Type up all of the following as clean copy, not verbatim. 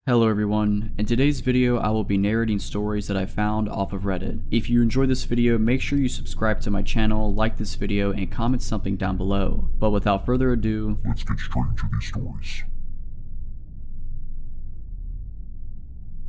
Hello everyone, in today's video I will be narrating stories that I found off of Reddit. If you enjoyed this video, make sure you subscribe to my channel, like this video, and comment something down below. But without further ado, let's get straight into these stories.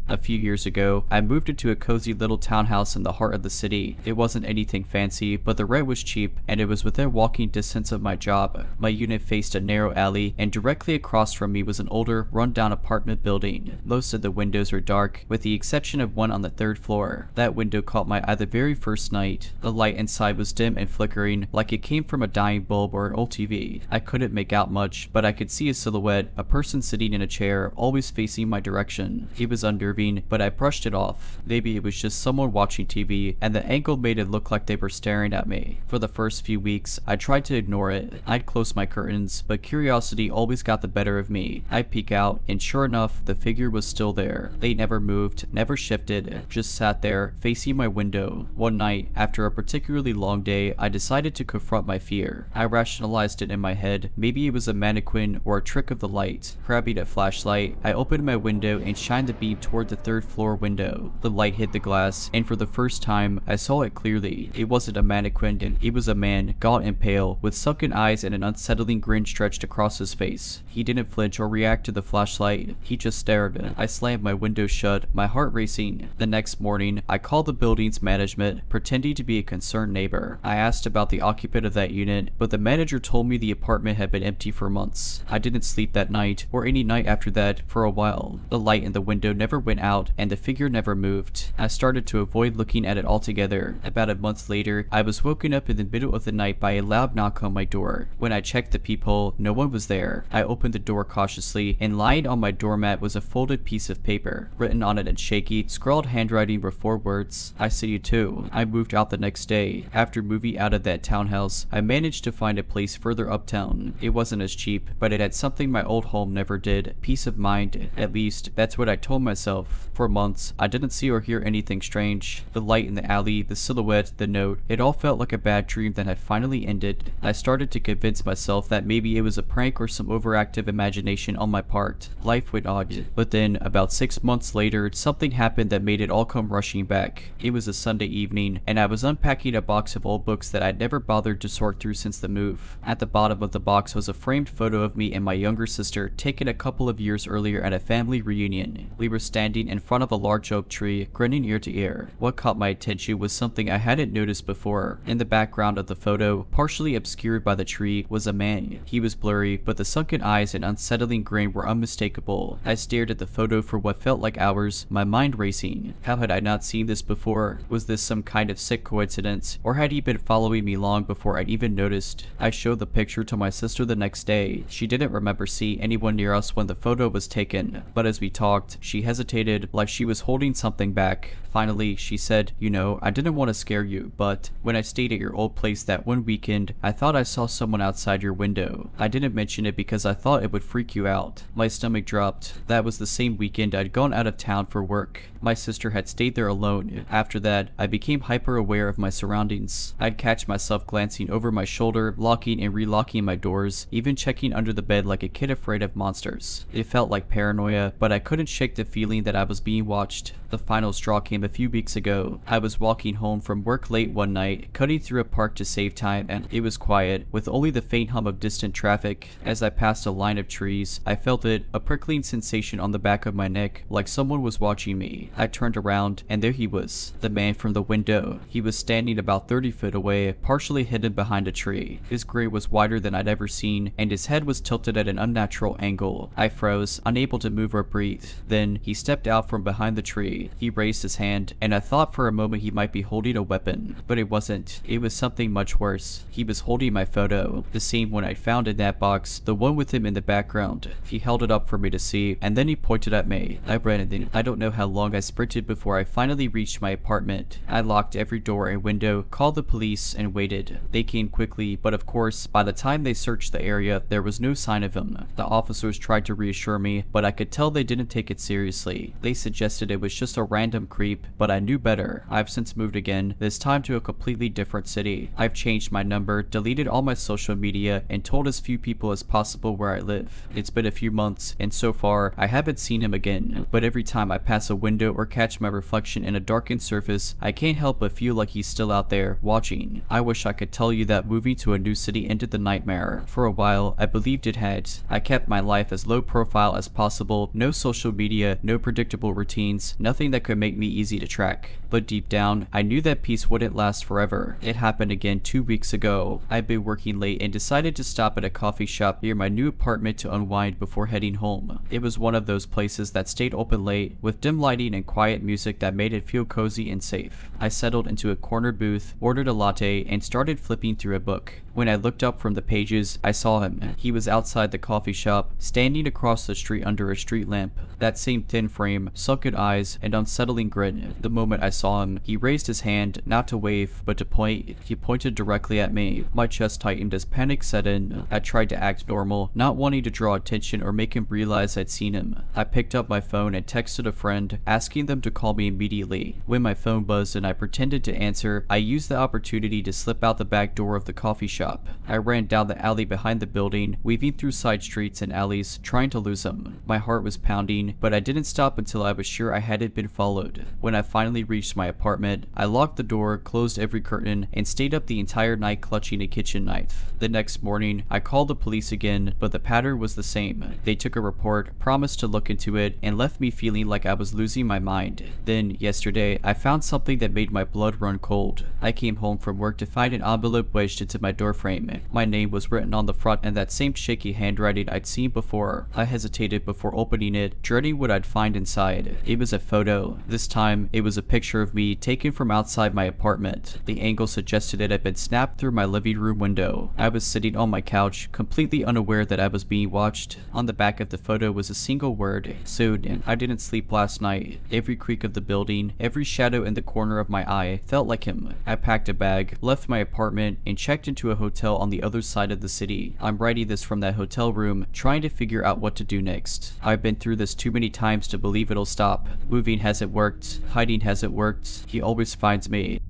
A few years ago, I moved into a cozy little townhouse in the heart of the city. It wasn't anything fancy, but the rent was cheap, and it was within walking distance of my job. My unit faced a narrow alley, and directly across from me was an older, run-down apartment building. Most of the windows are dark, with the exception of one on the third floor. That window caught my eye the very first night. The light inside was dim and flickering, like it came from a dying bulb or an old TV. I couldn't make out much, but I could see a silhouette, a person sitting in a chair, always facing my direction. It was unnerving, but I brushed it off. Maybe it was just someone watching TV, and the angle made it look like they were staring at me. For the first few weeks, I tried to ignore it. I'd close my curtains, but curiosity always got the better of me. I'd peek out, and sure enough, the figure was still there. They never moved, never shifted, just sat there, facing my window. One night, after a particularly long day, I decided to confront my fear. I rationalized it in my head. Maybe it was a mannequin or a trick of the light. Grabbing a flashlight, I opened my window and shined the beam toward the third floor window. The light hit the glass, and for the first time, I saw it clearly. It wasn't a mannequin, it was a man, gaunt and pale, with sunken eyes and an unsettling grin stretched across his face. He didn't flinch or react to the flashlight. He just stared. I slammed my window shut, my heart racing. The next morning, I called the building's management, pretending to be a concerned neighbor. I asked about the occupant of that unit, but the manager told me the apartment had been empty for months. I didn't sleep that night, or any night after that, for a while. The light in the window never went out, and the figure never moved. I started to avoid looking at it altogether. About a month later, I was woken up in the middle of the night by a loud knock on my door. When I checked the peephole, no one was there. I opened the door cautiously, and lying on my doormat was a folded piece of paper. Written on it in shaky, scrawled handwriting were 4 words: I see you too. I moved out the next day. After moving out of that townhouse, I managed to find a place further uptown. It wasn't as cheap, but it had something my old home never did: peace of mind. At least, that's what I told myself. For months, I didn't see or hear anything strange. The light in the alley, the silhouette, the note, it all felt like a bad dream that had finally ended. I started to convince myself that maybe it was a prank or some overactive imagination on my part. Life went on. But then, about 6 months later, something happened that made it all come rushing back. It was a Sunday evening, and I was unpacking a box of old books that I'd never bothered to sort through since the move. At the bottom of the box was a framed photo of me and my younger sister, taken a couple of years earlier at a family reunion. We were standing in front of a large oak tree, grinning ear to ear. What caught my attention was something I hadn't noticed before. In the background of the photo, partially obscured by the tree, was a man. He was blurry, but the sunken eyes and unsettling grin were unmistakable. I stared at the photo for what felt like hours, my mind racing. How had I not seen this before? Was this some kind of sick coincidence, or had he been following me long before I'd even noticed? I showed the picture to my sister the next day. She didn't remember seeing anyone near us when the photo was taken, but as we talked, she hesitated, like she was holding something back. Finally, she said, "You know, I didn't want to scare you, but when I stayed at your old place that one weekend, I thought I saw someone outside your window. I didn't mention it because I thought it would freak you out." My stomach dropped. That was the same weekend I'd gone out of town for work. My sister had stayed there alone. After that, I became hyper aware of my surroundings. I'd catch myself glancing over my shoulder, locking and relocking my doors, even checking under the bed like a kid afraid of monsters. It felt like paranoia, but I couldn't shake the feeling that I was being watched. The final straw came a few weeks ago. I was walking home from work late one night, cutting through a park to save time, and it was quiet, with only the faint hum of distant traffic. As I passed a line of trees, I felt it, a prickling sensation on the back of my neck, like someone was watching me. I turned around, and there he was, the man from the window. He was standing about 30 feet away, partially hidden behind a tree. His grin was wider than I'd ever seen, and his head was tilted at an unnatural angle. I froze, unable to move or breathe. Then, he stepped out from behind the tree. He raised his hand, and I thought for a moment he might be holding a weapon. But it wasn't. It was something much worse. He was holding my photo, the same one I'd found in that box, the one with him in the background. He held it up for me to see, and then he pointed at me. I ran in. I don't know how long I sprinted before I finally reached my apartment. I locked every door and window, called the police, and waited. They came quickly, but of course, by the time they searched the area, there was no sign of him. The officers tried to reassure me, but I could tell they didn't take it seriously. immediately. They suggested it was just a random creep, but I knew better. I've since moved again, this time to a completely different city. I've changed my number, deleted all my social media, and told as few people as possible where I live. It's been a few months, and so far, I haven't seen him again, but every time I pass a window or catch my reflection in a darkened surface, I can't help but feel like he's still out there, watching. I wish I could tell you that moving to a new city ended the nightmare. For a while, I believed it had. I kept my life as low profile as possible, no social media, no predictable routines, nothing that could make me easy to track. But deep down, I knew that peace wouldn't last forever. It happened again 2 weeks ago. I'd been working late and decided to stop at a coffee shop near my new apartment to unwind before heading home. It was one of those places that stayed open late, with dim lighting and quiet music that made it feel cozy and safe. I settled into a corner booth, ordered a latte, and started flipping through a book. When I looked up from the pages, I saw him. He was outside the coffee shop, standing across the street under a street lamp. That same thin frame, sunken eyes, and unsettling grin. The moment I saw him, he raised his hand, not to wave, but to point. He pointed directly at me. My chest tightened as panic set in. I tried to act normal, not wanting to draw attention or make him realize I'd seen him. I picked up my phone and texted a friend, asking them to call me immediately. When my phone buzzed and I pretended to answer, I used the opportunity to slip out the back door of the coffee shop. I ran down the alley behind the building, weaving through side streets and alleys, trying to lose him. My heart was pounding, but I didn't stop until I was sure I hadn't been followed. When I finally reached my apartment, I locked the door, closed every curtain, and stayed up the entire night clutching a kitchen knife. The next morning, I called the police again, but the pattern was the same. They took a report, promised to look into it, and left me feeling like I was losing my mind. Then, yesterday, I found something that made my blood run cold. I came home from work to find an envelope wedged into my doorframe. My name was written on the front in that same shaky handwriting I'd seen before. I hesitated before opening it, dreading what I'd find inside. It was a photo. This time, it was a picture of me taken from outside my apartment. The angle suggested it had been snapped through my living room window. I was sitting on my couch, completely unaware that I was being watched. On the back of the photo was a single word, soon. I didn't sleep last night. Every creak of the building, every shadow in the corner of my eye felt like him. I packed a bag, left my apartment, and checked into a hotel on the other side of the city. I'm writing this from that hotel room, trying to figure out what to do next. I've been through this too many times to believe it'll stop. Moving hasn't worked, hiding hasn't worked. He always finds me.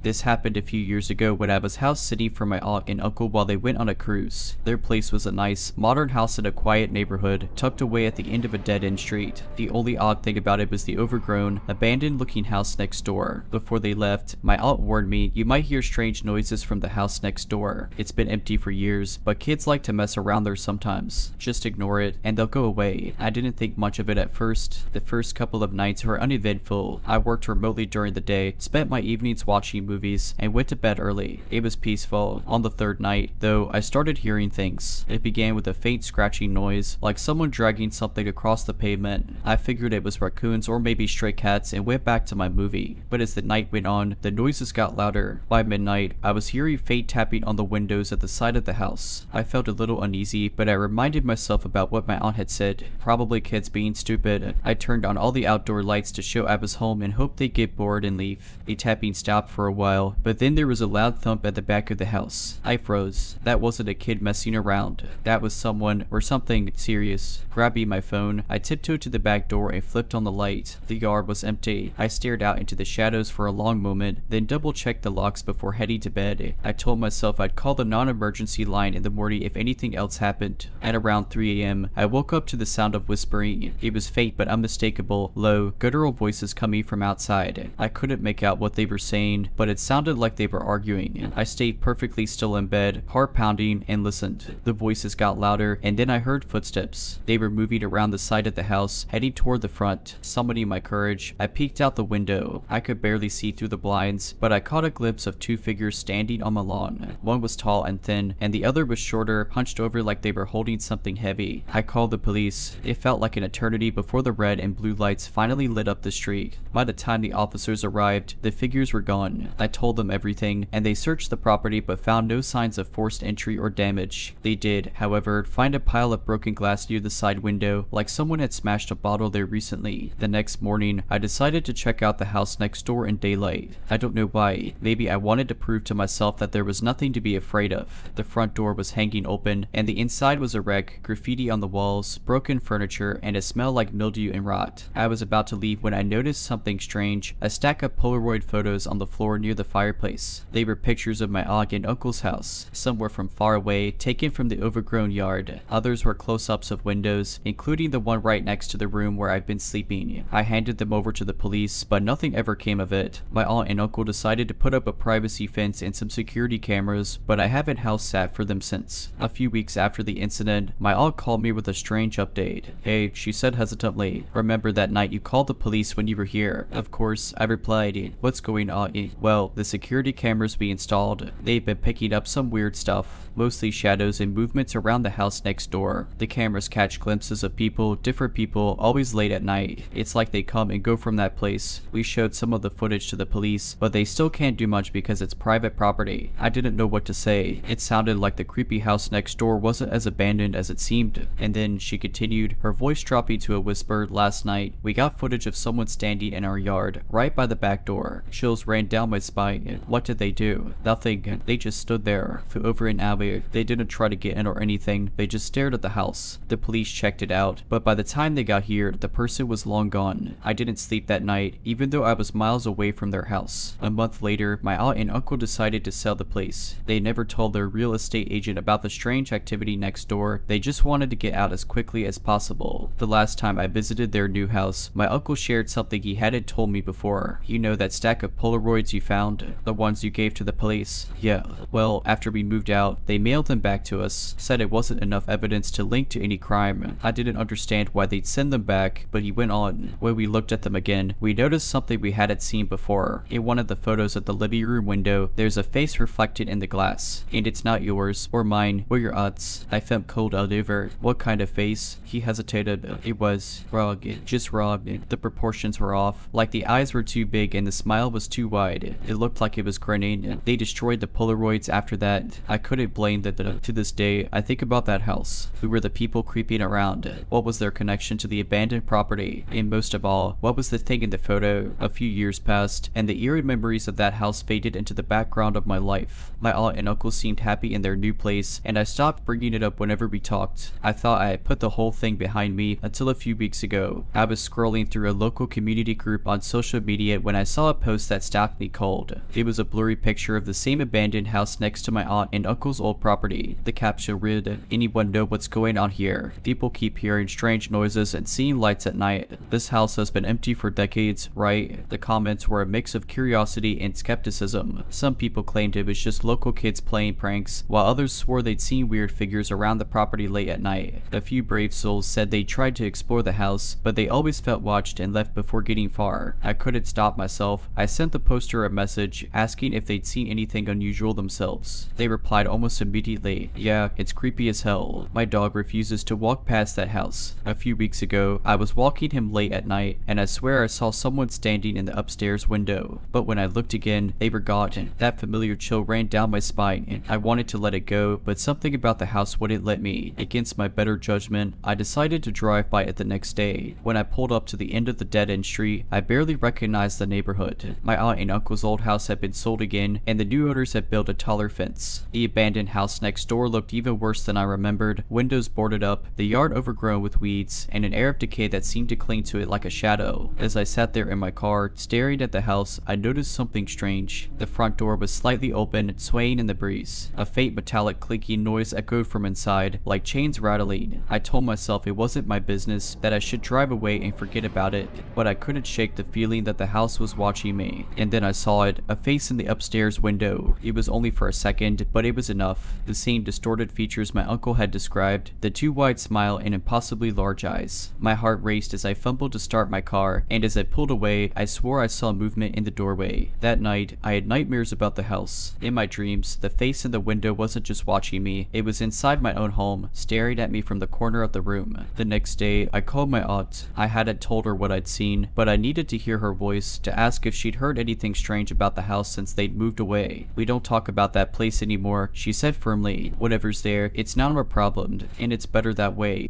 This happened a few years ago when I was house sitting for my aunt and uncle while they went on a cruise. Their place was a nice, modern house in a quiet neighborhood, tucked away at the end of a dead-end street. The only odd thing about it was the overgrown, abandoned-looking house next door. Before they left, my aunt warned me, "You might hear strange noises from the house next door. It's been empty for years, but kids like to mess around there sometimes. Just ignore it, and they'll go away." I didn't think much of it at first. The first couple of nights were uneventful. I worked remotely during the day, spent my evenings watching movies, and went to bed early. It was peaceful. On the third night, though, I started hearing things. It began with a faint scratching noise, like someone dragging something across the pavement. I figured it was raccoons or maybe stray cats and went back to my movie. But as the night went on, the noises got louder. By midnight, I was hearing faint tapping on the windows at the side of the house. I felt a little uneasy, but I reminded myself about what my aunt had said. Probably kids being stupid. I turned on all the outdoor lights to show I was home and hoped they'd get bored and leave. The tapping stopped for a while, but then there was a loud thump at the back of the house. I froze. That wasn't a kid messing around. That was someone or something serious. Grabbing my phone, I tiptoed to the back door and flipped on the light. The yard was empty. I stared out into the shadows for a long moment, then double-checked the locks before heading to bed. I told myself I'd call the non-emergency line in the morning if anything else happened. At around 3 a.m., I woke up to the sound of whispering. It was faint but unmistakable, low, guttural voices coming from outside. I couldn't make out what they were saying, but it sounded like they were arguing. I stayed perfectly still in bed, heart pounding, and listened. The voices got louder, and then I heard footsteps. They were moving around the side of the house, heading toward the front. Summoning my courage, I peeked out the window. I could barely see through the blinds, but I caught a glimpse of two figures standing on the lawn. One was tall and thin, and the other was shorter, hunched over like they were holding something heavy. I called the police. It felt like an eternity before the red and blue lights finally lit up the street. By the time the officers arrived, the figures were gone. I told them everything, and they searched the property but found no signs of forced entry or damage. They did, however, find a pile of broken glass near the side window, like someone had smashed a bottle there recently. The next morning, I decided to check out the house next door in daylight. I don't know why. Maybe I wanted to prove to myself that there was nothing to be afraid of. The front door was hanging open, and the inside was a wreck, graffiti on the walls, broken furniture, and a smell like mildew and rot. I was about to leave when I noticed something strange: a stack of Polaroid photos on the floor near the fireplace. They were pictures of my aunt and uncle's house. Some were from far away, taken from the overgrown yard. Others were close-ups of windows, including the one right next to the room where I'd been sleeping. I handed them over to the police, but nothing ever came of it. My aunt and uncle decided to put up a privacy fence and some security cameras, but I haven't house sat for them since. A few weeks after the incident, my aunt called me with a strange update. "Hey," she said hesitantly, "remember that night you called the police when you were here?" Of course, I replied. "What's going on?" "Well, the security cameras we installed, they've been picking up some weird stuff, mostly shadows and movements around the house next door. The cameras catch glimpses of people, different people, always late at night. It's like they come and go from that place." We showed some of the footage to the police, but they still can't do much because it's private property. I didn't know what to say. It sounded like the creepy house next door wasn't as abandoned as it seemed. And then she continued, her voice dropping to a whisper, "Last night, we got footage of someone standing in our yard, right by the back door. Chills ran down my spine." "What did they do?" "Nothing. They just stood there for over an hour. They didn't try to get in or anything. They just stared at the house. The police checked it out, but by the time they got here, the person was long gone." I didn't sleep that night, even though I was miles away from their house. A month later, my aunt and uncle decided to sell the place. They never told their real estate agent about the strange activity next door. They just wanted to get out as quickly as possible. The last time I visited their new house, my uncle shared something he hadn't told me before. "You know that stack of Polaroids you found? The ones you gave to the police?" "Yeah. Well, after we moved out, they mailed them back to us. Said it wasn't enough evidence to link to any crime. I didn't understand why they'd send them back, but he went on. When we looked at them again, we noticed something we hadn't seen before. In one of the photos at the living room window, there's a face reflected in the glass. And it's not yours, or mine, or your aunt's." I felt cold all over. "What kind of face?" He hesitated. "It was wrong. Just wrong. The proportions were off. Like the eyes were too big and the smile was too wide. It looked like it was grinning. They destroyed the Polaroids after that. I couldn't blame them. To this day, I think about that house. Who were the people creeping around? What was their connection to the abandoned property? And most of all, what was the thing in the photo?" A few years passed, and the eerie memories of that house faded into the background of my life. My aunt and uncle seemed happy in their new place, and I stopped bringing it up whenever we talked. I thought I had put the whole thing behind me until a few weeks ago. I was scrolling through a local community group on social media when I saw a post that stopped me cold. It was a blurry picture of the same abandoned house next to my aunt and uncle's old property. The caption read, "Anyone know what's going on here? People keep hearing strange noises and seeing lights at night. This house has been empty for decades, right?" The comments were a mix of curiosity and skepticism. Some people claimed it was just local kids playing pranks, while others swore they'd seen weird figures around the property late at night. A few brave souls said they tried to explore the house, but they always felt watched and left before getting far. I couldn't stop myself. I sent the poster a message asking if they'd seen anything unusual themselves. They replied almost immediately, "Yeah, it's creepy as hell. My dog refuses to walk past that house. A few weeks ago, I was walking him late at night, and I swear I saw someone standing in the upstairs window. But when I looked again, they were gone. That familiar chill ran down my spine. I wanted to let it go, but something about the house wouldn't let me. Against my better judgment, I decided to drive by it the next day. When I pulled up to the end of the dead-end street, I barely recognized the neighborhood. My aunt and uncle's old house had been sold again, and the new owners had built a taller fence. The abandoned house next door looked even worse than I remembered. Windows boarded up, the yard overgrown with weeds, and an air of decay that seemed to cling to it like a shadow. As I sat there in my car, staring at the house, I noticed something strange. The front door was slightly open, swaying in the breeze. A faint metallic clinking noise echoed from inside, like chains rattling. I told myself it wasn't my business, that I should drive away and forget about it, but I couldn't shake the feeling that the house was watching me. And then I saw it, a face in the upstairs window. It was only for a second, but it was enough. The same distorted features my uncle had described, the too wide smile and impossibly large eyes. My heart raced as I fumbled to start my car, and as I pulled away, I swore I saw movement in the doorway. That night, I had nightmares about the house. In my dreams, the face in the window wasn't just watching me, it was inside my own home, staring at me from the corner of the room. The next day, I called my aunt. I hadn't told her what I'd seen, but I needed to hear her voice to ask if she'd heard anything strange strange about the house since they'd moved away. We don't talk about that place anymore, she said firmly. Whatever's there, it's not our problem, and it's better that way.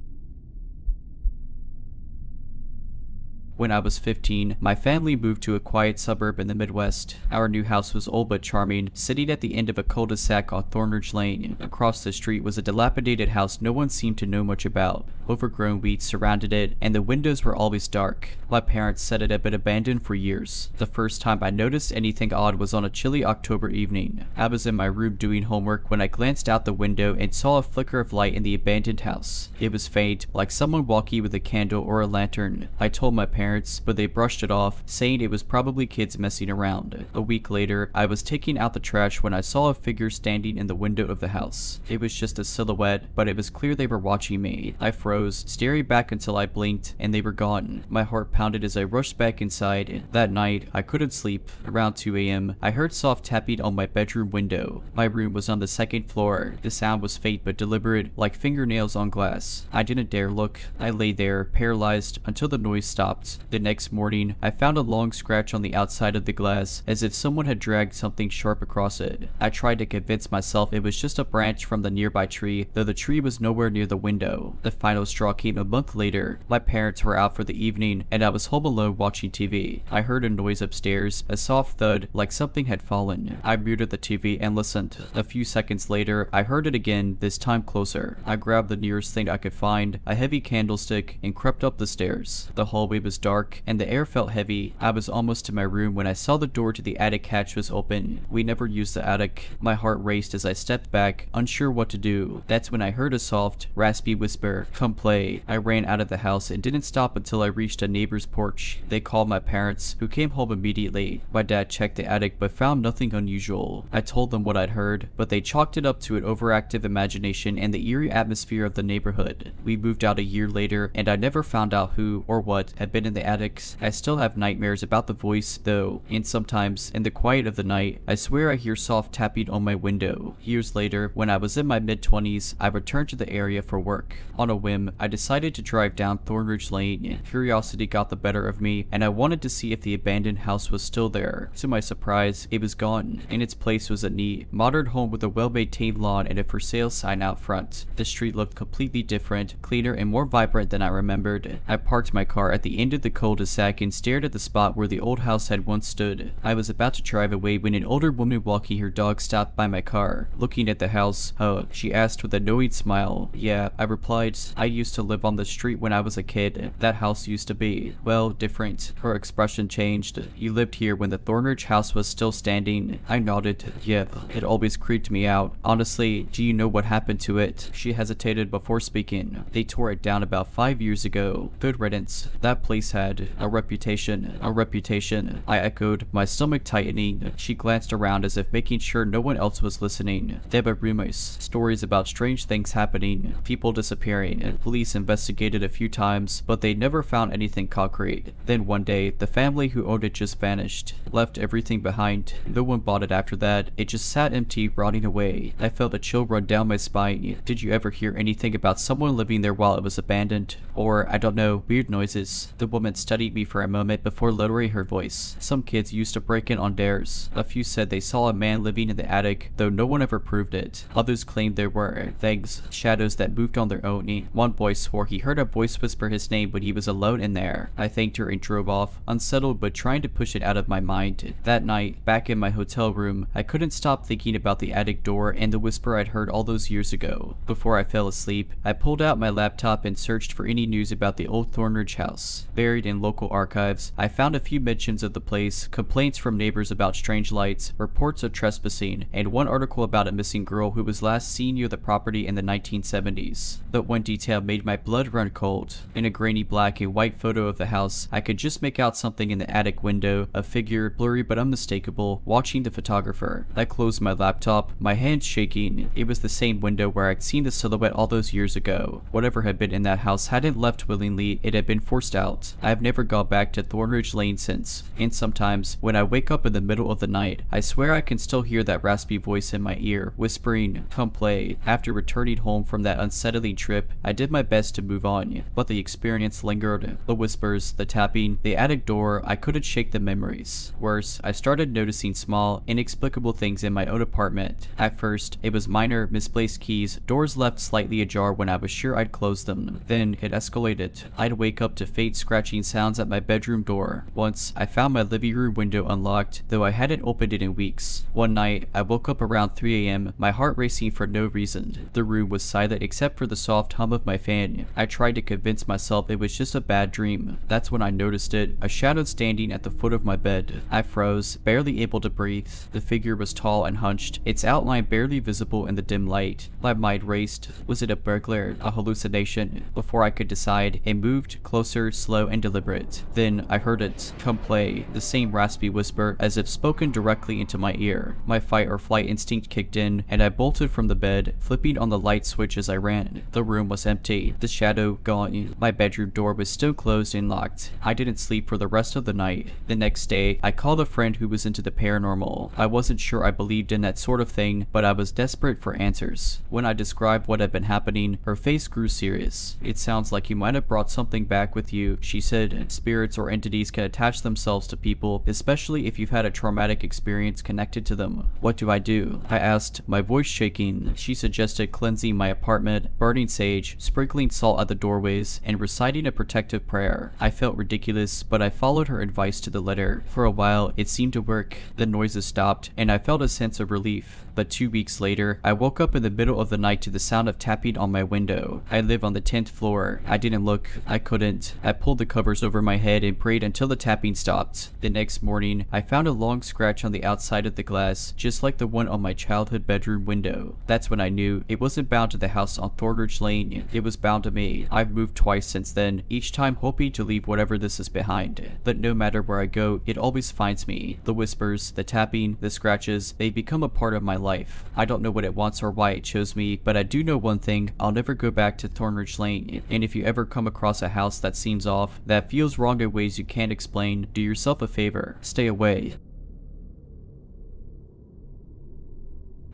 When I was 15, my family moved to a quiet suburb in the Midwest. Our new house was old but charming, sitting at the end of a cul-de-sac on Thornridge Lane. Across the street was a dilapidated house no one seemed to know much about. Overgrown weeds surrounded it, and the windows were always dark. My parents said it had been abandoned for years. The first time I noticed anything odd was on a chilly October evening. I was in my room doing homework when I glanced out the window and saw a flicker of light in the abandoned house. It was faint, like someone walking with a candle or a lantern. I told my parents, but they brushed it off, saying it was probably kids messing around. A week later, I was taking out the trash when I saw a figure standing in the window of the house. It was just a silhouette, but it was clear they were watching me. I froze, staring back until I blinked, and they were gone. My heart pounded as I rushed back inside. That night, I couldn't sleep. Around 2 a.m., I heard soft tapping on my bedroom window. My room was on the second floor. The sound was faint but deliberate, like fingernails on glass. I didn't dare look. I lay there, paralyzed, until the noise stopped. The next morning, I found a long scratch on the outside of the glass, as if someone had dragged something sharp across it. I tried to convince myself it was just a branch from the nearby tree, though the tree was nowhere near the window. The final straw came a month later. My parents were out for the evening, and I was home alone watching TV. I heard a noise upstairs, a soft thud, like something had fallen. I muted the TV and listened. A few seconds later, I heard it again, this time closer. I grabbed the nearest thing I could find, a heavy candlestick, and crept up the stairs. The hallway was dark, and the air felt heavy. I was almost to my room when I saw the door to the attic hatch was open. We never used the attic. My heart raced as I stepped back, unsure what to do. That's when I heard a soft, raspy whisper, "Come play." I ran out of the house and didn't stop until I reached a neighbor's porch. They called my parents, who came home immediately. My dad checked the attic but found nothing unusual. I told them what I'd heard, but they chalked it up to an overactive imagination and the eerie atmosphere of the neighborhood. We moved out a year later, and I never found out who or what had been in the attic. I still have nightmares about the voice, though, and sometimes, in the quiet of the night, I swear I hear soft tapping on my window. Years later, when I was in my mid-20s, I returned to the area for work. On a whim, I decided to drive down Thornridge Lane. Curiosity got the better of me, and I wanted to see if the abandoned house was still there. To my surprise, it was gone. In its place was a neat, modern home with a well-maintained lawn and a for sale sign out front. The street looked completely different, cleaner, and more vibrant than I remembered. I parked my car at the end of the cul-de-sac and stared at the spot where the old house had once stood. I was about to drive away when an older woman walking her dog stopped by my car. Looking at the house, "Oh," she asked with a knowing smile. "Yeah," I replied. "I used to live on the street when I was a kid. That house used to be, well, different." Her expression changed. "You lived here when the Thornridge house was still standing?" I nodded. "Yep, it always creeped me out. Honestly, do you know what happened to it?" She hesitated before speaking. "They tore it down about 5 years ago. Good riddance. That place had a reputation." "A reputation," I echoed, my stomach tightening. She glanced around as if making sure no one else was listening. "There were rumors, stories about strange things happening, people disappearing. Police investigated a few times, but they never found anything concrete. Then one day, the family who owned it just vanished, left everything behind. No one bought it after that. It just sat empty, rotting away." I felt a chill run down my spine. "Did you ever hear anything about someone living there while it was abandoned? Or, I don't know, weird noises?" The woman studied me for a moment before lowering her voice. "Some kids used to break in on dares. A few said they saw a man living in the attic, though no one ever proved it. Others claimed there were things, shadows that moved on their own. One boy swore he heard a voice whisper his name when he was alone in there." I thanked her and drove off, unsettled but trying to push it out of my mind. That night, back in my hotel room, I couldn't stop thinking about the attic door and the whisper I'd heard all those years ago. Before I fell asleep, I pulled out my laptop and searched for any news about the old Thornridge house. Buried in local archives, I found a few mentions of the place, complaints from neighbors about strange lights, reports of trespassing, and one article about a missing girl who was last seen near the property in the 1970s. But one detail made my blood run cold. In a grainy black and white photo of the house, I could just make out something in the attic window, a figure, blurry but unmistakable, watching the photographer. I closed my laptop, my hands shaking. It was the same window where I'd seen the silhouette all those years ago. Whatever had been in that house hadn't left willingly, it had been forced out. I have never gone back to Thornridge Lane since, and sometimes, when I wake up in the middle of the night, I swear I can still hear that raspy voice in my ear, whispering, "Come play." After returning home from that unsettling trip, I did my best to move on, but the experience lingered. The whispers, the tapping, the attic door, I couldn't shake the memories. Worse, I started noticing small, inexplicable things in my own apartment. At first, it was minor, misplaced keys, doors left slightly ajar when I was sure I'd closed them. Then, it escalated. I'd wake up to faint scratching sounds at my bedroom door. Once, I found my living room window unlocked, though I hadn't opened it in weeks. One night, I woke up around 3 a.m., my heart racing for no reason. The room was silent except for the soft hum of my fan. I tried to convince myself it was just a bad dream. That's when I noticed it, a shadow standing at the foot of my bed. I froze, barely able to breathe. The figure was tall and hunched, its outline barely visible in the dim light. My mind raced. Was it a burglar, a hallucination? Before I could decide, it moved, closer, slow and deliberate. Then I heard it. "Come play," the same raspy whisper, as if spoken directly into my ear. My fight or flight instinct kicked in, and I bolted from the bed, flipping on the light switch as I ran. The room was empty, the shadow gone. My bedroom door was still closed and locked. I didn't sleep for the rest of the night. The next day, I called a friend who was into the paranormal. I wasn't sure I believed in that sort of thing, but I was desperate for answers. When I described what had been happening, her face grew serious. "It sounds like you might have brought something back with you," she said. "Spirits or entities can attach themselves to people, especially if you've had a traumatic experience connected to them. What do I do?" I asked, my voice shaking. She suggested cleansing my apartment, burning sage, sprinkling salt at the doorways, and reciting a protective prayer. I felt ridiculous, but I followed her advice to the letter. For a while, it seemed to work. The noises stopped, and I felt a sense of relief. But 2 weeks later, I woke up in the middle of the night to the sound of tapping on my window. I live on the 10th floor. I didn't look. I couldn't. I pulled the covers over my head and prayed until the tapping stopped. The next morning, I found a long scratch on the outside of the glass, just like the one on my childhood bedroom window. That's when I knew it wasn't bound to the house on Thornridge Lane. It was bound to me. I've moved twice since then, each time hoping to leave whatever this is behind. But no matter where I go, it always finds me. The whispers, the tapping, the scratches, they become a part of my life. I don't know what it wants or why it chose me, but I do know one thing: I'll never go back to Thornridge Lane. And if you ever come across a house that seems off, that feels wrong in ways you can't explain, do yourself a favor. Stay away.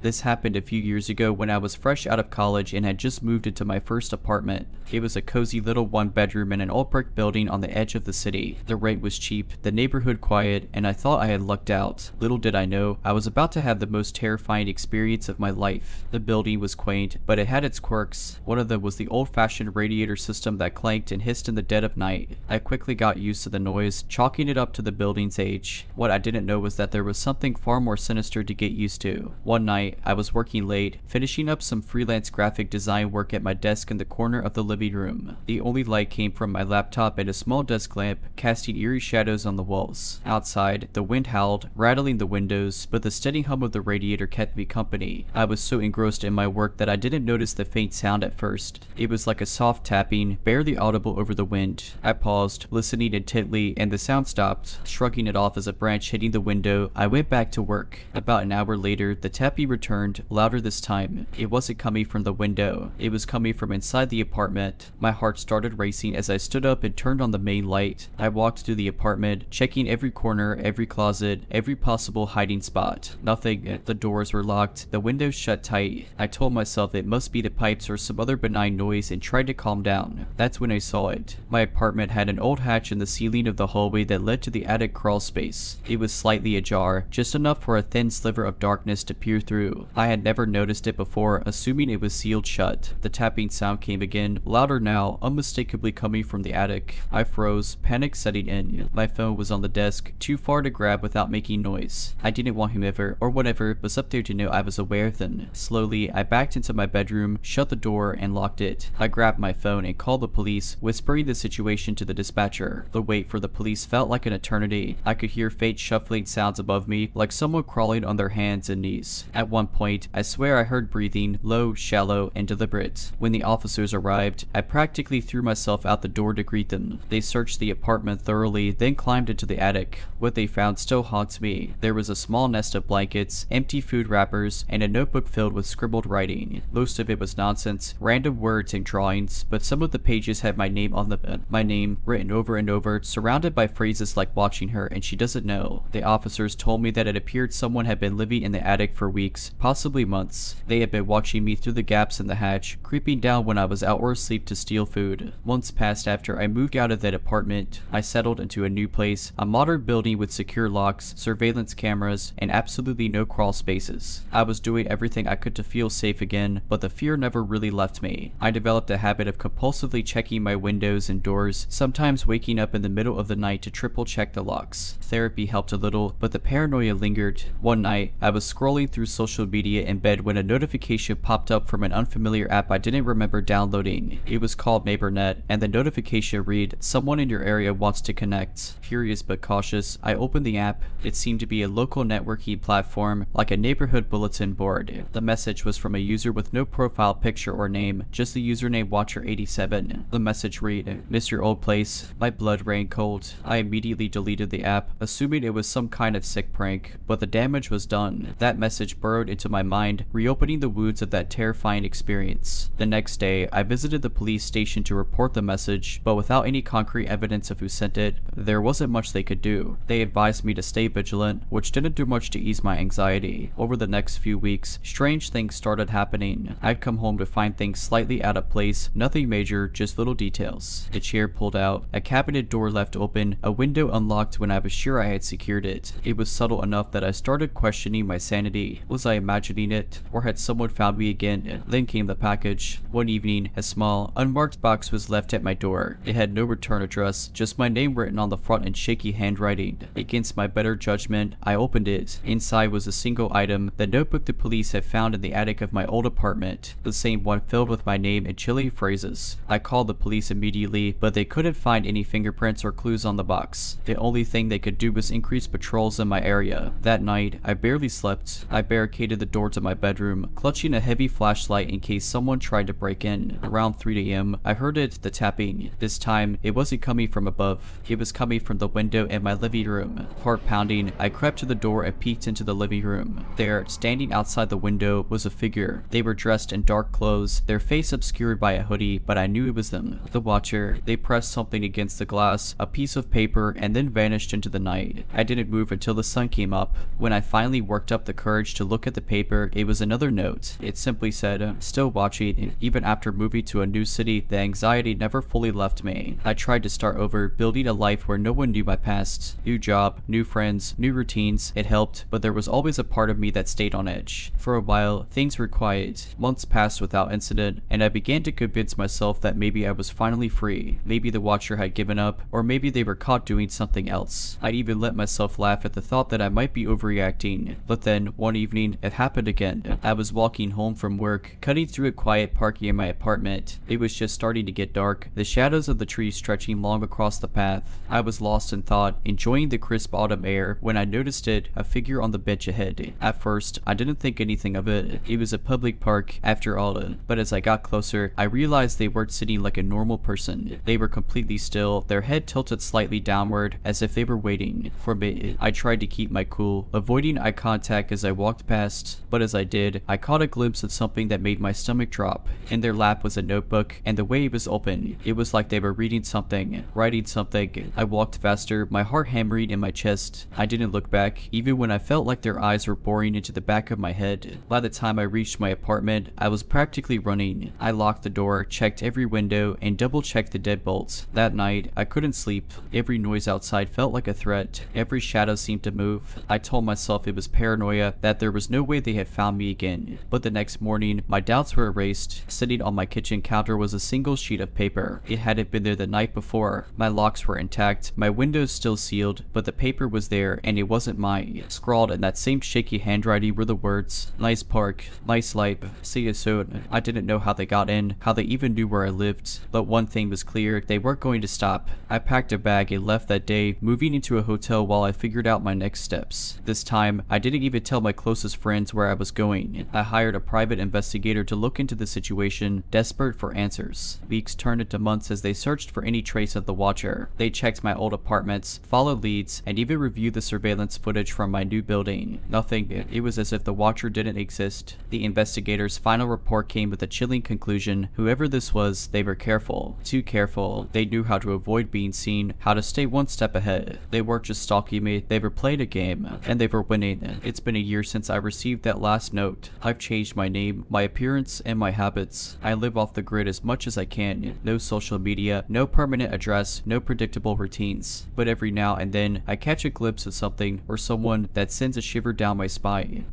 This happened a few years ago when I was fresh out of college and had just moved into my first apartment. It was a cozy little one-bedroom in an old brick building on the edge of the city. The rent was cheap, the neighborhood quiet, and I thought I had lucked out. Little did I know, I was about to have the most terrifying experience of my life. The building was quaint, but it had its quirks. One of them was the old-fashioned radiator system that clanked and hissed in the dead of night. I quickly got used to the noise, chalking it up to the building's age. What I didn't know was that there was something far more sinister to get used to. One night, I was working late, finishing up some freelance graphic design work at my desk in the corner of the living room. The only light came from my laptop and a small desk lamp, casting eerie shadows on the walls. Outside, the wind howled, rattling the windows, but the steady hum of the radiator kept me company. I was so engrossed in my work that I didn't notice the faint sound at first. It was like a soft tapping, barely audible over the wind. I paused, listening intently, and the sound stopped. Shrugging it off as a branch hitting the window, I went back to work. About an hour later, the tapping returned, louder this time. It wasn't coming from the window. It was coming from inside the apartment. My heart started racing as I stood up and turned on the main light. I walked through the apartment, checking every corner, every closet, every possible hiding spot. Nothing. The doors were locked, the windows shut tight. I told myself it must be the pipes or some other benign noise and tried to calm down. That's when I saw it. My apartment had an old hatch in the ceiling of the hallway that led to the attic crawl space. It was slightly ajar, just enough for a thin sliver of darkness to peer through. I had never noticed it before, assuming it was sealed shut. The tapping sound came again, louder now, unmistakably coming from the attic. I froze, panic setting in. My phone was on the desk, too far to grab without making noise. I didn't want whomever, or whatever, was up there to know I was aware of them. Slowly, I backed into my bedroom, shut the door, and locked it. I grabbed my phone and called the police, whispering the situation to the dispatcher. The wait for the police felt like an eternity. I could hear faint shuffling sounds above me, like someone crawling on their hands and knees. At one one point, I swear I heard breathing, low, shallow, and deliberate. When the officers arrived, I practically threw myself out the door to greet them. They searched the apartment thoroughly, then climbed into the attic. What they found still haunts me. There was a small nest of blankets, empty food wrappers, and a notebook filled with scribbled writing. Most of it was nonsense, random words and drawings, but some of the pages had my name on them. My name, written over and over, surrounded by phrases like watching her and she doesn't know. The officers told me that it appeared someone had been living in the attic for weeks, possibly months. They had been watching me through the gaps in the hatch, creeping down when I was out or asleep to steal food. Months passed after I moved out of that apartment. I settled into a new place, a modern building with secure locks, surveillance cameras, and absolutely no crawl spaces. I was doing everything I could to feel safe again, but the fear never really left me. I developed a habit of compulsively checking my windows and doors, sometimes waking up in the middle of the night to triple check the locks. Therapy helped a little, but the paranoia lingered. One night, I was scrolling through social media in bed when a notification popped up from an unfamiliar app I didn't remember downloading. It was called NeighborNet, and the notification read, "Someone in your area wants to connect." Curious but cautious, I opened the app. It seemed to be a local networking platform, like a neighborhood bulletin board. The message was from a user with no profile picture or name, just the username Watcher87. The message read, "Miss your old place." My blood ran cold. I immediately deleted the app, assuming it was some kind of sick prank, but the damage was done. That message burrowed into my mind, reopening the wounds of that terrifying experience. The next day, I visited the police station to report the message, but without any concrete evidence of who sent it, there wasn't much they could do. They advised me to stay vigilant, which didn't do much to ease my anxiety. Over the next few weeks, strange things started happening. I'd come home to find things slightly out of place, nothing major, just little details. A chair pulled out, a cabinet door left open, a window unlocked when I was sure I had secured it. It was subtle enough that I started questioning my sanity. Was I imagining it, or had someone found me again? Then came the package. One evening, a small, unmarked box was left at my door. It had no return address, just my name written on the front in shaky handwriting. Against my better judgment, I opened it. Inside was a single item, the notebook the police had found in the attic of my old apartment, the same one filled with my name and chilling phrases. I called the police immediately, but they couldn't find any fingerprints or clues on the box. The only thing they could do was increase patrols in my area. That night, I barely slept. I barricaded the door to my bedroom, clutching a heavy flashlight in case someone tried to break in. Around 3 a.m., I heard the tapping. This time, it wasn't coming from above. It was coming from the window in my living room. Heart pounding, I crept to the door and peeked into the living room. There, standing outside the window, was a figure. They were dressed in dark clothes, their face obscured by a hoodie, but I knew it was them. The Watcher. They pressed something against the glass, a piece of paper, and then vanished into the night. I didn't move until the sun came up. When I finally worked up the courage to look at the paper, it was another note. It simply said, "Still watching. Even after moving to a new city, the anxiety never fully left me. I tried to start over, building a life where no one knew my past. New job, new friends, new routines. It helped, but there was always a part of me that stayed on edge. For a while, things were quiet. Months passed without incident, and I began to convince myself that maybe I was finally free. Maybe the Watcher had given up, or maybe they were caught doing something else. I'd even let myself laugh at the thought that I might be overreacting. But then, one evening, it happened again. I was walking home from work, cutting through a quiet parking in my apartment. It was just starting to get dark, the shadows of the trees stretching long across the path. I was lost in thought, enjoying the crisp autumn air, when I noticed a figure on the bench ahead. At first, I didn't think anything of it. It was a public park, after all, but as I got closer, I realized they weren't sitting like a normal person. They were completely still, their head tilted slightly downward, as if they were waiting for me. I tried to keep my cool, avoiding eye contact as I walked past, but as I did, I caught a glimpse of something that made my stomach drop. In their lap was a notebook, and the way it was open, it was like they were reading something, writing something. I walked faster, my heart hammering in my chest. I didn't look back, even when I felt like their eyes were boring into the back of my head. By the time I reached my apartment, I was practically running. I locked the door, checked every window, and double-checked the deadbolts. That night, I couldn't sleep. Every noise outside felt like a threat. Every shadow seemed to move. I told myself it was paranoia, that there was no way they had found me again. But the next morning, my doubts were erased. Sitting on my kitchen counter was a single sheet of paper. It hadn't been there the night before. My locks were intact, my windows still sealed, but the paper was there, and it wasn't mine. Scrawled in that same shaky handwriting were the words, "Nice park, nice life, see you soon." I didn't know how they got in, how they even knew where I lived, but one thing was clear, they weren't going to stop. I packed a bag and left that day, moving into a hotel while I figured out my next steps. This time, I didn't even tell my closest friends where I was going. I hired a private investigator to look into the situation, desperate for answers. Weeks turned into months as they searched for any trace of the Watcher. They checked my old apartments, followed leads, and even reviewed the surveillance footage from my new building. Nothing. It was as if the Watcher didn't exist. The investigator's final report came with a chilling conclusion. Whoever this was, they were careful. Too careful. They knew how to avoid being seen, how to stay one step ahead. They weren't just stalking me, they were playing a game, and they were winning. It's been a year since I received that last note. I've changed my name, my appearance, and my habits. I live off the grid as much as I can. No social media, no permanent address, no predictable routines. But every now and then, I catch a glimpse of something or someone that sends a shiver down my spine.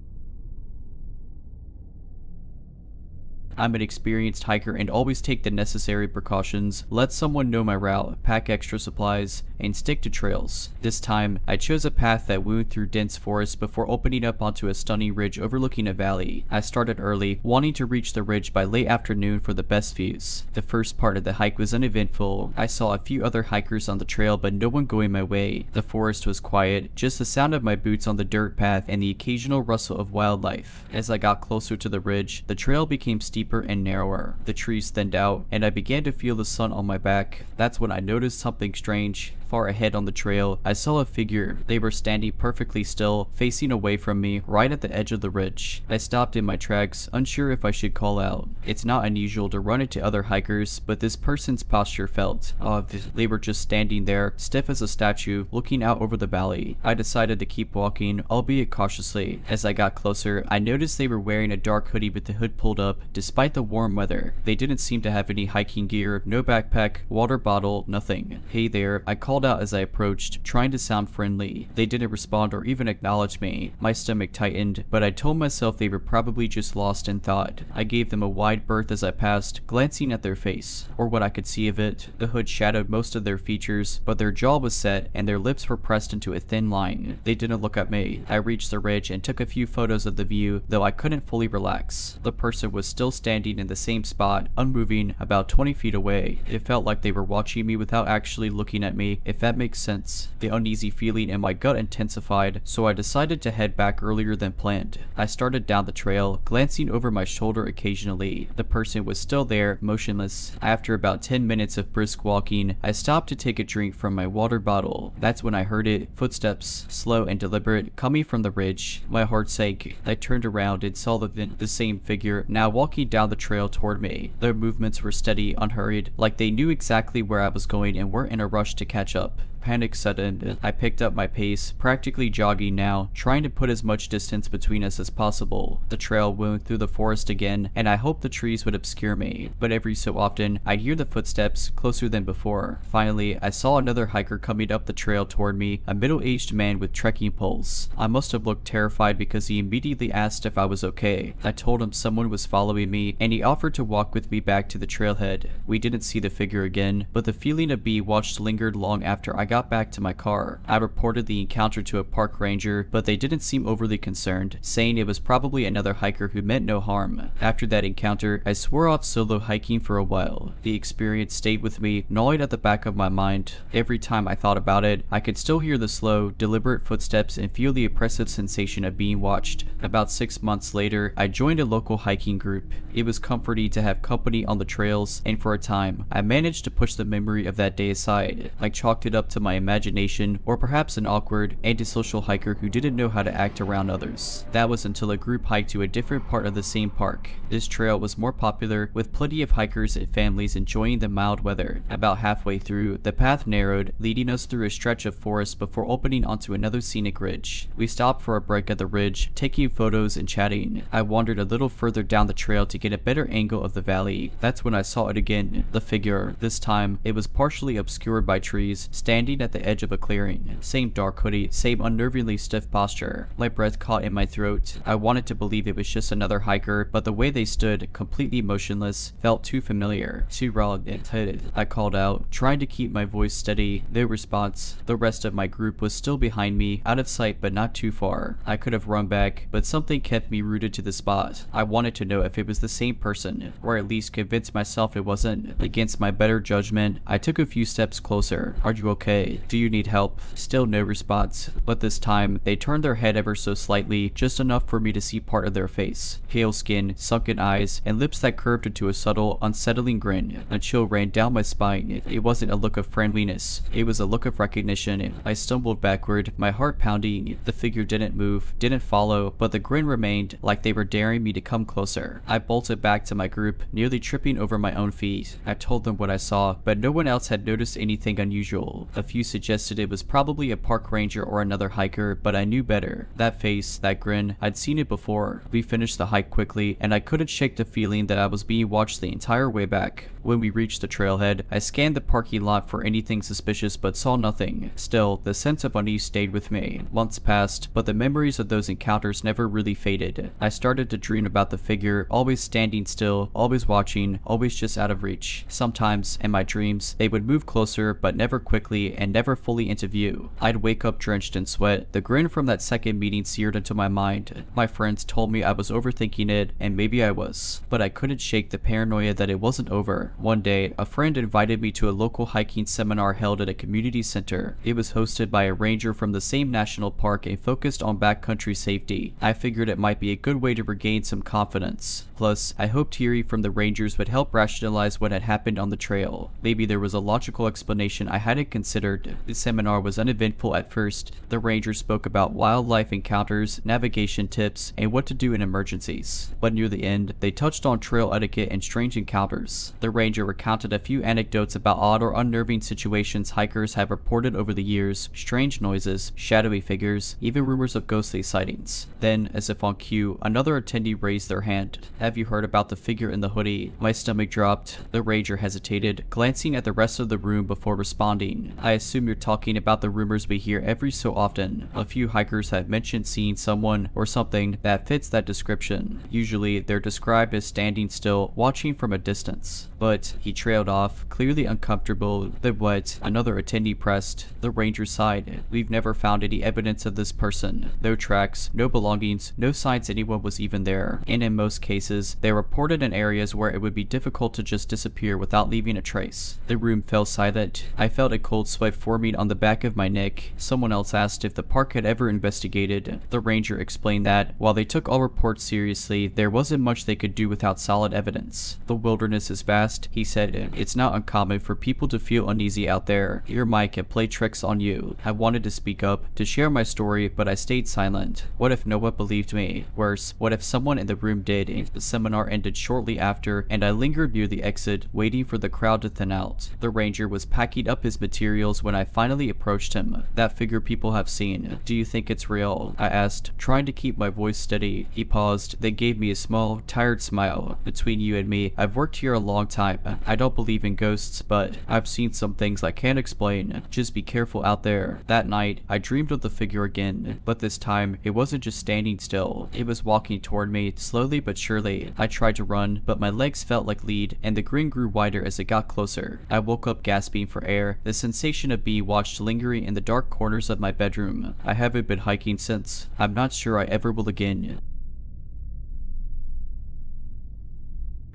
I'm an experienced hiker and always take the necessary precautions, let someone know my route, pack extra supplies, and stick to trails. This time, I chose a path that wound through dense forest before opening up onto a stunning ridge overlooking a valley. I started early, wanting to reach the ridge by late afternoon for the best views. The first part of the hike was uneventful. I saw a few other hikers on the trail but no one going my way. The forest was quiet, just the sound of my boots on the dirt path and the occasional rustle of wildlife. As I got closer to the ridge, the trail became steeper and narrower. The trees thinned out, and I began to feel the sun on my back. That's when I noticed something strange. Far ahead on the trail, I saw a figure. They were standing perfectly still, facing away from me, right at the edge of the ridge. I stopped in my tracks, unsure if I should call out. It's not unusual to run into other hikers, but this person's posture felt odd. They were just standing there, stiff as a statue, looking out over the valley. I decided to keep walking, albeit cautiously. As I got closer, I noticed they were wearing a dark hoodie with the hood pulled up, despite the warm weather. They didn't seem to have any hiking gear, no backpack, water bottle, nothing. Hey there, I called out as I approached, trying to sound friendly. They didn't respond or even acknowledge me. My stomach tightened, but I told myself they were probably just lost in thought. I gave them a wide berth as I passed, glancing at their face, or what I could see of it. The hood shadowed most of their features, but their jaw was set and their lips were pressed into a thin line. They didn't look at me. I reached the ridge and took a few photos of the view, though I couldn't fully relax. The person was still standing in the same spot, unmoving, about 20 feet away. It felt like they were watching me without actually looking at me, if that makes sense. The uneasy feeling in my gut intensified, so I decided to head back earlier than planned. I started down the trail, glancing over my shoulder occasionally. The person was still there, motionless. After about 10 minutes of brisk walking, I stopped to take a drink from my water bottle. That's when I heard it, footsteps, slow and deliberate, coming from the ridge. My heart sank. I turned around and saw the same figure, now walking down the trail toward me. Their movements were steady, unhurried, like they knew exactly where I was going and weren't in a rush to catch up. Panic set in. I picked up my pace, practically jogging now, trying to put as much distance between us as possible. The trail wound through the forest again, and I hoped the trees would obscure me, but every so often, I'd hear the footsteps, closer than before. Finally, I saw another hiker coming up the trail toward me, a middle-aged man with trekking poles. I must have looked terrified because he immediately asked if I was okay. I told him someone was following me, and he offered to walk with me back to the trailhead. We didn't see the figure again, but the feeling of being watched lingered long after I got back to my car. I reported the encounter to a park ranger, but they didn't seem overly concerned, saying it was probably another hiker who meant no harm. After that encounter, I swore off solo hiking for a while. The experience stayed with me, gnawing at the back of my mind. Every time I thought about it, I could still hear the slow, deliberate footsteps and feel the oppressive sensation of being watched. About 6 months later, I joined a local hiking group. It was comforting to have company on the trails, and for a time, I managed to push the memory of that day aside. I chalked it up to my imagination, or perhaps an awkward, antisocial hiker who didn't know how to act around others. That was until a group hiked to a different part of the same park. This trail was more popular, with plenty of hikers and families enjoying the mild weather. About halfway through, the path narrowed, leading us through a stretch of forest before opening onto another scenic ridge. We stopped for a break at the ridge, taking photos and chatting. I wandered a little further down the trail to get a better angle of the valley. That's when I saw it again, the figure. This time, it was partially obscured by trees, standing at the edge of a clearing. Same dark hoodie, same unnervingly stiff posture. My breath caught in my throat. I wanted to believe it was just another hiker, but the way they stood, completely motionless, felt too familiar, too raw and excited. I called out, trying to keep my voice steady. No response. The rest of my group was still behind me, out of sight but not too far. I could have run back, but something kept me rooted to the spot. I wanted to know if it was the same person, or at least convince myself it wasn't. Against my better judgment, I took a few steps closer. "Are you okay?" "Hey, do you need help?" Still no response, but this time they turned their head ever so slightly, just enough for me to see part of their face. Pale skin, sunken eyes, and lips that curved into a subtle, unsettling grin. A chill ran down my spine. It wasn't a look of friendliness, it was a look of recognition. I stumbled backward, my heart pounding. The figure didn't move, didn't follow, but the grin remained, like they were daring me to come closer. I bolted back to my group, nearly tripping over my own feet. I told them what I saw, but no one else had noticed anything unusual. A few suggested it was probably a park ranger or another hiker, but I knew better. That face, that grin, I'd seen it before. We finished the hike quickly, and I couldn't shake the feeling that I was being watched the entire way back. When we reached the trailhead, I scanned the parking lot for anything suspicious but saw nothing. Still, the sense of unease stayed with me. Months passed, but the memories of those encounters never really faded. I started to dream about the figure, always standing still, always watching, always just out of reach. Sometimes, in my dreams, they would move closer, but never quickly and never fully into view. I'd wake up drenched in sweat. The grin from that second meeting seared into my mind. My friends told me I was overthinking it, and maybe I was, but I couldn't shake the paranoia that it wasn't over. One day, a friend invited me to a local hiking seminar held at a community center. It was hosted by a ranger from the same national park and focused on backcountry safety. I figured it might be a good way to regain some confidence. Plus, I hoped hearing from the rangers would help rationalize what had happened on the trail. Maybe there was a logical explanation I hadn't considered. The seminar was uneventful at first. The rangers spoke about wildlife encounters, navigation tips, and what to do in emergencies. But near the end, they touched on trail etiquette and strange encounters. The ranger recounted a few anecdotes about odd or unnerving situations hikers have reported over the years, strange noises, shadowy figures, even rumors of ghostly sightings. Then, as if on cue, another attendee raised their hand. "Have you heard about the figure in the hoodie?" My stomach dropped. The ranger hesitated, glancing at the rest of the room before responding. "I assume you're talking about the rumors we hear every so often. A few hikers have mentioned seeing someone or something that fits that description. Usually, they're described as standing still, watching from a distance." But he trailed off, clearly uncomfortable. "Then what?" Another attendee pressed. The ranger sighed. "We've never found any evidence of this person. No tracks, no belongings, no signs anyone was even there. And in most cases, they're reported in areas where it would be difficult to just disappear without leaving a trace." The room fell silent. I felt a cold sweat forming on the back of my neck. Someone else asked if the park had ever investigated. The ranger explained that, while they took all reports seriously, there wasn't much they could do without solid evidence. "The wilderness is vast," he said. "It's not uncommon for people to feel uneasy out there. Your mic can play tricks on you." I wanted to speak up, to share my story, but I stayed silent. What if no one believed me? Worse, what if someone in the room did? The seminar ended shortly after, and I lingered near the exit, waiting for the crowd to thin out. The ranger was packing up his materials when I finally approached him. "That figure people have seen, do you think it's real?" I asked, trying to keep my voice steady. He paused, then gave me a small, tired smile. "Between you and me, I've worked here a long time. I don't believe in ghosts, but I've seen some things I can't explain. Just be careful out there." That night, I dreamed of the figure again, but this time, it wasn't just standing still. It was walking toward me, slowly but surely. I tried to run, but my legs felt like lead, and the grin grew wider as it got closer. I woke up gasping for air, the sensation of being watched lingering in the dark corners of my bedroom. I haven't been hiking since. I'm not sure I ever will again.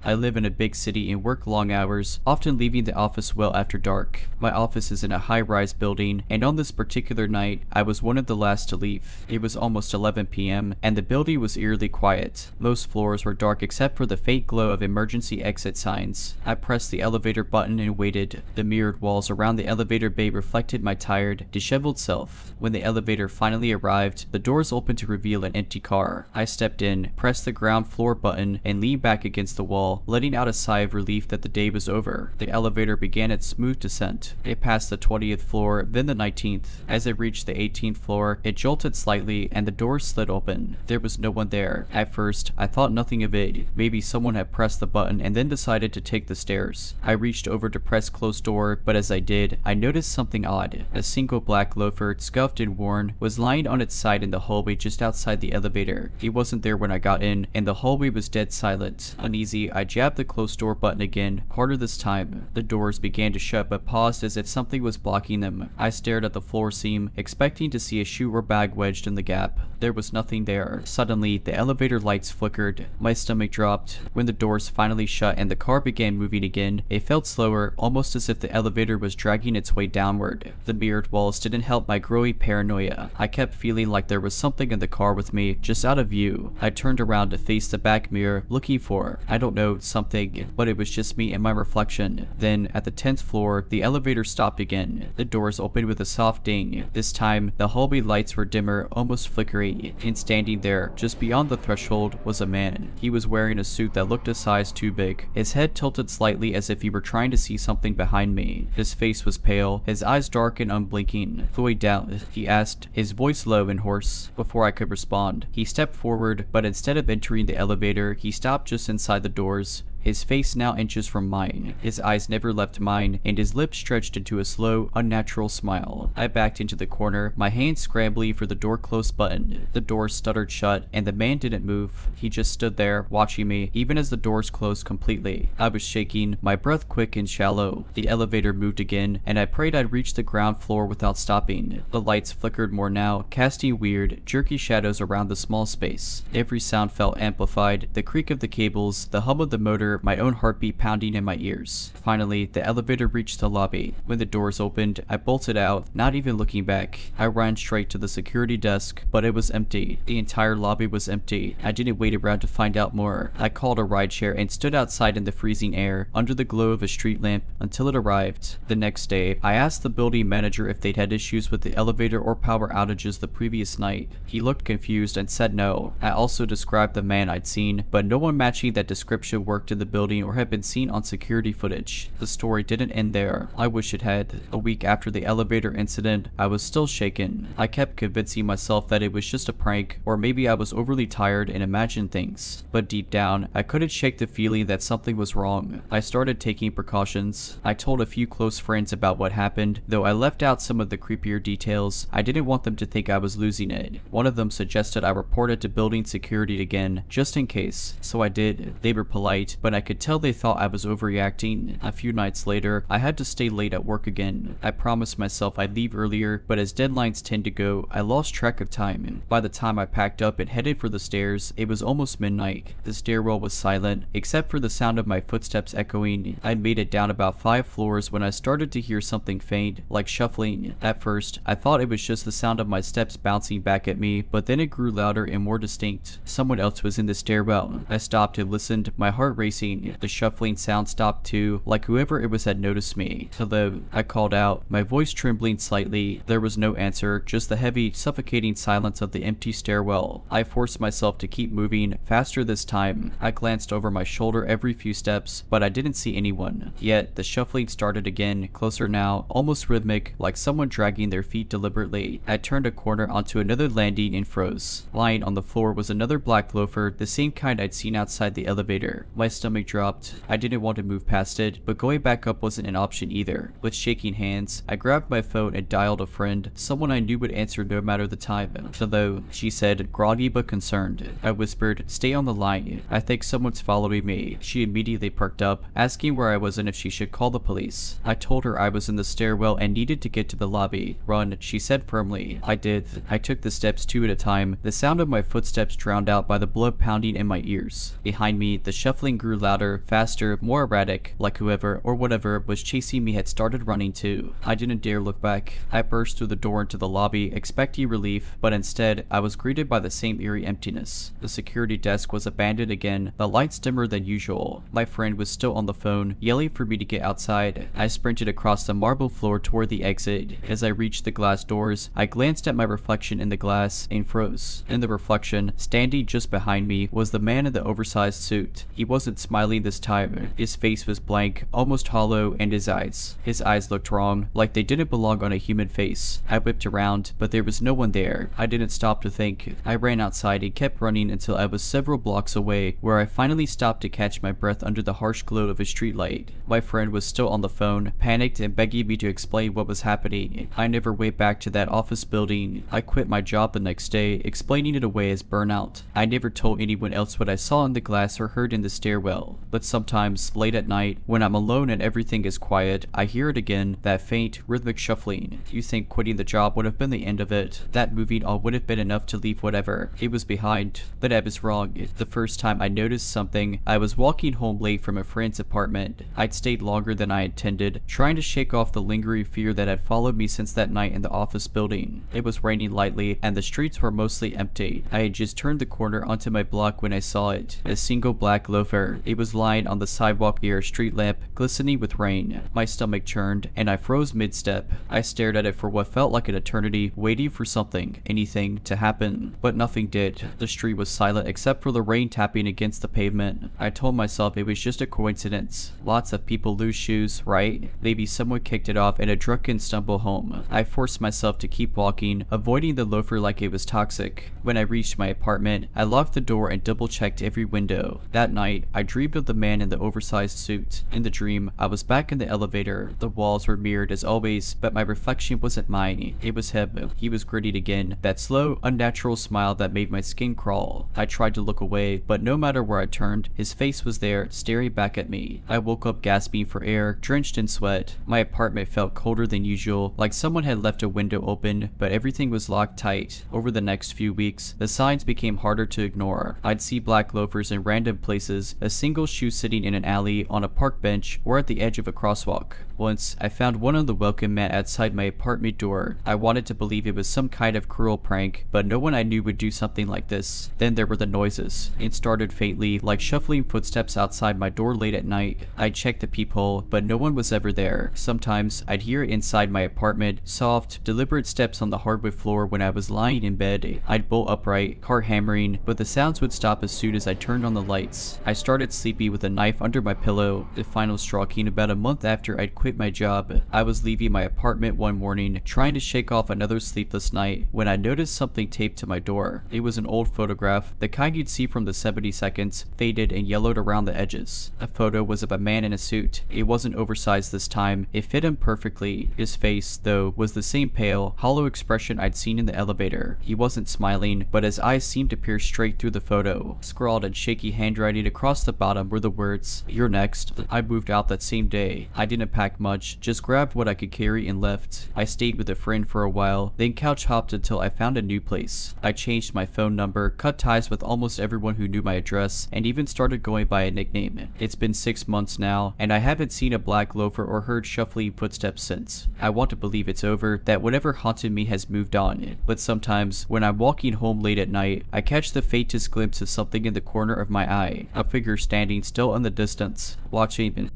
I live in a big city and work long hours, often leaving the office well after dark. My office is in a high-rise building, and on this particular night, I was one of the last to leave. It was almost 11 p.m., and the building was eerily quiet. Most floors were dark except for the faint glow of emergency exit signs. I pressed the elevator button and waited. The mirrored walls around the elevator bay reflected my tired, disheveled self. When the elevator finally arrived, the doors opened to reveal an empty car. I stepped in, pressed the ground floor button, and leaned back against the wall, letting out a sigh of relief that the day was over. The elevator began its smooth descent. It passed the 20th floor, then the 19th. As it reached the 18th floor, it jolted slightly and the doors slid open. There was no one there. At first, I thought nothing of it. Maybe someone had pressed the button and then decided to take the stairs. I reached over to press closed door, but as I did, I noticed something odd. A single black loafer, scuffed and worn, was lying on its side in the hallway just outside the elevator. It wasn't there when I got in, and the hallway was dead silent. Uneasy, I I jabbed the close door button again, harder this time. The doors began to shut but paused as if something was blocking them. I stared at the floor seam, expecting to see a shoe or bag wedged in the gap. There was nothing there. Suddenly, the elevator lights flickered. My stomach dropped. When the doors finally shut and the car began moving again, it felt slower, almost as if the elevator was dragging its way downward. The mirrored walls didn't help my growing paranoia. I kept feeling like there was something in the car with me, just out of view. I turned around to face the back mirror, looking for, I don't know, something, but it was just me and my reflection. Then, at the 10th floor, the elevator stopped again. The doors opened with a soft ding. This time, the hallway lights were dimmer, almost flickering, and standing there, just beyond the threshold, was a man. He was wearing a suit that looked a size too big. His head tilted slightly as if he were trying to see something behind me. His face was pale, his eyes dark and unblinking. "Floyd down?" he asked, his voice low and hoarse. Before I could respond, he stepped forward, but instead of entering the elevator, he stopped just inside the doors. His face now inches from mine. His eyes never left mine, and his lips stretched into a slow, unnatural smile. I backed into the corner, my hands scrambling for the door close button. The door stuttered shut, and the man didn't move. He just stood there, watching me, even as the doors closed completely. I was shaking, my breath quick and shallow. The elevator moved again, and I prayed I'd reach the ground floor without stopping. The lights flickered more now, casting weird, jerky shadows around the small space. Every sound felt amplified, the creak of the cables, the hum of the motor, my own heartbeat pounding in my ears. Finally, the elevator reached the lobby. When the doors opened, I bolted out, not even looking back. I ran straight to the security desk, but it was empty. The entire lobby was empty. I didn't wait around to find out more. I called a rideshare and stood outside in the freezing air, under the glow of a street lamp, until it arrived. The next day, I asked the building manager if they'd had issues with the elevator or power outages the previous night. He looked confused and said no. I also described the man I'd seen, but no one matching that description worked in the building or had been seen on security footage. The story didn't end there. I wish it had. A week after the elevator incident, I was still shaken. I kept convincing myself that it was just a prank, or maybe I was overly tired and imagined things. But deep down, I couldn't shake the feeling that something was wrong. I started taking precautions. I told a few close friends about what happened, though I left out some of the creepier details. I didn't want them to think I was losing it. One of them suggested I report it to building security again, just in case. So I did. They were polite, but I could tell they thought I was overreacting. A few nights later, I had to stay late at work again. I promised myself I'd leave earlier, but as deadlines tend to go, I lost track of time. By the time I packed up and headed for the stairs, it was almost midnight. The stairwell was silent, except for the sound of my footsteps echoing. I'd made it down about 5 floors when I started to hear something faint, like shuffling. At first, I thought it was just the sound of my steps bouncing back at me, but then it grew louder and more distinct. Someone else was in the stairwell. I stopped and listened, my heart racing. The shuffling sound stopped too, like whoever it was had noticed me. "Hello," I called out, my voice trembling slightly. There was no answer, just the heavy, suffocating silence of the empty stairwell. I forced myself to keep moving, faster this time. I glanced over my shoulder every few steps, but I didn't see anyone. Yet, the shuffling started again, closer now, almost rhythmic, like someone dragging their feet deliberately. I turned a corner onto another landing and froze. Lying on the floor was another black loafer, the same kind I'd seen outside the elevator. My stomach dropped. I didn't want to move past it, but going back up wasn't an option either. With shaking hands, I grabbed my phone and dialed a friend, someone I knew would answer no matter the time. "Hello," she said, groggy but concerned. I whispered, "Stay on the line. I think someone's following me." She immediately perked up, asking where I was and if she should call the police. I told her I was in the stairwell and needed to get to the lobby. "Run," she said firmly. I did. I took the steps 2 at a time, the sound of my footsteps drowned out by the blood pounding in my ears. Behind me, the shuffling grew louder, faster, more erratic, like whoever or whatever was chasing me had started running too. I didn't dare look back. I burst through the door into the lobby, expecting relief, but instead, I was greeted by the same eerie emptiness. The security desk was abandoned again, the lights dimmer than usual. My friend was still on the phone, yelling for me to get outside. I sprinted across the marble floor toward the exit. As I reached the glass doors, I glanced at my reflection in the glass and froze. In the reflection, standing just behind me, was the man in the oversized suit. He wasn't smiling this time. His face was blank, almost hollow, and his eyes looked wrong, like they didn't belong on a human face. I whipped around, but there was no one there. I didn't stop to think. I ran outside and kept running until I was several blocks away, where I finally stopped to catch my breath under the harsh glow of a streetlight. My friend was still on the phone, panicked and begging me to explain what was happening. I never went back to that office building. I quit my job the next day, explaining it away as burnout. I never told anyone else what I saw in the glass or heard in the stairwell. well. But sometimes, late at night, when I'm alone and everything is quiet, I hear it again, that faint, rhythmic shuffling. You think quitting the job would have been the end of it, that moving on would have been enough to leave whatever it was behind. But I was wrong. The first time I noticed something, I was walking home late from a friend's apartment. I'd stayed longer than I intended, trying to shake off the lingering fear that had followed me since that night in the office building. It was raining lightly, and the streets were mostly empty. I had just turned the corner onto my block when I saw it. A single black loafer. It was lying on the sidewalk near a street lamp, glistening with rain. My stomach churned, and I froze mid-step. I stared at it for what felt like an eternity, waiting for something, anything, to happen. But nothing did. The street was silent except for the rain tapping against the pavement. I told myself it was just a coincidence. Lots of people lose shoes, right? Maybe someone kicked it off in a drunken stumble home. I forced myself to keep walking, avoiding the loafer like it was toxic. When I reached my apartment, I locked the door and double-checked every window. That night, I dreamed of the man in the oversized suit. In the dream, I was back in the elevator. The walls were mirrored as always, but my reflection wasn't mine. It was him. He was gritted again, that slow, unnatural smile that made my skin crawl. I tried to look away, but no matter where I turned, his face was there, staring back at me. I woke up gasping for air, drenched in sweat. My apartment felt colder than usual, like someone had left a window open, but everything was locked tight. Over the next few weeks, the signs became harder to ignore. I'd see black loafers in random places, a single shoe sitting in an alley, on a park bench, or at the edge of a crosswalk. Once, I found one on the welcome mat outside my apartment door. I wanted to believe it was some kind of cruel prank, but no one I knew would do something like this. Then there were the noises. It started faintly, like shuffling footsteps outside my door late at night. I checked the peephole, but no one was ever there. Sometimes, I'd hear it inside my apartment, soft, deliberate steps on the hardwood floor when I was lying in bed. I'd bolt upright, car hammering, but the sounds would stop as soon as I turned on the lights. I started sleepy with a knife under my pillow. The final straw came about a month after I'd quit my job. I was leaving my apartment one morning, trying to shake off another sleepless night, when I noticed something taped to my door. It was an old photograph, the kind you'd see from the 70 seconds, faded and yellowed around the edges. The photo was of a man in a suit. It wasn't oversized this time. It fit him perfectly. His face, though, was the same pale, hollow expression I'd seen in the elevator. He wasn't smiling, but his eyes seemed to peer straight through the photo. Scrawled in shaky handwriting across the bottom were the words, "You're next." I moved out that same day. I didn't pack much, just grabbed what I could carry and left. I stayed with a friend for a while, then couch hopped until I found a new place. I changed my phone number, cut ties with almost everyone who knew my address, and even started going by a nickname. It's been 6 months now, and I haven't seen a black loafer or heard shuffling footsteps since. I want to believe it's over, that whatever haunted me has moved on. But sometimes, when I'm walking home late at night, I catch the faintest glimpse of something in the corner of my eye. A figure standing still in the distance, watching me.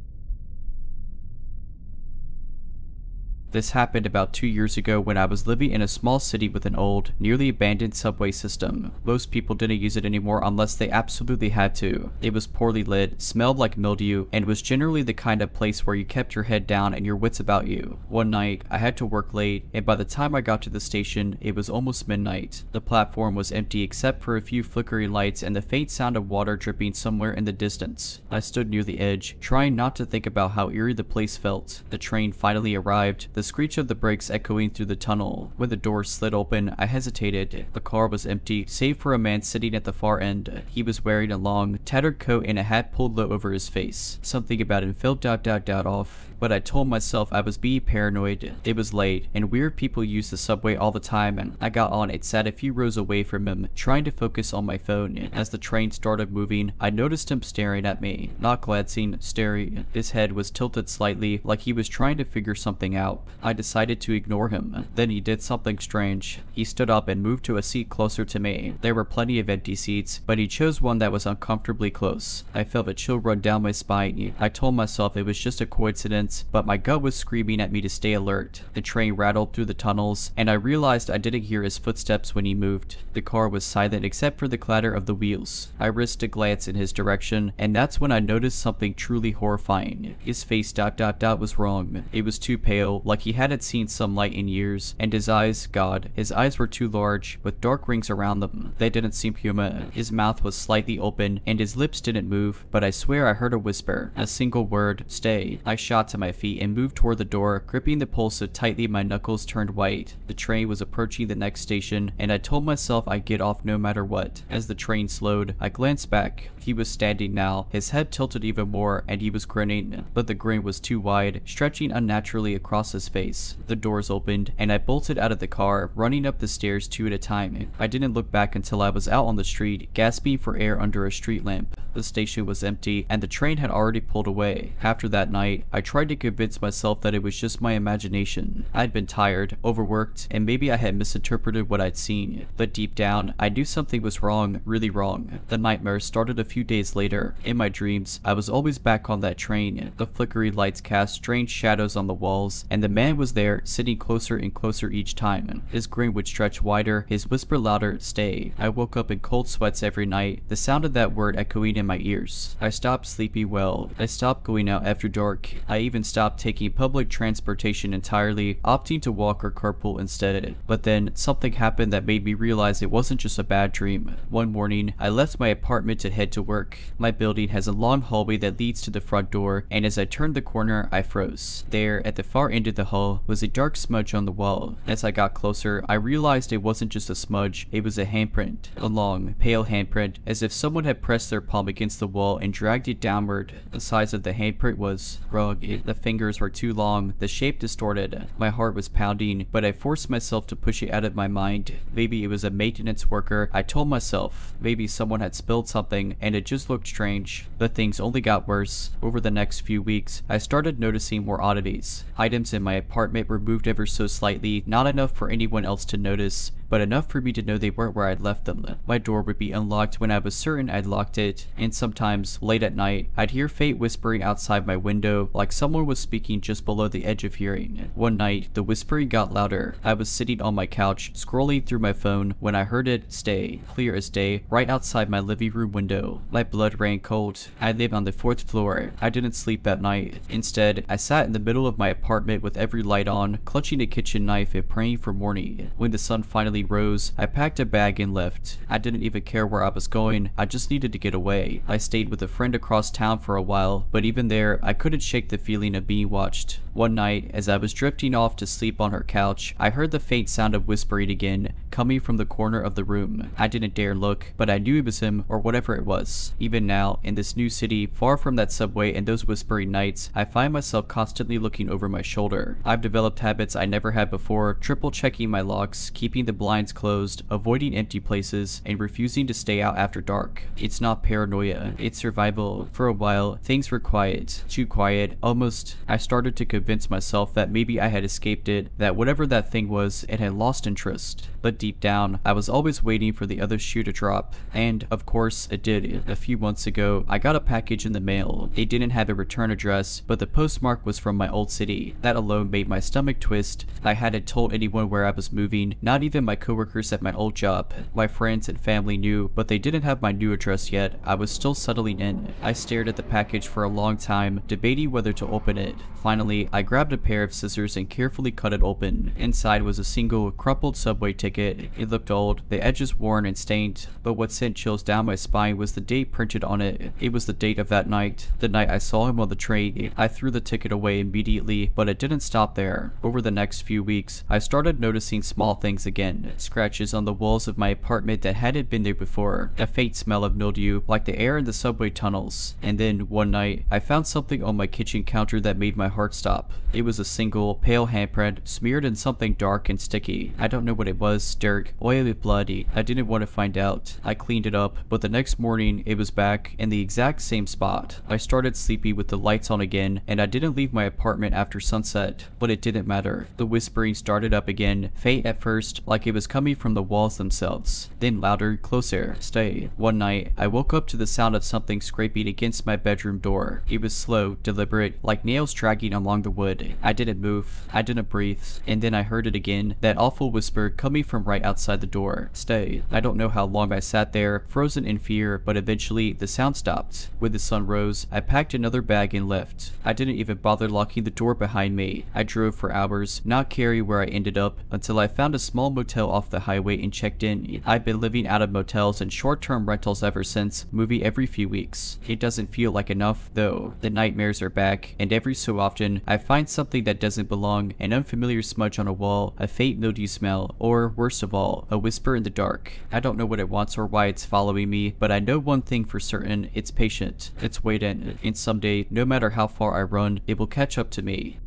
This happened about 2 years ago when I was living in a small city with an old, nearly abandoned subway system. Most people didn't use it anymore unless they absolutely had to. It was poorly lit, smelled like mildew, and was generally the kind of place where you kept your head down and your wits about you. One night, I had to work late, and by the time I got to the station, it was almost midnight. The platform was empty except for a few flickering lights and the faint sound of water dripping somewhere in the distance. I stood near the edge, trying not to think about how eerie the place felt. The train finally arrived, the screech of the brakes echoing through the tunnel. When the doors slid open, I hesitated. The car was empty, save for a man sitting at the far end. He was wearing a long, tattered coat and a hat pulled low over his face. Something about him felt off. But I told myself I was being paranoid. It was late, and weird people use the subway all the time, and I got on and sat a few rows away from him, trying to focus on my phone. As the train started moving, I noticed him staring at me. Not glancing, staring. His head was tilted slightly, like he was trying to figure something out. I decided to ignore him. Then he did something strange. He stood up and moved to a seat closer to me. There were plenty of empty seats, but he chose one that was uncomfortably close. I felt a chill run down my spine. I told myself it was just a coincidence, but my gut was screaming at me to stay alert. The train rattled through the tunnels, and I realized I didn't hear his footsteps when he moved. The car was silent except for the clatter of the wheels. I risked a glance in his direction, and that's when I noticed something truly horrifying. His face was wrong. It was too pale, like he hadn't seen sunlight in years, and his eyes, his eyes were too large, with dark rings around them. They didn't seem human. His mouth was slightly open, and his lips didn't move, but I swear I heard a whisper. A single word, "Stay." I shot to to my feet and moved toward the door, gripping the pole so tightly my knuckles turned white. The train was approaching the next station, and I told myself I'd get off no matter what. As the train slowed, I glanced back. He was standing now, his head tilted even more, and he was grinning, but the grin was too wide, stretching unnaturally across his face. The doors opened, and I bolted out of the car, running up the stairs 2 at a time. I didn't look back until I was out on the street, gasping for air under a street lamp. The station was empty, and the train had already pulled away. After that night, I tried to convince myself that it was just my imagination. I'd been tired, overworked, and maybe I had misinterpreted what I'd seen. But deep down, I knew something was wrong, really wrong. The nightmare started a few days later. In my dreams, I was always back on that train. The flickery lights cast strange shadows on the walls, and the man was there, sitting closer and closer each time. His grin would stretch wider, his whisper louder, "Stay." I woke up in cold sweats every night, the sound of that word echoing in my ears. I stopped sleeping well. I stopped going out after dark. I even stopped taking public transportation entirely, opting to walk or carpool instead. But then, something happened that made me realize it wasn't just a bad dream. One morning, I left my apartment to head to work. My building has a long hallway that leads to the front door, and as I turned the corner, I froze. There, at the far end of the hall, was a dark smudge on the wall. As I got closer, I realized it wasn't just a smudge, it was a handprint. A long, pale handprint, as if someone had pressed their palm against the wall and dragged it downward. The size of the handprint was rugged. The fingers were too long, the shape distorted. My heart was pounding, but I forced myself to push it out of my mind. Maybe it was a maintenance worker, I told myself. Maybe someone had spilled something, and it just looked strange. But things only got worse. Over the next few weeks, I started noticing more oddities. Items in my apartment were moved ever so slightly, not enough for anyone else to notice, but enough for me to know they weren't where I'd left them. My door would be unlocked when I was certain I'd locked it, and sometimes, late at night, I'd hear fate whispering outside my window, like someone was speaking just below the edge of hearing. One night, the whispering got louder. I was sitting on my couch, scrolling through my phone, when I heard it stay, clear as day, right outside my living room window. My blood ran cold. I live on the 4th floor. I didn't sleep that night. Instead, I sat in the middle of my apartment with every light on, clutching a kitchen knife and praying for morning. When the sun finally rose, I packed a bag and left. I didn't even care where I was going, I just needed to get away. I stayed with a friend across town for a while, but even there, I couldn't shake the feeling of being watched. One night, as I was drifting off to sleep on her couch, I heard the faint sound of whispering again, coming from the corner of the room. I didn't dare look, but I knew it was him or whatever it was. Even now, in this new city, far from that subway and those whispering nights, I find myself constantly looking over my shoulder. I've developed habits I never had before, triple checking my locks, keeping the blinds closed, avoiding empty places, and refusing to stay out after dark. It's not paranoia, it's survival. For a while, things were quiet. Too quiet, almost. I started to convince myself that maybe I had escaped it, that whatever that thing was, it had lost interest. But deep down, I was always waiting for the other shoe to drop. And, of course, it did. A few months ago, I got a package in the mail. It didn't have a return address, but the postmark was from my old city. That alone made my stomach twist. I hadn't told anyone where I was moving, not even my coworkers at my old job. My friends and family knew, but they didn't have my new address yet. I was still settling in. I stared at the package for a long time, debating whether to open it. Finally, I grabbed a pair of scissors and carefully cut it open. Inside was a single, crumpled subway ticket. It looked old, the edges worn and stained, but what sent chills down my spine was the date printed on it. It was the date of that night, the night I saw him on the train. I threw the ticket away immediately, but it didn't stop there. Over the next few weeks, I started noticing small things again. Scratches on the walls of my apartment that hadn't been there before, a faint smell of mildew, like the air in the subway tunnels. And then, one night, I found something on my kitchen counter that made my heart stop. It was a single, pale handprint, smeared in something dark and sticky. I don't know what it was, dirt, oily, bloody. I didn't want to find out. I cleaned it up, but the next morning, it was back in the exact same spot. I started sleeping with the lights on again, and I didn't leave my apartment after sunset, but it didn't matter. The whispering started up again, faint at first, like it was coming from the walls themselves, then louder, closer, stay. One night, I woke up to the sound of something scraping against my bedroom door. It was slow, deliberate, like nails dragging along the the wood. I didn't move. I didn't breathe. And then I heard it again, that awful whisper coming from right outside the door. Stay. I don't know how long I sat there, frozen in fear, but eventually the sound stopped. When the sun rose, I packed another bag and left. I didn't even bother locking the door behind me. I drove for hours, not caring where I ended up, until I found a small motel off the highway and checked in. I've been living out of motels and short-term rentals ever since, moving every few weeks. It doesn't feel like enough, though. The nightmares are back, and every so often, I find something that doesn't belong, an unfamiliar smudge on a wall, a faint mildew smell, or, worst of all, a whisper in the dark. I don't know what it wants or why it's following me, but I know one thing for certain, it's patient. It's waiting, and someday, no matter how far I run, it will catch up to me.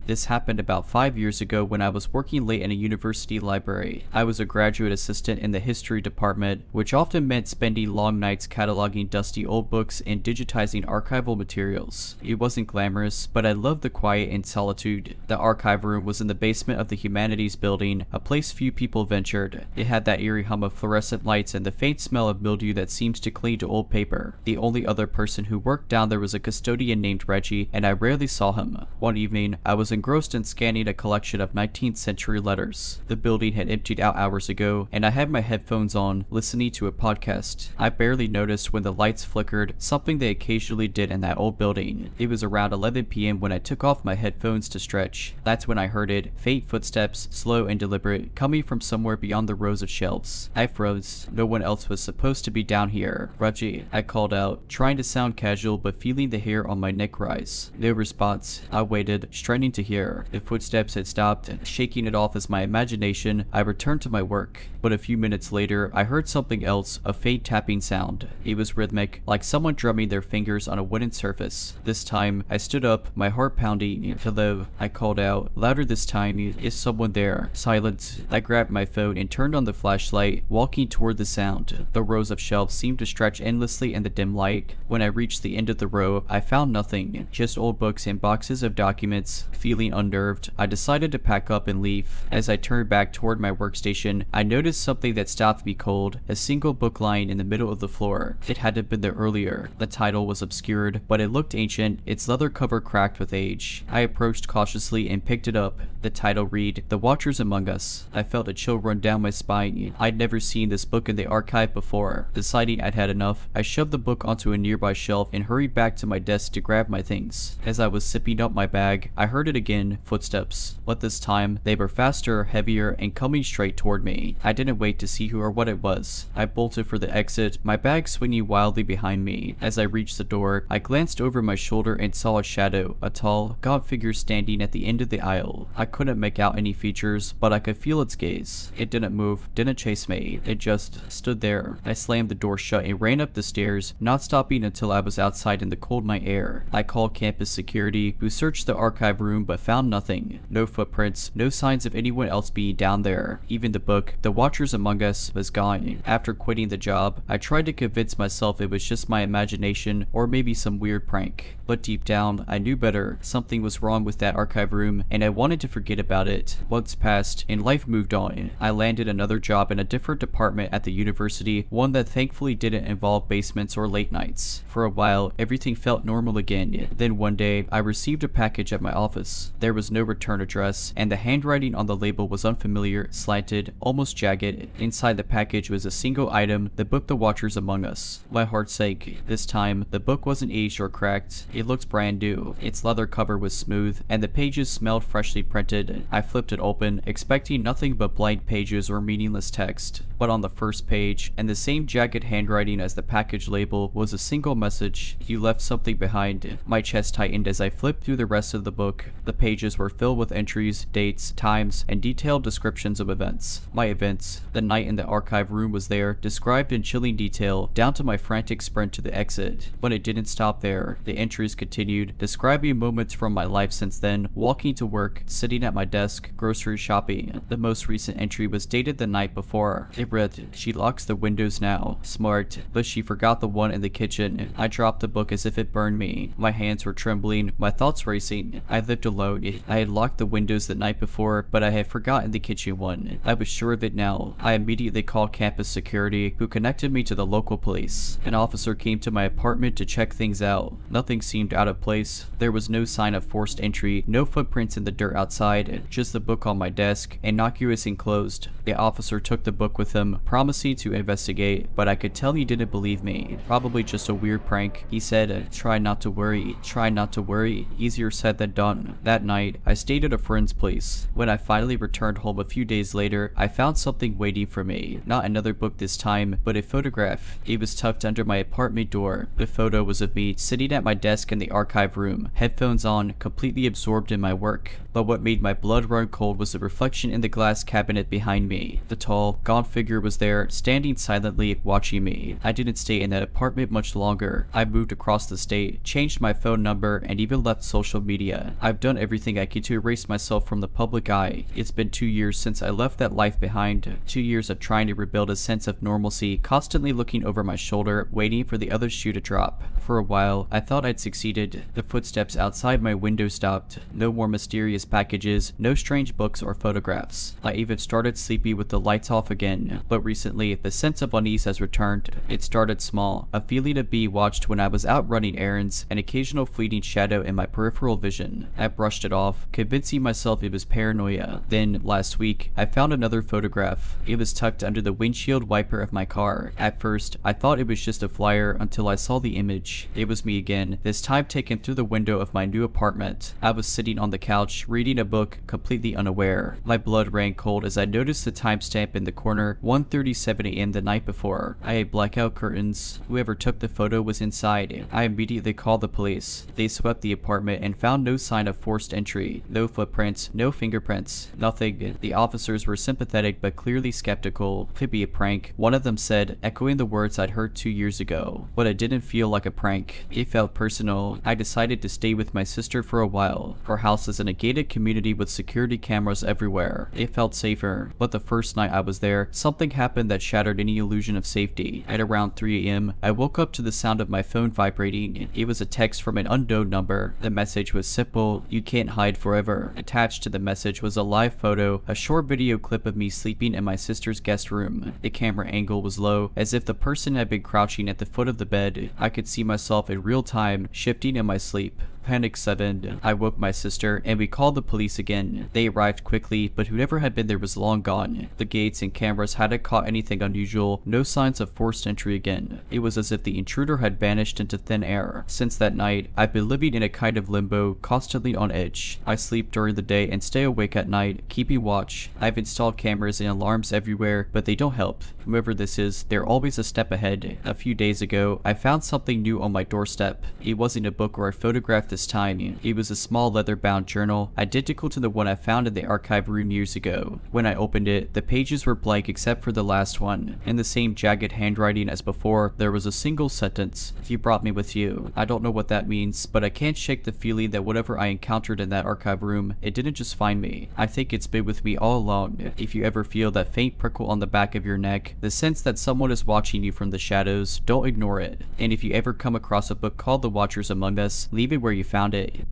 This happened about 5 years ago when I was working late in a university library. I was a graduate assistant in the history department, which often meant spending long nights cataloging dusty old books and digitizing archival materials. It wasn't glamorous, but I loved the quiet and solitude. The archive room was in the basement of the humanities building, a place few people ventured. It had that eerie hum of fluorescent lights and the faint smell of mildew that seems to cling to old paper. The only other person who worked down there was a custodian named Reggie, and I rarely saw him. One evening, I was engrossed in scanning a collection of 19th century letters. The building had emptied out hours ago, and I had my headphones on, listening to a podcast. I barely noticed when the lights flickered, something they occasionally did in that old building. It was around 11 p.m. when I took off my headphones to stretch. That's when I heard it, faint footsteps, slow and deliberate, coming from somewhere beyond the rows of shelves. I froze. No one else was supposed to be down here. Reggie, I called out, trying to sound casual but feeling the hair on my neck rise. No response. I waited, straining to hear. The footsteps had stopped, and shaking it off as my imagination, I returned to my work. But a few minutes later, I heard something else, a faint tapping sound. It was rhythmic, like someone drumming their fingers on a wooden surface. This time, I stood up, my heart pounding. Hello, I called out. Louder this time, is someone there? Silence. I grabbed my phone and turned on the flashlight, walking toward the sound. The rows of shelves seemed to stretch endlessly in the dim light. When I reached the end of the row, I found nothing, just old books and boxes of documents. Feeling unnerved, I decided to pack up and leave. As I turned back toward my workstation, I noticed something that stopped me cold, a single book lying in the middle of the floor. It hadn't been there earlier. The title was obscured, but it looked ancient, its leather cover cracked with age. I approached cautiously and picked it up. The title read, The Watchers Among Us. I felt a chill run down my spine. I'd never seen this book in the archive before. Deciding I'd had enough, I shoved the book onto a nearby shelf and hurried back to my desk to grab my things. As I was zipping up my bag, I heard it again, footsteps. But this time, they were faster, heavier, and coming straight toward me. I didn't wait to see who or what it was. I bolted for the exit, my bag swinging wildly behind me. As I reached the door, I glanced over my shoulder and saw a shadow, a tall, gaunt figure standing at the end of the aisle. I couldn't make out any features, but I could feel its gaze. It didn't move, didn't chase me. It just stood there. I slammed the door shut and ran up the stairs, not stopping until I was outside in the cold night air. I called campus security, who searched the archive room but found nothing. No footprints, no signs of anyone else being down there. Even the book, The Watchers Among Us, was gone. After quitting the job, I tried to convince myself it was just my imagination or maybe some weird prank. But deep down, I knew better. Something was wrong with that archive room, and I wanted to forget about it. Months passed, and life moved on. I landed another job in a different department at the university, one that thankfully didn't involve basements or late nights. For a while, everything felt normal again. Then one day, I received a package at my office. There was no return address, and the handwriting on the label was unfamiliar, slanted, almost jagged. Inside the package was a single item, the book The Watchers Among Us. My heart sank. This time, the book wasn't aged or cracked. It looked brand new. Its leather cover was smooth, and the pages smelled freshly printed. I flipped it open, expecting nothing but blank pages or meaningless text. But on the first page, and the same jagged handwriting as the package label, was a single message: "You left something behind." My chest tightened as I flipped through the rest of the book. The pages were filled with entries, dates, times, and detailed descriptions of events. My events. The night in the archive room was there, described in chilling detail, down to my frantic sprint to the exit. But it didn't stop there. The entries continued, describing moments from my life since then, walking to work, sitting at my desk, grocery shopping. The most recent entry was dated the night before. It read, "She locks the windows now. Smart, but she forgot the one in the kitchen." I dropped the book as if it burned me. My hands were trembling, my thoughts racing. I lived a alone. I had locked the windows the night before, but I had forgotten the kitchen one. I was sure of it now. I immediately called campus security, who connected me to the local police. An officer came to my apartment to check things out. Nothing seemed out of place. There was no sign of forced entry, no footprints in the dirt outside, just the book on my desk, innocuous and closed. The officer took the book with him, promising to investigate, but I could tell he didn't believe me. Probably just a weird prank. He said, try not to worry, try not to worry. Easier said than done. That night, I stayed at a friend's place. When I finally returned home a few days later, I found something waiting for me. Not another book this time, but a photograph. It was tucked under my apartment door. The photo was of me sitting at my desk in the archive room, headphones on, completely absorbed in my work. But what made my blood run cold was the reflection in the glass cabinet behind me. The tall, gaunt figure was there, standing silently, watching me. I didn't stay in that apartment much longer. I moved across the state, changed my phone number, and even left social media. I've done everything I could to erase myself from the public eye. It's been 2 years since I left that life behind. 2 years of trying to rebuild a sense of normalcy, constantly looking over my shoulder, waiting for the other shoe to drop. For a while, I thought I'd succeeded. The footsteps outside my window stopped. No more mysterious packages, no strange books or photographs. I even started sleepy with the lights off again. But recently, the sense of unease has returned. It started small, a feeling of being watched when I was out running errands, an occasional fleeting shadow in my peripheral vision. I brushed it off, convincing myself it was paranoia. Then, last week, I found another photograph. It was tucked under the windshield wiper of my car. At first, I thought it was just a flyer until I saw the image. It was me again, this time taken through the window of my new apartment. I was sitting on the couch, reading a book, completely unaware. My blood ran cold as I noticed the timestamp in the corner, 1:37 a.m. the night before. I had blackout curtains. Whoever took the photo was inside. I immediately called the police. They swept the apartment and found no sign of forced entry. No footprints, no fingerprints, nothing. The officers were sympathetic but clearly skeptical. Could be a prank, one of them said, echoing the words I'd heard 2 years ago. But it didn't feel like a prank. It felt personal. I decided to stay with my sister for a while. Her house is in a gated community with security cameras everywhere. It felt safer. But the first night I was there, something happened that shattered any illusion of safety. At around 3 a.m., I woke up to the sound of my phone vibrating. It was a text from an unknown number. The message was simple: you can't hide forever. Attached to the message was a live photo, a short video clip of me sleeping in my sister's guest room. The camera angle was low, as if the person had been crouching at the foot of the bed. I could see myself in real time, shifting in my sleep. Panic 7. I woke my sister, and we called the police again. They arrived quickly, but whoever had been there was long gone. The gates and cameras hadn't caught anything unusual, no signs of forced entry again. It was as if the intruder had vanished into thin air. Since that night, I've been living in a kind of limbo, constantly on edge. I sleep during the day and stay awake at night, keeping watch. I've installed cameras and alarms everywhere, but they don't help. Whoever this is, they're always a step ahead. A few days ago, I found something new on my doorstep. It wasn't a book or a photograph this time. It was a small leather-bound journal, identical to the one I found in the archive room years ago. When I opened it, the pages were blank except for the last one. In the same jagged handwriting as before, there was a single sentence: "You brought me with you." I don't know what that means, but I can't shake the feeling that whatever I encountered in that archive room, it didn't just find me. I think it's been with me all along. If you ever feel that faint prickle on the back of your neck, the sense that someone is watching you from the shadows, don't ignore it. And if you ever come across a book called The Watchers Among Us, leave it where you found it.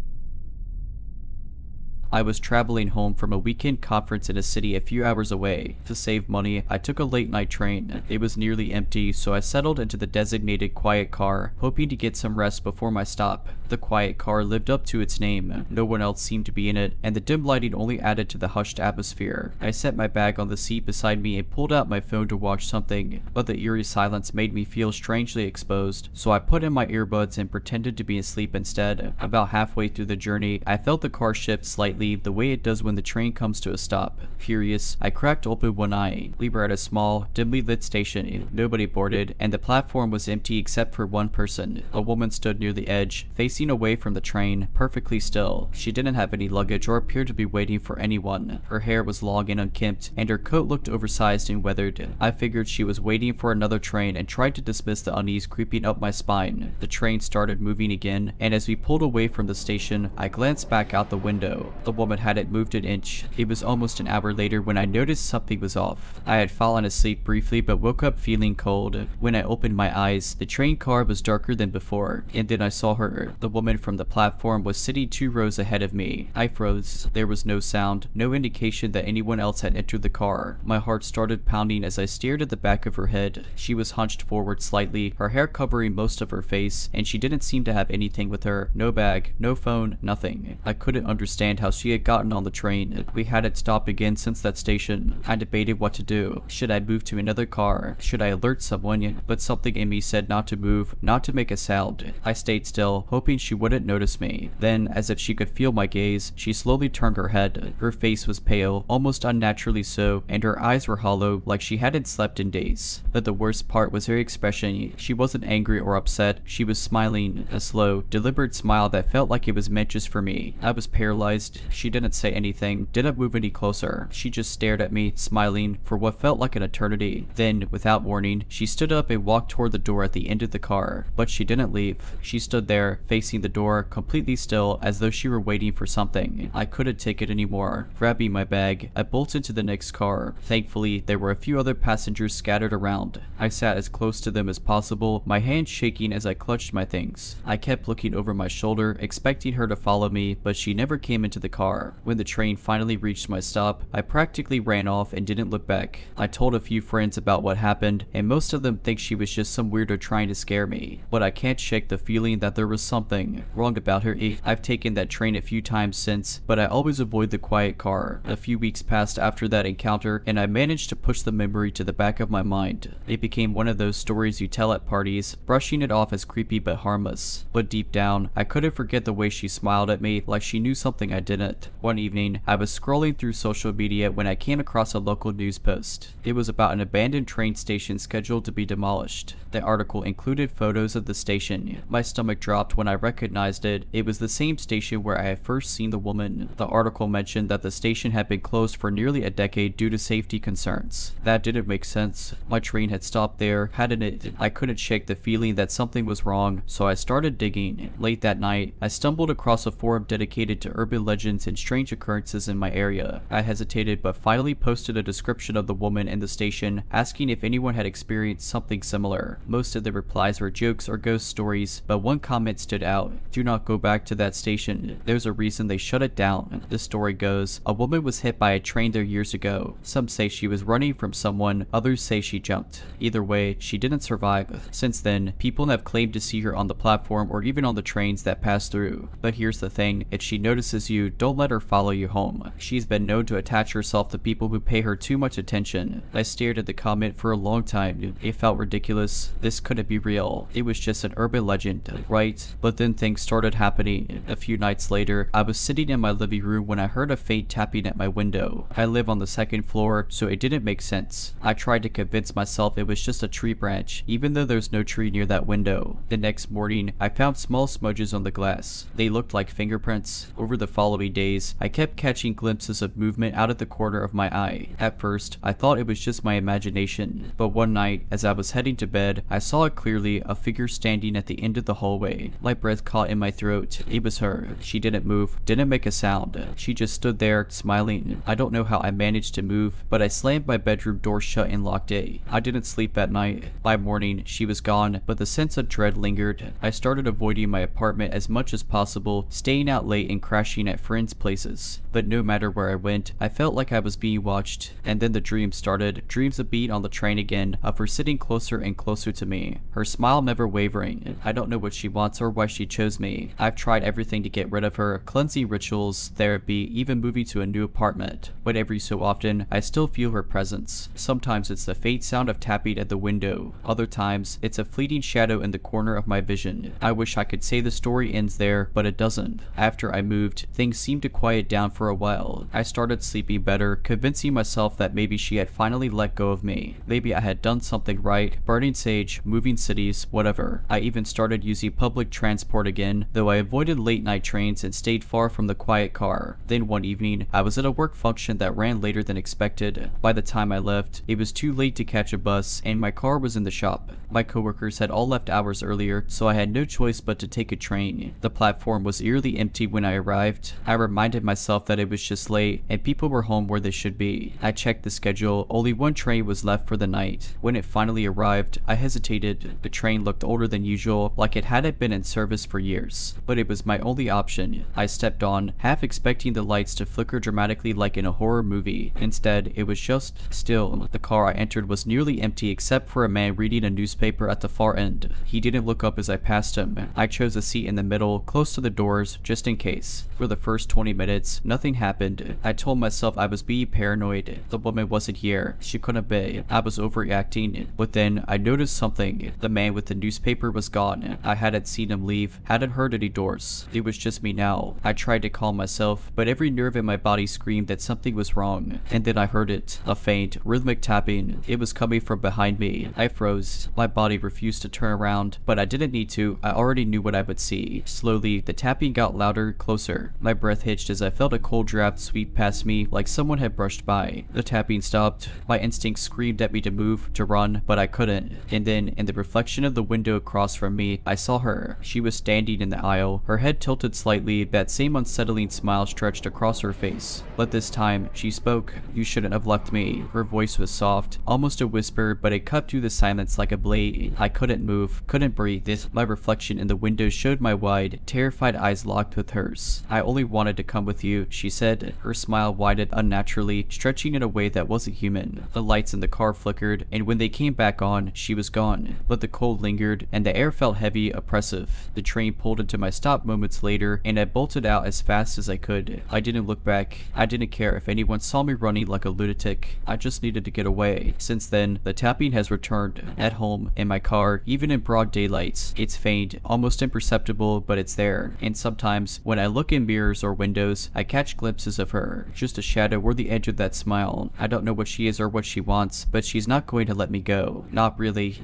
I was traveling home from a weekend conference in a city a few hours away. To save money, I took a late night train. It was nearly empty, so I settled into the designated quiet car, hoping to get some rest before my stop. The quiet car lived up to its name. No one else seemed to be in it, and the dim lighting only added to the hushed atmosphere. I set my bag on the seat beside me and pulled out my phone to watch something, but the eerie silence made me feel strangely exposed, so I put in my earbuds and pretended to be asleep instead. About halfway through the journey, I felt the car shift slightly the way it does when the train comes to a stop. Furious, I cracked open one eye. We were at a small, dimly lit station. Nobody boarded, and the platform was empty except for one person. A woman stood near the edge, facing away from the train, perfectly still. She didn't have any luggage or appeared to be waiting for anyone. Her hair was long and unkempt, and her coat looked oversized and weathered. I figured she was waiting for another train and tried to dismiss the unease creeping up my spine. The train started moving again, and as we pulled away from the station, I glanced back out the window. The woman hadn't moved an inch. It was almost an hour later when I noticed something was off. I had fallen asleep briefly but woke up feeling cold. When I opened my eyes, the train car was darker than before, and then I saw her. The woman from the platform was sitting 2 rows ahead of me. I froze. There was no sound, no indication that anyone else had entered the car. My heart started pounding as I stared at the back of her head. She was hunched forward slightly, her hair covering most of her face, and she didn't seem to have anything with her. No bag, no phone, nothing. I couldn't understand how she had gotten on the train. We hadn't stopped again since that station. I debated what to do. Should I move to another car? Should I alert someone? But something in me said not to move, not to make a sound. I stayed still, hoping she wouldn't notice me. Then, as if she could feel my gaze, she slowly turned her head. Her face was pale, almost unnaturally so, and her eyes were hollow, like she hadn't slept in days. But the worst part was her expression. She wasn't angry or upset. She was smiling, a slow, deliberate smile that felt like it was meant just for me. I was paralyzed. She didn't say anything, didn't move any closer. She just stared at me, smiling, for what felt like an eternity. Then, without warning, she stood up and walked toward the door at the end of the car. But she didn't leave. She stood there, facing the door, completely still, as though she were waiting for something. I couldn't take it anymore. Grabbing my bag, I bolted to the next car. Thankfully, there were a few other passengers scattered around. I sat as close to them as possible, my hands shaking as I clutched my things. I kept looking over my shoulder, expecting her to follow me, but she never came into the car. When the train finally reached my stop, I practically ran off and didn't look back. I told a few friends about what happened, and most of them think she was just some weirdo trying to scare me. But I can't shake the feeling that there was something wrong about her. I've taken that train a few times since, but I always avoid the quiet car. A few weeks passed after that encounter, and I managed to push the memory to the back of my mind. It became one of those stories you tell at parties, brushing it off as creepy but harmless. But deep down, I couldn't forget the way she smiled at me like she knew something I didn't. One evening, I was scrolling through social media when I came across a local news post. It was about an abandoned train station scheduled to be demolished. The article included photos of the station. My stomach dropped when I recognized it. It was the same station where I had first seen the woman. The article mentioned that the station had been closed for nearly a decade due to safety concerns. That didn't make sense. My train had stopped there, hadn't it? I couldn't shake the feeling that something was wrong, so I started digging. Late that night, I stumbled across a forum dedicated to urban legends and strange occurrences in my area. I hesitated but finally posted a description of the woman in the station, asking if anyone had experienced something similar. Most of the replies were jokes or ghost stories, but one comment stood out. Do not go back to that station. There's a reason they shut it down. The story goes, a woman was hit by a train there years ago. Some say she was running from someone, others say she jumped. Either way, she didn't survive. Since then, people have claimed to see her on the platform or even on the trains that pass through. But here's the thing, if she notices you, don't let her follow you home. She's been known to attach herself to people who pay her too much attention. I stared at the comment for a long time. It felt ridiculous. This couldn't be real. It was just an urban legend, right? But then things started happening. A few nights later, I was sitting in my living room when I heard a faint tapping at my window. I live on the second floor, so it didn't make sense. I tried to convince myself it was just a tree branch, even though there's no tree near that window. The next morning, I found small smudges on the glass. They looked like fingerprints. Over the following days, I kept catching glimpses of movement out of the corner of my eye. At first, I thought it was just my imagination, but one night, as I was heading to bed, I saw it clearly, a figure standing at the end of the hallway. My breath caught in my throat. It was her. She didn't move, didn't make a sound. She just stood there, smiling. I don't know how I managed to move, but I slammed my bedroom door shut and locked it. I didn't sleep at night. By morning, she was gone, but the sense of dread lingered. I started avoiding my apartment as much as possible, staying out late and crashing at friends' places. But no matter where I went, I felt like I was being watched. And then the dreams started. Dreams of being on the train again, of her sitting closer and closer to me. Her smile never wavering. I don't know what she wants or why she chose me. I've tried everything to get rid of her, cleansing rituals, therapy, even moving to a new apartment. But every so often, I still feel her presence. Sometimes it's the faint sound of tapping at the window. Other times, it's a fleeting shadow in the corner of my vision. I wish I could say the story ends there, but it doesn't. After I moved, things seemed to quiet down for a while. I started sleeping better, convincing myself that maybe she had finally let go of me. Maybe I had done something right, burning sage, moving cities, whatever. I even started using public transport again, though I avoided late night trains and stayed far from the quiet car. Then one evening, I was at a work function that ran later than expected. By the time I left, it was too late to catch a bus, and my car was in the shop. My coworkers had all left hours earlier, so I had no choice but to take a train. The platform was eerily empty when I arrived. I I reminded myself that it was just late and people were home where they should be. I checked the schedule. Only one train was left for the night. When it finally arrived, I hesitated. The train looked older than usual, like it hadn't been in service for years. But it was my only option. I stepped on, half expecting the lights to flicker dramatically like in a horror movie. Instead, it was just still. The car I entered was nearly empty except for a man reading a newspaper at the far end. He didn't look up as I passed him. I chose a seat in the middle, close to the doors, just in case. For the first 20 minutes, nothing happened. I told myself I was being paranoid. The woman wasn't here. She couldn't be. I was overreacting. But then I noticed something. The man with the newspaper was gone. I hadn't seen him leave, hadn't heard any doors. It was just me now. I tried to calm myself, but every nerve in my body screamed that something was wrong. And then I heard it. A faint, rhythmic tapping. It was coming from behind me. I froze. My body refused to turn around, but I didn't need to. I already knew what I would see. Slowly, the tapping got louder, closer. My breath hitched as I felt a cold draft sweep past me like someone had brushed by. The tapping stopped. My instincts screamed at me to move, to run, but I couldn't. And then, in the reflection of the window across from me, I saw her. She was standing in the aisle, her head tilted slightly, that same unsettling smile stretched across her face. But this time, she spoke. "You shouldn't have left me." Her voice was soft, almost a whisper, but it cut through the silence like a blade. I couldn't move, couldn't breathe. My reflection in the window showed my wide, terrified eyes locked with hers. "I only wanted to come with you," she said. Her smile widened unnaturally, stretching in a way that wasn't human. The lights in the car flickered, and when they came back on, she was gone. But the cold lingered, and the air felt heavy, oppressive. The train pulled into my stop moments later, and I bolted out as fast as I could. I didn't look back. I didn't care if anyone saw me running like a lunatic. I just needed to get away. Since then, the tapping has returned. At home, in my car, even in broad daylight. It's faint, almost imperceptible, but it's there. And sometimes, when I look in mirrors or windows, I catch glimpses of her. Just a shadow or the edge of that smile. I don't know what she is or what she wants, but she's not going to let me go. Not really.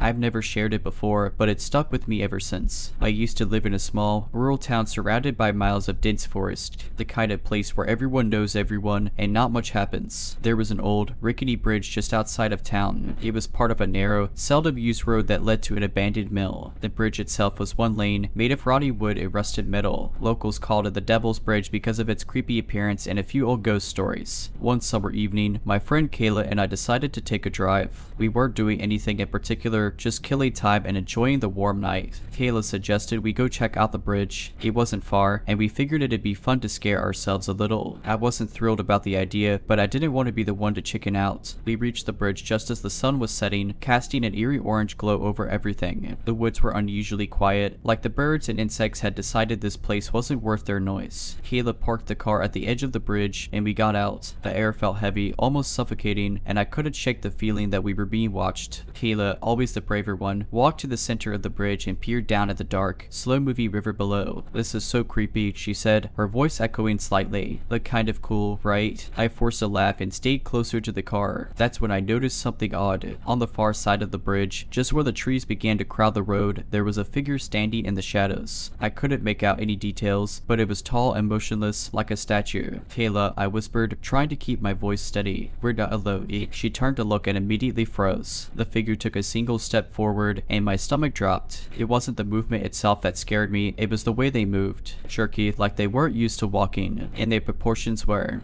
I've never shared it before, but it's stuck with me ever since. I used to live in a small, rural town surrounded by miles of dense forest, the kind of place where everyone knows everyone and not much happens. There was an old, rickety bridge just outside of town. It was part of a narrow, seldom used road that led to an abandoned mill. The bridge itself was one lane, made of rotty wood and rusted metal. Locals called it the Devil's Bridge because of its creepy appearance and a few old ghost stories. One summer evening, my friend Kayla and I decided to take a drive. We weren't doing anything in particular, just killing time and enjoying the warm night. Kayla suggested we go check out the bridge. It wasn't far, and we figured it'd be fun to scare ourselves a little. I wasn't thrilled about the idea, but I didn't want to be the one to chicken out. We reached the bridge just as the sun was setting, casting an eerie orange glow over everything. The woods were unusually quiet, like the birds and insects had decided this place wasn't worth their noise. Kayla parked the car at the edge of the bridge, and we got out. The air felt heavy, almost suffocating, and I couldn't shake the feeling that we were being watched. Kayla, always the braver one, walked to the center of the bridge and peered down at the dark, slow-moving river below. "This is so creepy," she said, her voice echoing slightly. "Look kind of cool, right?" I forced a laugh and stayed closer to the car. That's when I noticed something odd. On the far side of the bridge, just where the trees began to crowd the road, there was a figure standing in the shadows. I couldn't make out any details, but it was tall and motionless, like a statue. "Kayla," I whispered, trying to keep my voice steady. "We're not alone." She turned to look and immediately froze. The figure took a single step forward, and my stomach dropped. It wasn't the movement itself that scared me, it was the way they moved. Jerky, like they weren't used to walking, and their proportions were,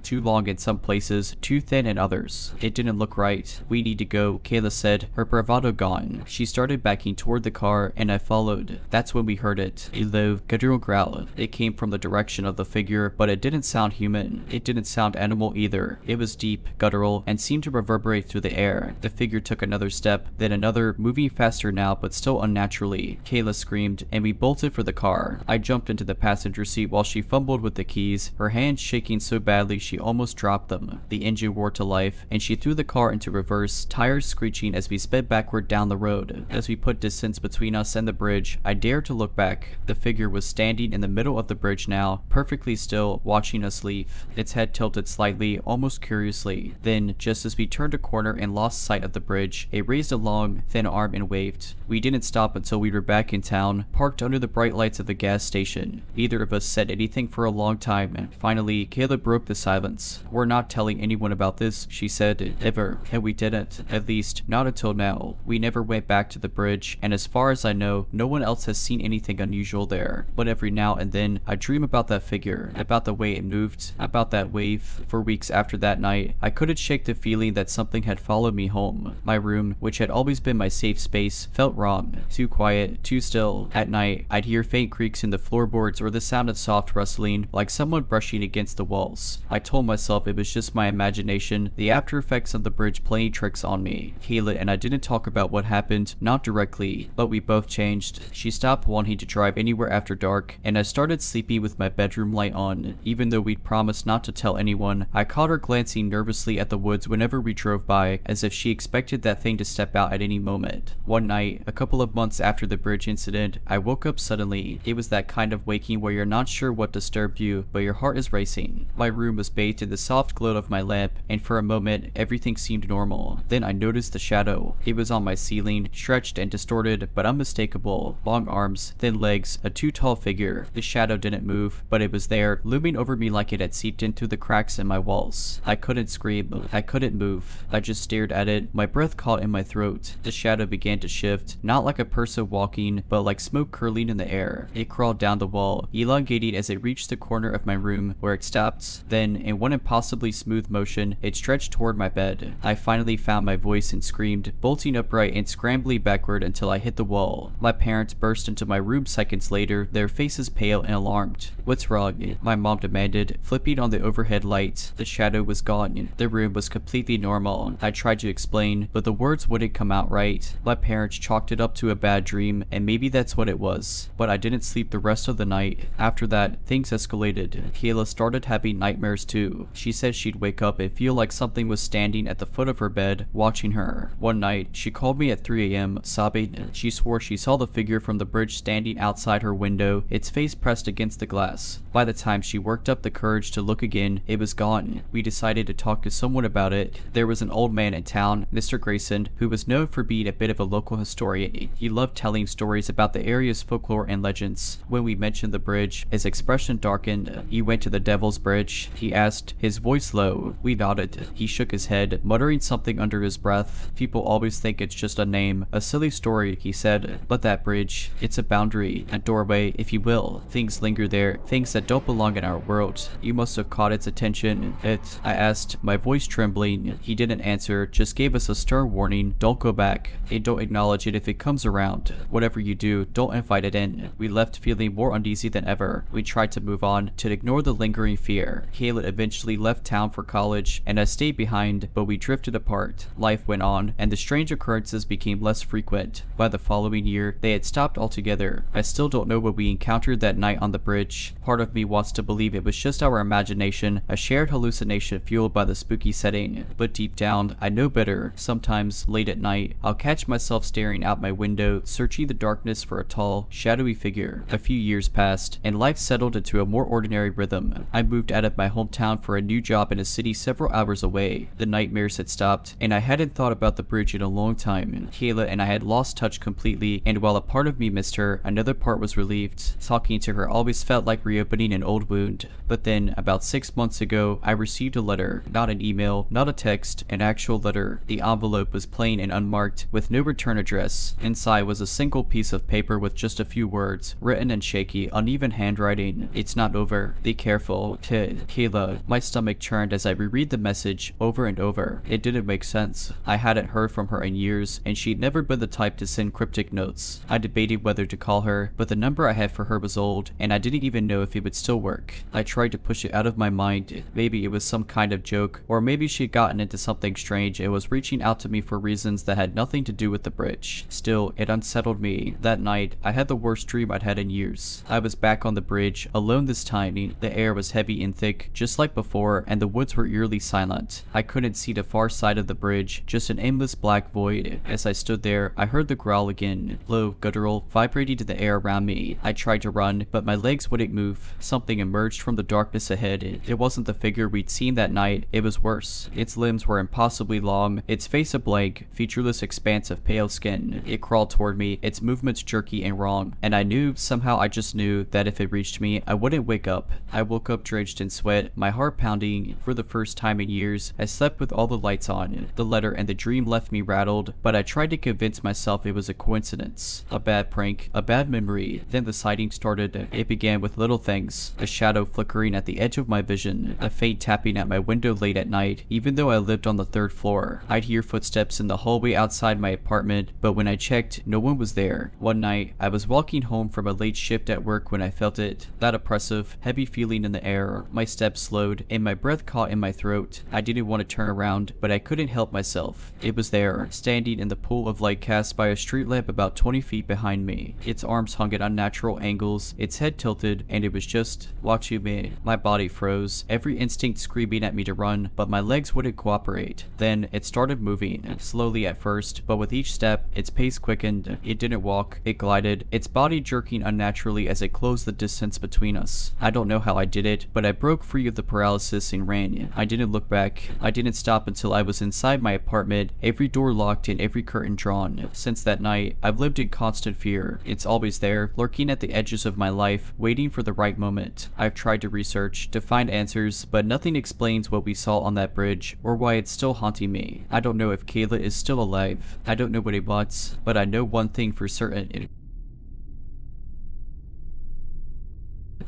too long in some places, too thin in others. It didn't look right. "We need to go," Kayla said, her bravado gone. She started backing toward the car, and I followed. That's when we heard it. A low, guttural growl. It came from the direction of the figure, but it didn't sound human. It didn't sound animal either. It was deep, guttural, and seemed to reverberate through the air. The figure took another step, then another, moving faster now but still unnaturally. Kayla screamed, and we bolted for the car. I jumped into the passenger seat while she fumbled with the keys, her hands shaking so badly she almost dropped them. The engine roared to life, and she threw the car into reverse, tires screeching as we sped backward down the road. As we put distance between us and the bridge, I dared to look back. The figure was standing in the middle of the bridge now, perfectly still, watching us leave. Its head tilted slightly, almost curiously. Then, just as we turned a corner and lost sight of the bridge, it raised a long, long, thin arm and waved. We didn't stop until we were back in town, parked under the bright lights of the gas station. Neither of us said anything for a long time, and finally, Kayla broke the silence. "We're not telling anyone about this," she said, "ever." And we didn't. At least, not until now. We never went back to the bridge, and as far as I know, no one else has seen anything unusual there. But every now and then, I dream about that figure, about the way it moved, about that wave. For weeks after that night, I couldn't shake the feeling that something had followed me home. My room, which had always been my safe space, felt wrong. Too quiet, too still. At night, I'd hear faint creaks in the floorboards or the sound of soft rustling, like someone brushing against the walls. I told myself it was just my imagination, the after effects of the bridge playing tricks on me. Kayla and I didn't talk about what happened, not directly, but we both changed. She stopped wanting to drive anywhere after dark, and I started sleeping with my bedroom light on. Even though we'd promised not to tell anyone, I caught her glancing nervously at the woods whenever we drove by, as if she expected that thing to step out at any moment. One night, a couple of months after the bridge incident, I woke up suddenly. It was that kind of waking where you're not sure what disturbed you, but your heart is racing. My room was bathed in the soft glow of my lamp, and for a moment, everything seemed normal. Then I noticed the shadow. It was on my ceiling, stretched and distorted, but unmistakable. Long arms, thin legs, a too tall figure. The shadow didn't move, but it was there, looming over me like it had seeped into the cracks in my walls. I couldn't scream. I couldn't move. I just stared at it, my breath caught in my throat. The shadow began to shift, not like a person walking, but like smoke curling in the air. It crawled down the wall, elongating as it reached the corner of my room, where it stopped. Then, in one impossibly smooth motion, it stretched toward my bed. I finally found my voice and screamed, bolting upright and scrambling backward until I hit the wall. My parents burst into my room seconds later, their faces pale and alarmed. "What's wrong?" my mom demanded, flipping on the overhead light. The shadow was gone. The room was completely normal. I tried to explain, but the words wouldn't come out right. My parents chalked it up to a bad dream, and maybe that's what it was. But I didn't sleep the rest of the night. After that, things escalated. Kayla started having nightmares too. She said she'd wake up and feel like something was standing at the foot of her bed, watching her. One night, she called me at 3 a.m., sobbing. She swore she saw the figure from the bridge standing outside her window, its face pressed against the glass. By the time she worked up the courage to look again, it was gone. We decided to talk to someone about it. There was an old man in town, Mr. Grayson, who was known for being a bit of a local historian. He loved telling stories about the area's folklore and legends. When we mentioned the bridge, his expression darkened. "You went to the Devil's Bridge?" he asked, his voice low. We nodded. He shook his head, muttering something under his breath. "People always think it's just a name, a silly story," he said. "But that bridge, it's a boundary, a doorway, if you will. Things linger there, things that don't belong in our world. You must have caught its attention." I asked, my voice trembling. He didn't answer, just gave us a stern warning: "Don't go back, and don't acknowledge it if it comes around. Whatever you do, don't invite it in." We left feeling more uneasy than ever. We tried to move on, to ignore the lingering fear. Kayla eventually left town for college, and I stayed behind, but we drifted apart. Life went on, and the strange occurrences became less frequent. By the following year, they had stopped altogether. I still don't know what we encountered that night on the bridge. Part of me wants to believe it was just our imagination, a shared hallucination fueled by the spooky setting. But deep down, I know better. Sometimes, late at night, I'll catch myself staring out my window, searching the darkness for a tall, shadowy figure. A few years passed, and life settled into a more ordinary rhythm. I moved out of my hometown for a new job in a city several hours away. The nightmares had stopped, and I hadn't thought about the bridge in a long time. Kayla and I had lost touch completely, and while a part of me missed her, another part was relieved. Talking to her always felt like reopening an old wound. But then, about 6 months ago, I received a letter. Not an email, not a text, an actual letter. The envelope was plain and unmarked, with no return address. Inside was a single piece of paper with just a few words, written in shaky, uneven handwriting. "It's not over. Be careful. Kayla." My stomach churned as I reread the message over and over. It didn't make sense. I hadn't heard from her in years, and she'd never been the type to send cryptic notes. I debated whether to call her, but the number I had for her was old, and I didn't even know if it would still work. I tried to push it out of my mind. Maybe it was some kind of joke, or maybe she'd gotten into something strange and was reaching out to me for reasons that had nothing to do with the bridge. Still, it unsettled me. That night, I had the worst dream I'd had in years. I was back on the bridge, alone this time. The air was heavy and thick, just like before, and the woods were eerily silent. I couldn't see the far side of the bridge, just an endless black void. As I stood there, I heard the growl again, low, guttural, vibrating to the air around me. I tried to run, but my legs wouldn't move. Something emerged from the darkness ahead. It wasn't the figure we'd seen that night, it was worse. Its limbs were impossibly long, its face a blank, featureless expanse of pale skin. It crawled toward me, its movements jerky and wrong, and I knew, somehow I just knew, that if it reached me, I wouldn't wake up. I woke up drenched in sweat, my heart pounding. For the first time in years, I slept with all the lights on. The letter and the dream left me rattled, but I tried to convince myself it was a coincidence, a bad prank, a bad memory. Then the sighting started. It began with little things, a shadow flickering at the edge of my vision, a faint tapping at my window late at night. Even though I lived on the 3rd floor, I'd hear footsteps in the hallway outside my apartment, but when I checked, no one was there. One night, I was walking home from a late shift at work when I felt it, that oppressive, heavy feeling in the air. My steps slowed, and my breath caught in my throat. I didn't want to turn around, but I couldn't help myself. It was there, standing in the pool of light cast by a street lamp about 20 feet behind me. Its arms hung at unnatural angles, its head tilted, and it was just watching me. My body froze, every instinct screaming at me to run, but my legs wouldn't cooperate. Then it started moving, slowly at first, but with each step, its pace quickened. It didn't walk, it glided, its body jerking unnaturally as it closed the distance between us. I don't know how I did it, but I broke free of the paralysis and ran. I didn't look back. I didn't stop until I was inside my apartment, every door locked and every curtain drawn. Since that night, I've lived in constant fear. It's always there, lurking at the edges of my life, waiting for the right moment. I've tried to research, to find answers, but nothing explains what we saw on that bridge, or why it's still haunting me. I don't know if Kayla is still alive. I don't know what it wants, but I know one thing for certain.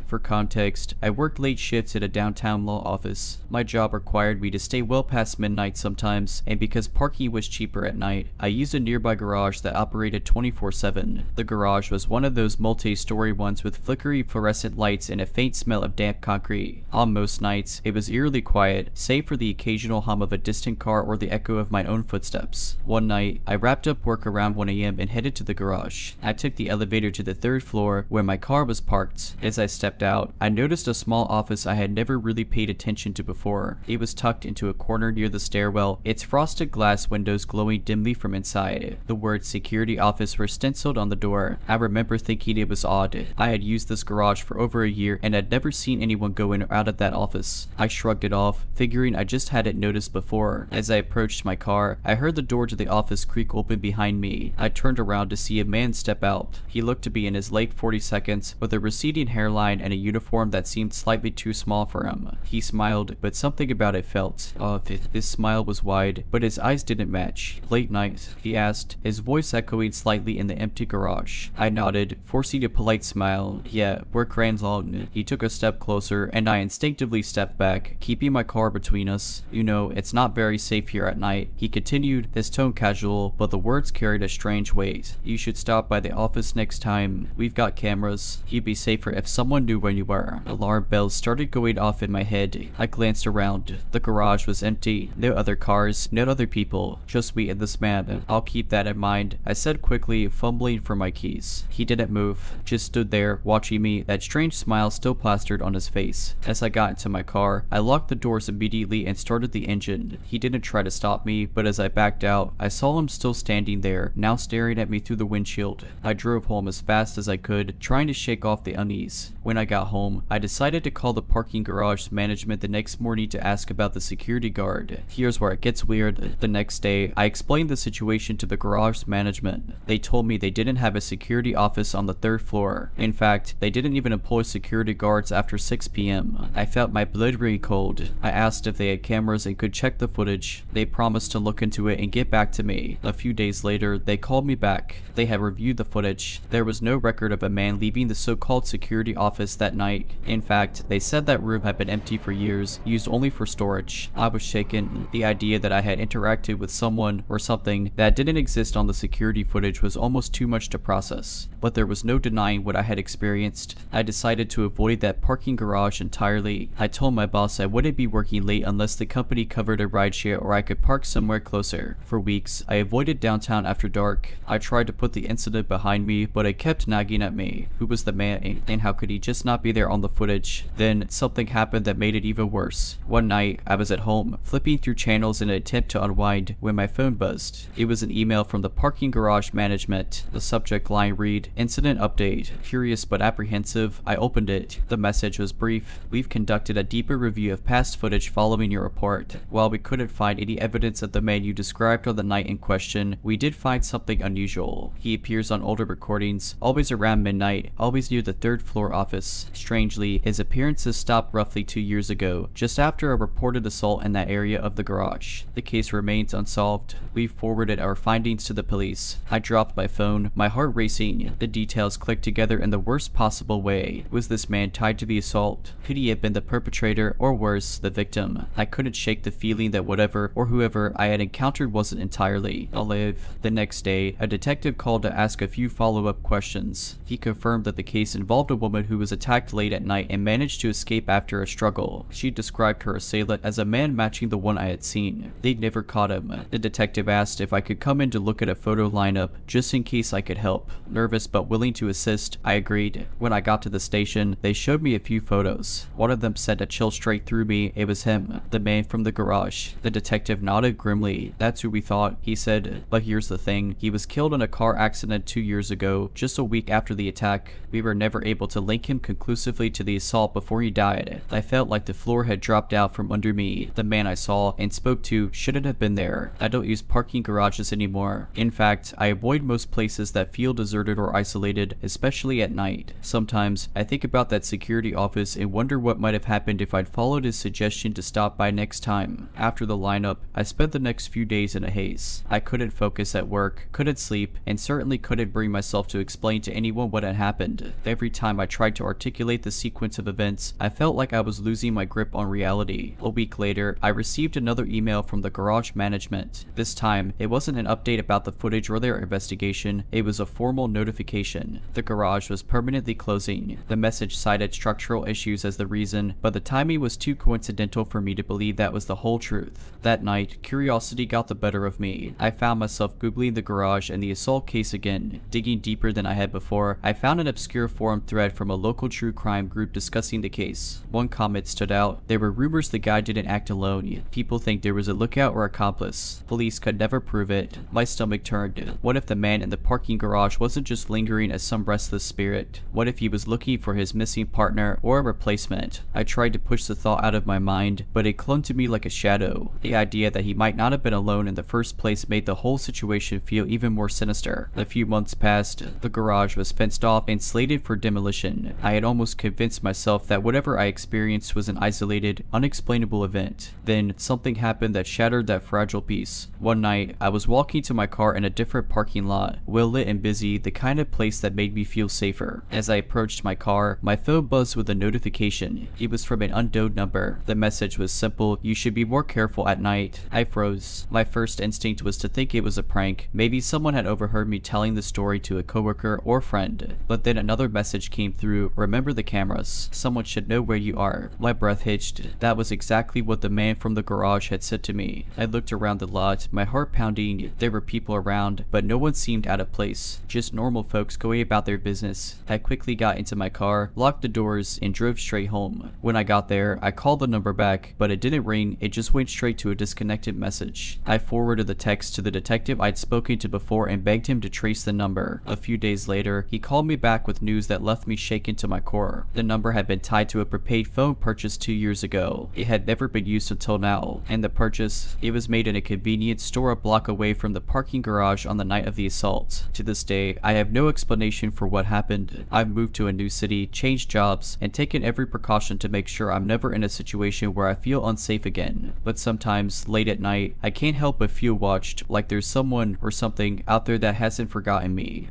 For context, I worked late shifts at a downtown law office. My job required me to stay well past midnight sometimes, and because parking was cheaper at night, I used a nearby garage that operated 24/7. The garage was one of those multi-story ones with flickery fluorescent lights and a faint smell of damp concrete. On most nights, it was eerily quiet, save for the occasional hum of a distant car or the echo of my own footsteps. One night, I wrapped up work around 1 a.m. and headed to the garage. I took the elevator to the 3rd floor, where my car was parked. As I stepped out, I noticed a small office I had never really paid attention to before. It was tucked into a corner near the stairwell, its frosted glass windows glowing dimly from inside. The words security office were stenciled on the door. I remember thinking it was odd. I had used this garage for over a year and had never seen anyone go in or out of that office. I shrugged it off, figuring I just hadn't noticed before. As I approached my car, I heard the door to the office creak open behind me. I turned around to see a man step out. He looked to be in his late 42nd, with a receding hairline and a uniform that seemed slightly too small for him. He smiled, but something about it felt off. This smile was wide, but his eyes didn't match. "Late night?" he asked, his voice echoing slightly in the empty garage. I nodded, forcing a polite smile. "Yeah, work ran long." He took a step closer, and I instinctively stepped back, keeping my car between us. "You know, it's not very safe here at night," he continued, his tone casual, but the words carried a strange weight. "You should stop by the office next time. We've got cameras. You'd be safer if someone knew where you were." Alarm bells started going off in my head. I glanced around. The garage was empty. No other cars, no other people, just me and this man. "I'll keep that in mind," I said quickly, fumbling for my keys. He didn't move, just stood there, watching me, that strange smile still plastered on his face. As I got into my car, I locked the doors immediately and started the engine. He didn't try to stop me, but as I backed out, I saw him still standing there, now staring at me through the windshield. I drove home as fast as I could, trying to shake off the unease. When I got home, I decided to call the parking garage management the next morning to ask about the security guard. Here's where it gets weird. The next day, I explained the situation to the garage management. They told me they didn't have a security office on the 3rd floor. In fact, they didn't even employ security guards after 6 p.m. I felt my blood run cold. I asked if they had cameras and could check the footage. They promised to look into it and get back to me. A few days later, they called me back. They had reviewed the footage. There was no record of a man leaving the so-called security office that night. In fact, they said that room had been empty for years, used only for storage. I was shaken. The idea that I had interacted with someone or something that didn't exist on the security footage was almost too much to process. But there was no denying what I had experienced. I decided to avoid that parking garage entirely. I told my boss I wouldn't be working late unless the company covered a rideshare or I could park somewhere closer. For weeks, I avoided downtown after dark. I tried to put the incident behind me, but it kept nagging at me. Who was the man, and how could he just must not be there on the footage. Then something happened that made it even worse. One night, I was at home, flipping through channels in an attempt to unwind when my phone buzzed. It was an email from the parking garage management. The subject line read, "Incident update." Curious but apprehensive, I opened it. The message was brief. "We've conducted a deeper review of past footage following your report. While we couldn't find any evidence of the man you described on the night in question, we did find something unusual. He appears on older recordings, always around midnight, always near the third floor office. Strangely, his appearances stopped roughly 2 years ago, just after a reported assault in that area of the garage. The case remains unsolved. We've forwarded our findings to the police." I dropped my phone, my heart racing. The details clicked together in the worst possible way. Was this man tied to the assault? Could he have been the perpetrator, or worse, the victim? I couldn't shake the feeling that whatever or whoever I had encountered wasn't entirely alive. The next day, a detective called to ask a few follow-up questions. He confirmed that the case involved a woman who was attacked late at night and managed to escape after a struggle. She described her assailant as a man matching the one I had seen. They'd never caught him. The detective asked if I could come in to look at a photo lineup, just in case I could help. Nervous but willing to assist, I agreed. When I got to the station, they showed me a few photos. One of them sent a chill straight through me. It was him, the man from the garage. The detective nodded grimly. "That's who we thought," he said. "But here's the thing. He was killed in a car accident 2 years ago, just a week after the attack. We were never able to link him conclusively to the assault before he died. I felt like the floor had dropped out from under me. The man I saw and spoke to shouldn't have been there. I don't use parking garages anymore. In fact, I avoid most places that feel deserted or isolated, especially at night. Sometimes, I think about that security office and wonder what might have happened if I'd followed his suggestion to stop by next time." After the lineup, I spent the next few days in a haze. I couldn't focus at work, couldn't sleep, and certainly couldn't bring myself to explain to anyone what had happened. Every time I tried to articulate the sequence of events, I felt like I was losing my grip on reality. A week later, I received another email from the garage management. This time, it wasn't an update about the footage or their investigation, it was a formal notification. The garage was permanently closing. The message cited structural issues as the reason, but the timing was too coincidental for me to believe that was the whole truth. That night, curiosity got the better of me. I found myself googling the garage and the assault case again. Digging deeper than I had before, I found an obscure forum thread from a local true crime group discussing the case. One comment stood out. There were rumors the guy didn't act alone. People think there was a lookout or accomplice. Police could never prove it. My stomach turned. What if the man in the parking garage wasn't just lingering as some restless spirit? What if he was looking for his missing partner or a replacement? I tried to push the thought out of my mind, but it clung to me like a shadow. The idea that he might not have been alone in the first place made the whole situation feel even more sinister. A few months passed. The garage was fenced off and slated for demolition. I had almost convinced myself that whatever I experienced was an isolated, unexplainable event. Then, something happened that shattered that fragile peace. One night, I was walking to my car in a different parking lot, well lit and busy, the kind of place that made me feel safer. As I approached my car, my phone buzzed with a notification. It was from an unknown number. The message was simple: "You should be more careful at night." I froze. My first instinct was to think it was a prank. Maybe someone had overheard me telling the story to a coworker or friend. But then another message came through: "Remember the cameras. Someone should know where you are." My breath hitched. That was exactly what the man from the garage had said to me. I looked around the lot, my heart pounding. There were people around, but no one seemed out of place. Just normal folks going about their business. I quickly got into my car, locked the doors, and drove straight home. When I got there, I called the number back, but it didn't ring, it just went straight to a disconnected message. I forwarded the text to the detective I'd spoken to before and begged him to trace the number. A few days later, he called me back with news that left me shaken to my core. The number had been tied to a prepaid phone purchased 2 years ago. It had never been used until now, and the purchase, it was made in a convenience store a block away from the parking garage on the night of the assault. To this day, I have no explanation for what happened. I've moved to a new city, changed jobs, and taken every precaution to make sure I'm never in a situation where I feel unsafe again. But sometimes, late at night, I can't help but feel watched, like there's someone or something out there that hasn't forgotten me.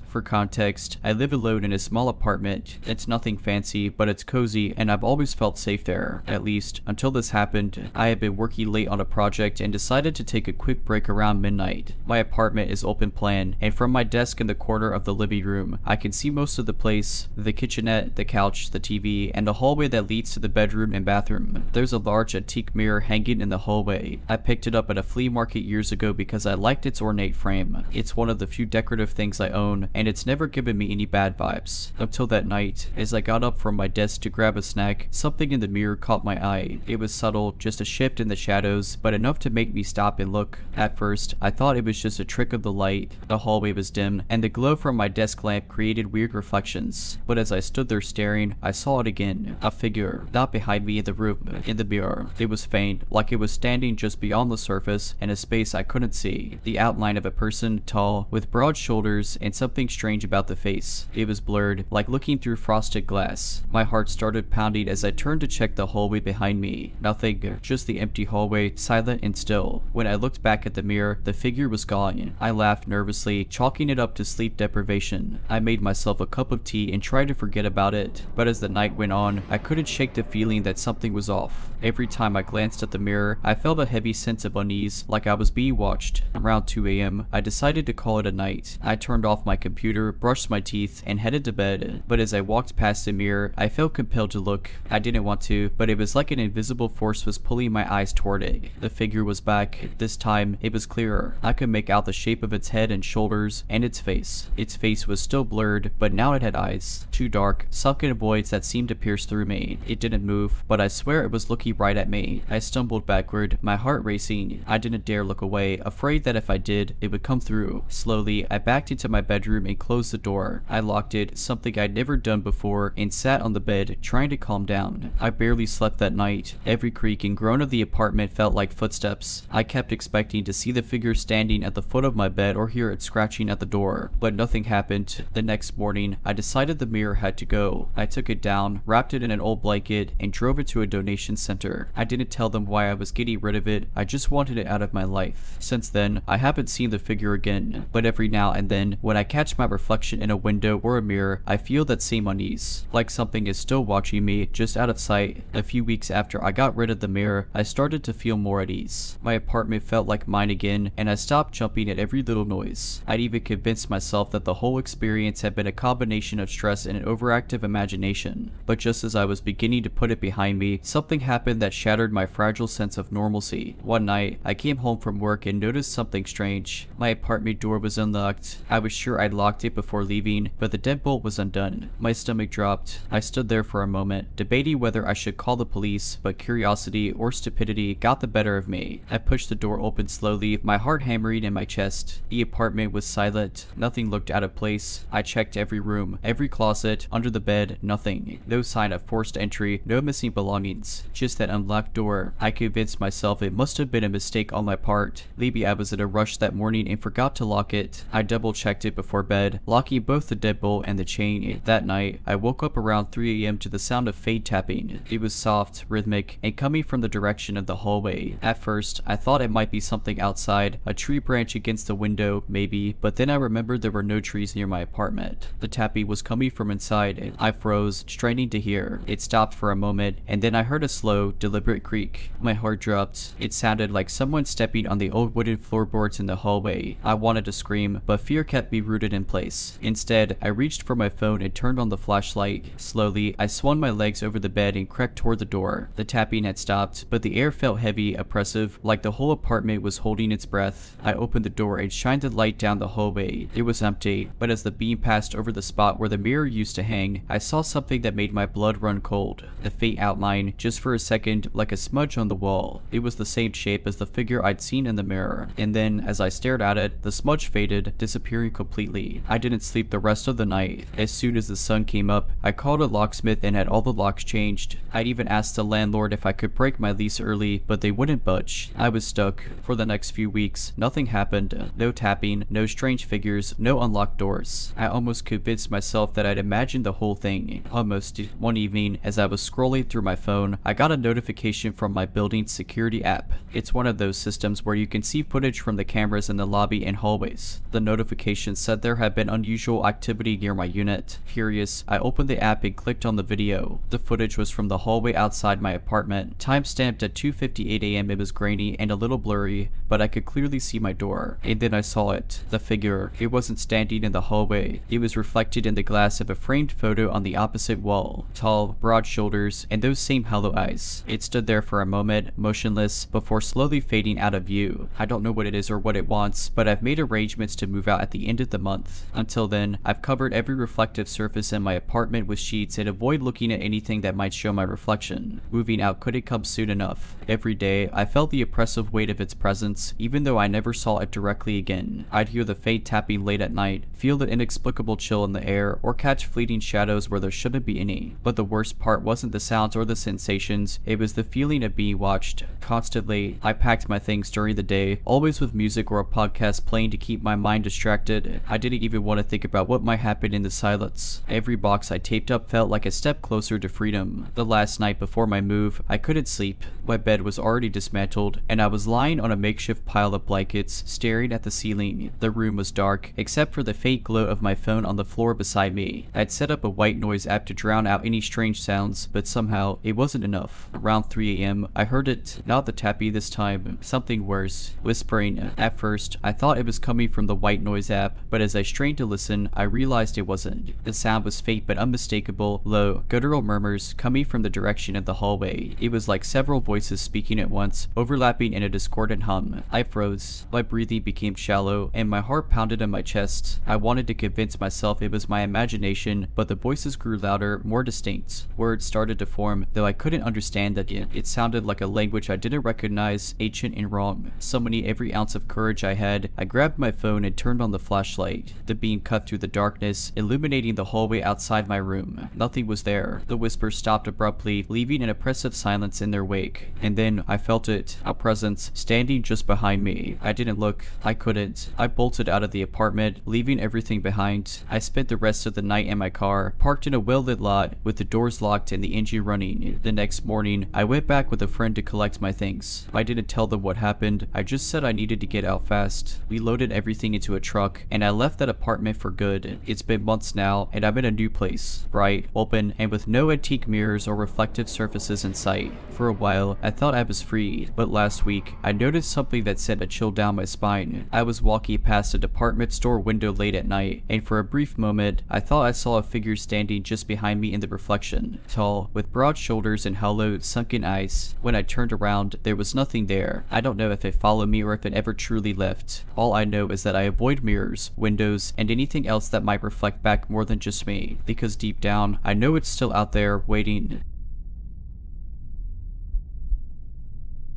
For context, I live alone in a small apartment. It's nothing fancy, but it's cozy and I've always felt safe there. At least, until this happened. I had been working late on a project and decided to take a quick break around midnight. My apartment is open plan, and from my desk in the corner of the living room, I can see most of the place: the kitchenette, the couch, the TV, and the hallway that leads to the bedroom and bathroom. There's a large antique mirror hanging in the hallway. I picked it up at a flea market years ago because I liked its ornate frame. It's one of the few decorative things I own, and it's never given me any bad vibes. Until that night, as I got up from my desk to grab a snack, something in the mirror caught my eye. It was subtle, just a shift in the shadows, but enough to make me stop and look. At first, I thought it was just a trick of the light. The hallway was dim, and the glow from my desk lamp created weird reflections. But as I stood there staring, I saw it again. A figure, not behind me in the room, in the mirror. It was faint, like it was standing just beyond the surface, in a space I couldn't see. The outline of a person, tall, with broad shoulders, and something strange about the face. It was blurred, like looking through frosted glass. My heart started pounding as I turned to check the hallway behind me. Nothing, just the empty hallway, silent and still. When I looked back at the mirror, the figure was gone. I laughed nervously, chalking it up to sleep deprivation. I made myself a cup of tea and tried to forget about it, but as the night went on, I couldn't shake the feeling that something was off. Every time I glanced at the mirror, I felt a heavy sense of unease, like I was being watched. Around 2 a.m., I decided to call it a night. I turned off my computer, brushed my teeth, and headed to bed. But as I walked past the mirror, I felt compelled to look. I didn't want to, but it was like an invisible force was pulling my eyes toward it. The figure was back. This time, it was clearer. I could make out the shape of its head and shoulders, and its face. Its face was still blurred, but now it had eyes. Two dark, sunken voids that seemed to pierce through me. It didn't move, but I swear it was looking right at me. I stumbled backward, my heart racing. I didn't dare look away, afraid that if I did, it would come through. Slowly, I backed into my bedroom and closed the door. I locked it, something I'd never done before, and sat on the bed, trying to calm down. I barely slept that night. Every creak and groan of the apartment felt like footsteps. I kept expecting to see the figure standing at the foot of my bed or hear it scratching at the door, but nothing happened. The next morning, I decided the mirror had to go. I took it down, wrapped it in an old blanket, and drove it to a donation center. I didn't tell them why I was getting rid of it, I just wanted it out of my life. Since then, I haven't seen the figure again, but every now and then, when I catch my reflection in a window or a mirror, I feel that same unease, like something is still watching me, just out of sight. A few weeks after I got rid of the mirror, I started to feel more at ease. My apartment felt like mine again, and I stopped jumping at every little noise. I'd even convinced myself that the whole experience had been a combination of stress and an overactive imagination. But just as I was beginning to put it behind me, something happened that shattered my fragile sense of normalcy. One night, I came home from work and noticed something strange. My apartment door was unlocked. I was sure I'd locked it before leaving, but the deadbolt was undone. My stomach dropped. I stood there for a moment, debating whether I should call the police, but curiosity or stupidity got the better of me. I pushed the door open slowly, my heart hammering in my chest. The apartment was silent. Nothing looked out of place. I checked every room, every closet, under the bed, nothing. No sign of forced entry, no missing belongings. Just that unlocked door. I convinced myself it must have been a mistake on my part. Maybe I was in a rush that morning and forgot to lock it. I double checked it before bed, locking both the deadbolt and the chain. That night, I woke up around 3 a.m. to the sound of fade tapping. It was soft, rhythmic, and coming from the direction of the hallway. At first, I thought it might be something outside, a tree branch against the window, maybe, but then I remembered there were no trees near my apartment. The tapping was coming from inside. I froze, straining to hear. It stopped for a moment, and then I heard a slow, deliberate creak. My heart dropped. It sounded like someone stepping on the old wooden floorboards in the hallway. I wanted to scream, but fear kept me rooted in place. Instead, I reached for my phone and turned on the flashlight. Slowly, I swung my legs over the bed and crept toward the door. The tapping had stopped, but the air felt heavy, oppressive, like the whole apartment was holding its breath. I opened the door and shined the light down the hallway. It was empty, but as the beam passed over the spot where the mirror used to hang, I saw something that made my blood run cold. The faint outline, just for a second, like a smudge on the wall. It was the same shape as the figure I'd seen in the mirror. And then, as I stared at it, the smudge faded, disappearing completely. I didn't sleep the rest of the night. As soon as the sun came up, I called a locksmith and had all the locks changed. I'd even asked the landlord if I could break my lease early, but they wouldn't budge. I was stuck. For the next few weeks, nothing happened. No tapping, no strange figures, no unlocked doors. I almost convinced myself that I'd imagined the whole thing. Almost. One evening, as I was scrolling through my phone, I got a notification from my building's security app. It's one of those systems where you can see footage from the cameras in the lobby and hallways. The notification said there had been unusual activity near my unit. Curious, I opened the app and clicked on the video. The footage was from the hallway outside my apartment. Time-stamped at 2:58 a.m. It was grainy and a little blurry, but I could clearly see my door. And then I saw it. The figure. It wasn't standing in the hallway. It was reflected in the glass of a framed photo on the opposite wall. Tall, broad shoulders, and those same hollow eyes. It stood there for a moment, motionless, before slowly fading out of view. I don't know what it is or what it wants, but I've made arrangements to move out at the end of the month. month. Until then, I've covered every reflective surface in my apartment with sheets and avoid looking at anything that might show my reflection. Moving out couldn't come soon enough. Every day, I felt the oppressive weight of its presence, even though I never saw it directly again. I'd hear the faint tapping late at night, feel the inexplicable chill in the air, or catch fleeting shadows where there shouldn't be any. But the worst part wasn't the sounds or the sensations, it was the feeling of being watched. Constantly, I packed my things during the day, always with music or a podcast playing to keep my mind distracted. I didn't even want to think about what might happen in the silence. Every box I taped up felt like a step closer to freedom. The last night before my move, I couldn't sleep. My bed was already dismantled, and I was lying on a makeshift pile of blankets, staring at the ceiling. The room was dark, except for the faint glow of my phone on the floor beside me. I'd set up a white noise app to drown out any strange sounds, but somehow it wasn't enough. Around 3 a.m., I heard it, not the tappy this time, something worse, whispering. At first, I thought it was coming from the white noise app, but as I strained to listen, I realized it wasn't. The sound was faint but unmistakable, low, guttural murmurs coming from the direction of the hallway. It was like several voices speaking at once, overlapping in a discordant hum. I froze. My breathing became shallow, and my heart pounded in my chest. I wanted to convince myself it was my imagination, but the voices grew louder, more distinct. Words started to form, though I couldn't understand that yet. It sounded like a language I didn't recognize, ancient and wrong. Summoning every ounce of courage I had, I grabbed my phone and turned on the flashlight. The beam cut through the darkness, illuminating the hallway outside my room. Nothing was there. The whispers stopped abruptly, leaving an oppressive silence in their wake. And then I felt it, a presence, standing just behind me. I didn't look. I couldn't. I bolted out of the apartment, leaving everything behind. I spent the rest of the night in my car, parked in a well-lit lot, with the doors locked and the engine running. The next morning, I went back with a friend to collect my things. I didn't tell them what happened. I just said I needed to get out fast. We loaded everything into a truck, and I left that apartment for good. It's been months now, and I'm in a new place. Bright, open, and with no antique mirrors or reflective surfaces in sight. For a while, I thought I was free, but last week, I noticed something that sent a chill down my spine. I was walking past a department store window late at night, and for a brief moment, I thought I saw a figure standing just behind me in the reflection. Tall, with broad shoulders and hollow, sunken eyes. When I turned around, there was nothing there. I don't know if it followed me or if it ever truly left. All I know is that I avoid mirrors, windows, and anything else that might reflect back more than just me, because deep down, I know it's still out there, waiting.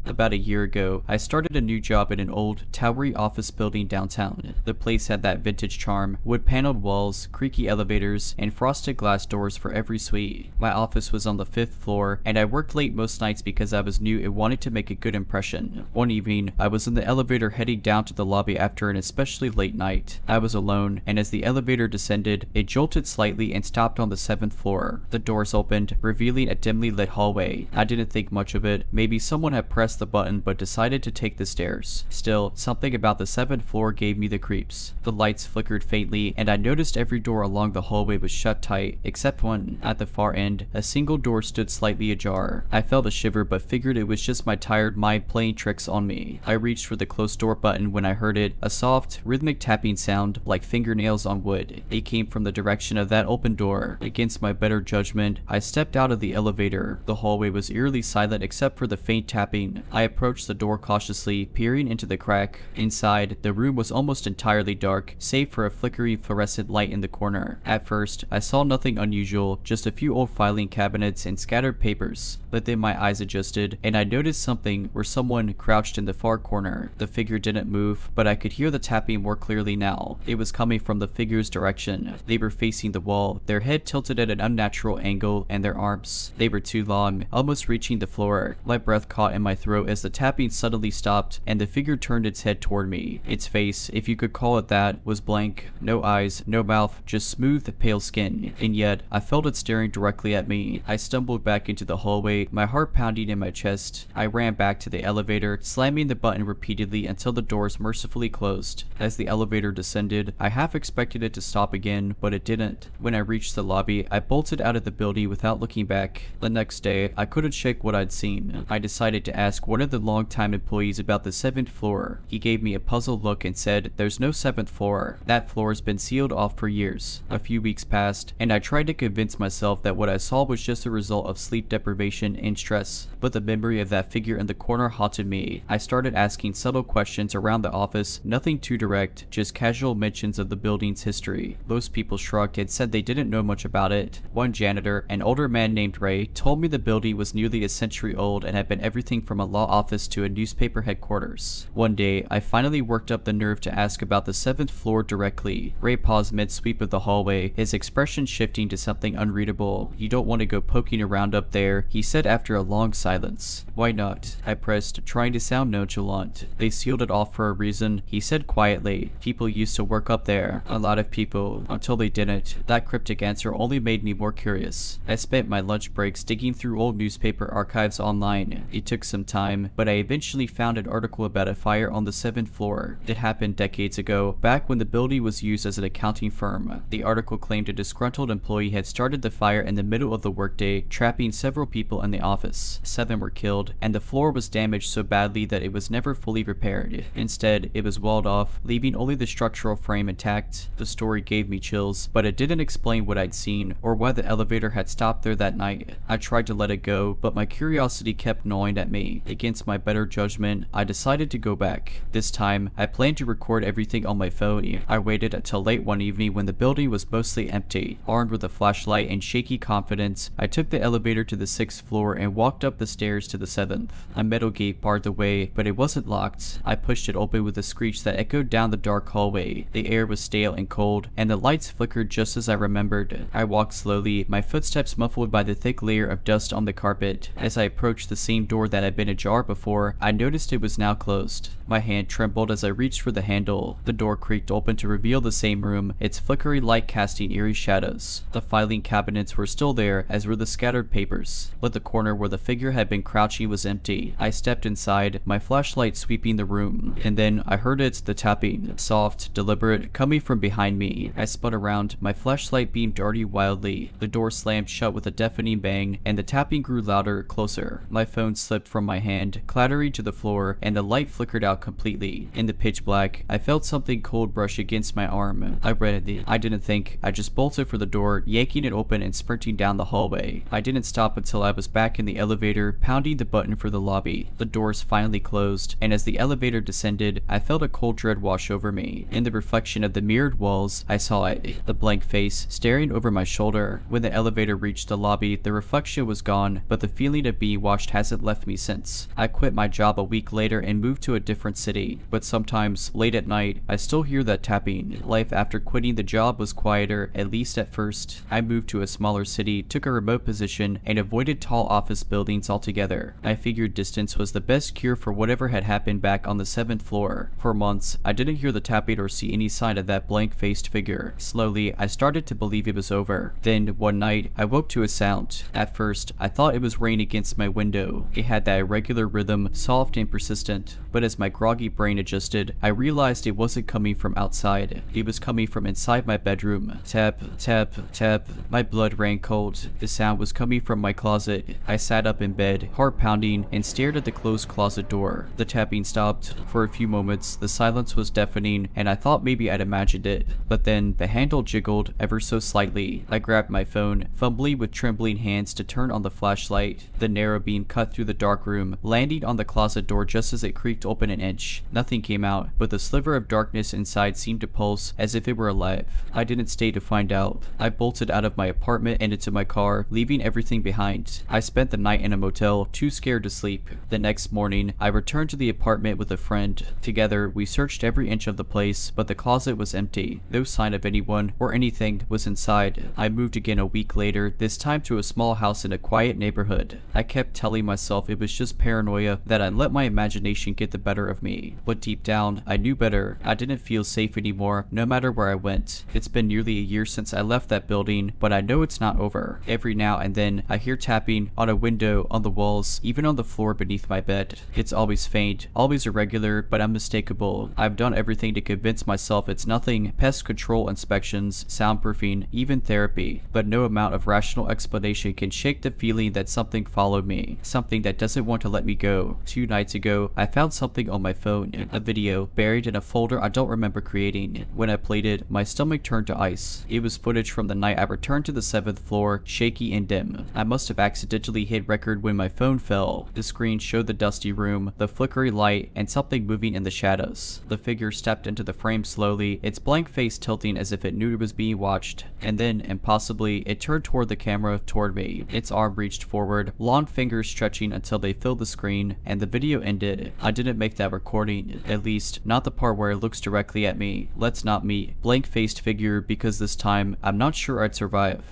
About a year ago, I started a new job in an old, towery office building downtown. The place had that vintage charm, wood-paneled walls, creaky elevators, and frosted glass doors for every suite. My office was on the 5th floor, and I worked late most nights because I was new and wanted to make a good impression. One evening, I was in the elevator heading down to the lobby after an especially late night. I was alone, and as the elevator descended, it jolted slightly and stopped on the 7th floor. The doors opened, revealing a dimly lit hallway. I didn't think much of it. Maybe someone had pressed the button but decided to take the stairs. Still, something about the 7th floor gave me the creeps. The lights flickered faintly, and I noticed every door along the hallway was shut tight, except one. At the far end, a single door stood slightly ajar. I felt a shiver but figured it was just my tired mind playing tricks on me. I reached for the closed door button when I heard it, a soft, rhythmic tapping sound like fingernails on wood. It came from the direction of that open door. Against my better judgment, I stepped out of the elevator. The hallway was eerily silent except for the faint tapping. I approached the door cautiously, peering into the crack. Inside, the room was almost entirely dark, save for a flickering fluorescent light in the corner. At first, I saw nothing unusual, just a few old filing cabinets and scattered papers. But then my eyes adjusted, and I noticed something where someone crouched in the far corner. The figure didn't move, but I could hear the tapping more clearly now. It was coming from the figure's direction. They were facing the wall, their head tilted at an unnatural angle, and their arms. They were too long, almost reaching the floor. My breath caught in my throat as the tapping suddenly stopped, and the figure turned its head toward me. Its face, if you could call it that, was blank. No eyes, no mouth, just smooth, pale skin. And yet, I felt it staring directly at me. I stumbled back into the hallway, my heart pounding in my chest. I ran back to the elevator, slamming the button repeatedly until the doors mercifully closed. As the elevator descended, I half expected it to stop again, but it didn't. When I reached the lobby, I bolted out of the building without looking back. The next day, I couldn't shake what I'd seen. I decided to ask asked one of the longtime employees about the 7th floor. He gave me a puzzled look and said, "There's no 7th floor. That floor has been sealed off for years." A few weeks passed, and I tried to convince myself that what I saw was just a result of sleep deprivation and stress, but the memory of that figure in the corner haunted me. I started asking subtle questions around the office, nothing too direct, just casual mentions of the building's history. Most people shrugged and said they didn't know much about it. One janitor, an older man named Ray, told me the building was nearly a century old and had been everything from a law office to a newspaper headquarters. One day, I finally worked up the nerve to ask about the 7th floor directly. Ray paused mid-sweep of the hallway, his expression shifting to something unreadable. "You don't want to go poking around up there," he said after a long silence. "Why not?" I pressed, trying to sound nonchalant. "They sealed it off for a reason," he said quietly. "People used to work up there. A lot of people. Until they didn't." That cryptic answer only made me more curious. I spent my lunch breaks digging through old newspaper archives online. It took some time, but I eventually found an article about a fire on the 7th floor. It happened decades ago, back when the building was used as an accounting firm. The article claimed a disgruntled employee had started the fire in the middle of the workday, trapping several people in the office. 7 were killed, and the floor was damaged so badly that it was never fully repaired. Instead, it was walled off, leaving only the structural frame intact. The story gave me chills, but it didn't explain what I'd seen, or why the elevator had stopped there that night. I tried to let it go, but my curiosity kept gnawing at me. Against my better judgment, I decided to go back. This time, I planned to record everything on my phone. I waited until late one evening when the building was mostly empty. Armed with a flashlight and shaky confidence, I took the elevator to the 6th floor and walked up the stairs to the 7th. A metal gate barred the way, but it wasn't locked. I pushed it open with a screech that echoed down the dark hallway. The air was stale and cold, and the lights flickered just as I remembered. I walked slowly, my footsteps muffled by the thick layer of dust on the carpet. As I approached the same door that had been ajar before, I noticed it was now closed. My hand trembled as I reached for the handle. The door creaked open to reveal the same room, its flickery light casting eerie shadows. The filing cabinets were still there, as were the scattered papers, but the corner where the figure had been crouching was empty. I stepped inside, my flashlight sweeping the room, and then I heard the tapping, soft, deliberate, coming from behind me. I spun around, my flashlight beam darting wildly. The door slammed shut with a deafening bang, and the tapping grew louder, closer. My phone slipped from my hand, clattering to the floor, and the light flickered out completely. In the pitch black, I felt something cold brush against my arm. I read it. I didn't think. I just bolted for the door, yanking it open and sprinting down the hallway. I didn't stop until I was back in the elevator, pounding the button for the lobby. The doors finally closed, and as the elevator descended, I felt a cold dread wash over me. In the reflection of the mirrored walls, I saw it, the blank face, staring over my shoulder. When the elevator reached the lobby, the reflection was gone, but the feeling of being watched hasn't left me since. I quit my job a week later and moved to a different city, but sometimes, late at night, I still hear that tapping. Life after quitting the job was quieter, at least at first. I moved to a smaller city, took a remote position, and avoided tall office buildings altogether. I figured distance was the best cure for whatever had happened back on the 7th floor. For months, I didn't hear the tapping or see any sign of that blank-faced figure. Slowly, I started to believe it was over. Then, one night, I woke to a sound. At first, I thought it was rain against my window. It had that irregular rhythm, soft and persistent. But as my groggy brain adjusted, I realized it wasn't coming from outside. It was coming from inside my bedroom. Tap, tap, tap. My blood ran cold. The sound was coming from my closet. I sat up in bed, heart pounding, and stared at the closed closet door. The tapping stopped. For a few moments, the silence was deafening, and I thought maybe I'd imagined it. But then, the handle jiggled ever so slightly. I grabbed my phone, fumbling with trembling hands to turn on the flashlight. The narrow beam cut through the dark room, landing on the closet door just as it creaked open an inch. Nothing came out, but the sliver of darkness inside seemed to pulse as if it were alive. I didn't stay to find out. I bolted out of my apartment and into my car, leaving everything behind. I spent the night in a motel, too scared to sleep. The next morning, I returned to the apartment with a friend. Together, we searched every inch of the place, but the closet was empty. No sign of anyone or anything was inside. I moved again a week later, this time to a small house in a quiet neighborhood. I kept telling myself it was just paranoia, that I'd let my imagination get the better of me. But deep down, I knew better. I didn't feel safe anymore, no matter where I went. It's been nearly a year since I left that building, but I know it's not over. Every now and then, I hear tapping on a window, on the walls, even on the floor beneath my bed. It's always faint, always irregular, but unmistakable. I've done everything to convince myself it's nothing: pest control inspections, soundproofing, even therapy. But no amount of rational explanation can shake the feeling that something followed me. Something that doesn't want to let me go. 2 nights ago, I found something on my phone, a video buried in a folder I don't remember creating. When I played it, my stomach turned to ice. It was footage from the night I returned to the 7th floor, shaky and dim. I must have accidentally hit record when my phone fell. The screen showed the dusty room, the flickering light, and something moving in the shadows. The figure stepped into the frame slowly, its blank face tilting as if it knew it was being watched, and then, impossibly, it turned toward the camera, toward me. Its arm reached forward, long fingers stretching until they filled the screen, and the video ended. I didn't make that recording, at least, not the part where it looks directly at me. Let's not meet. Blank-faced figure, because this time, I'm not sure I'd survive.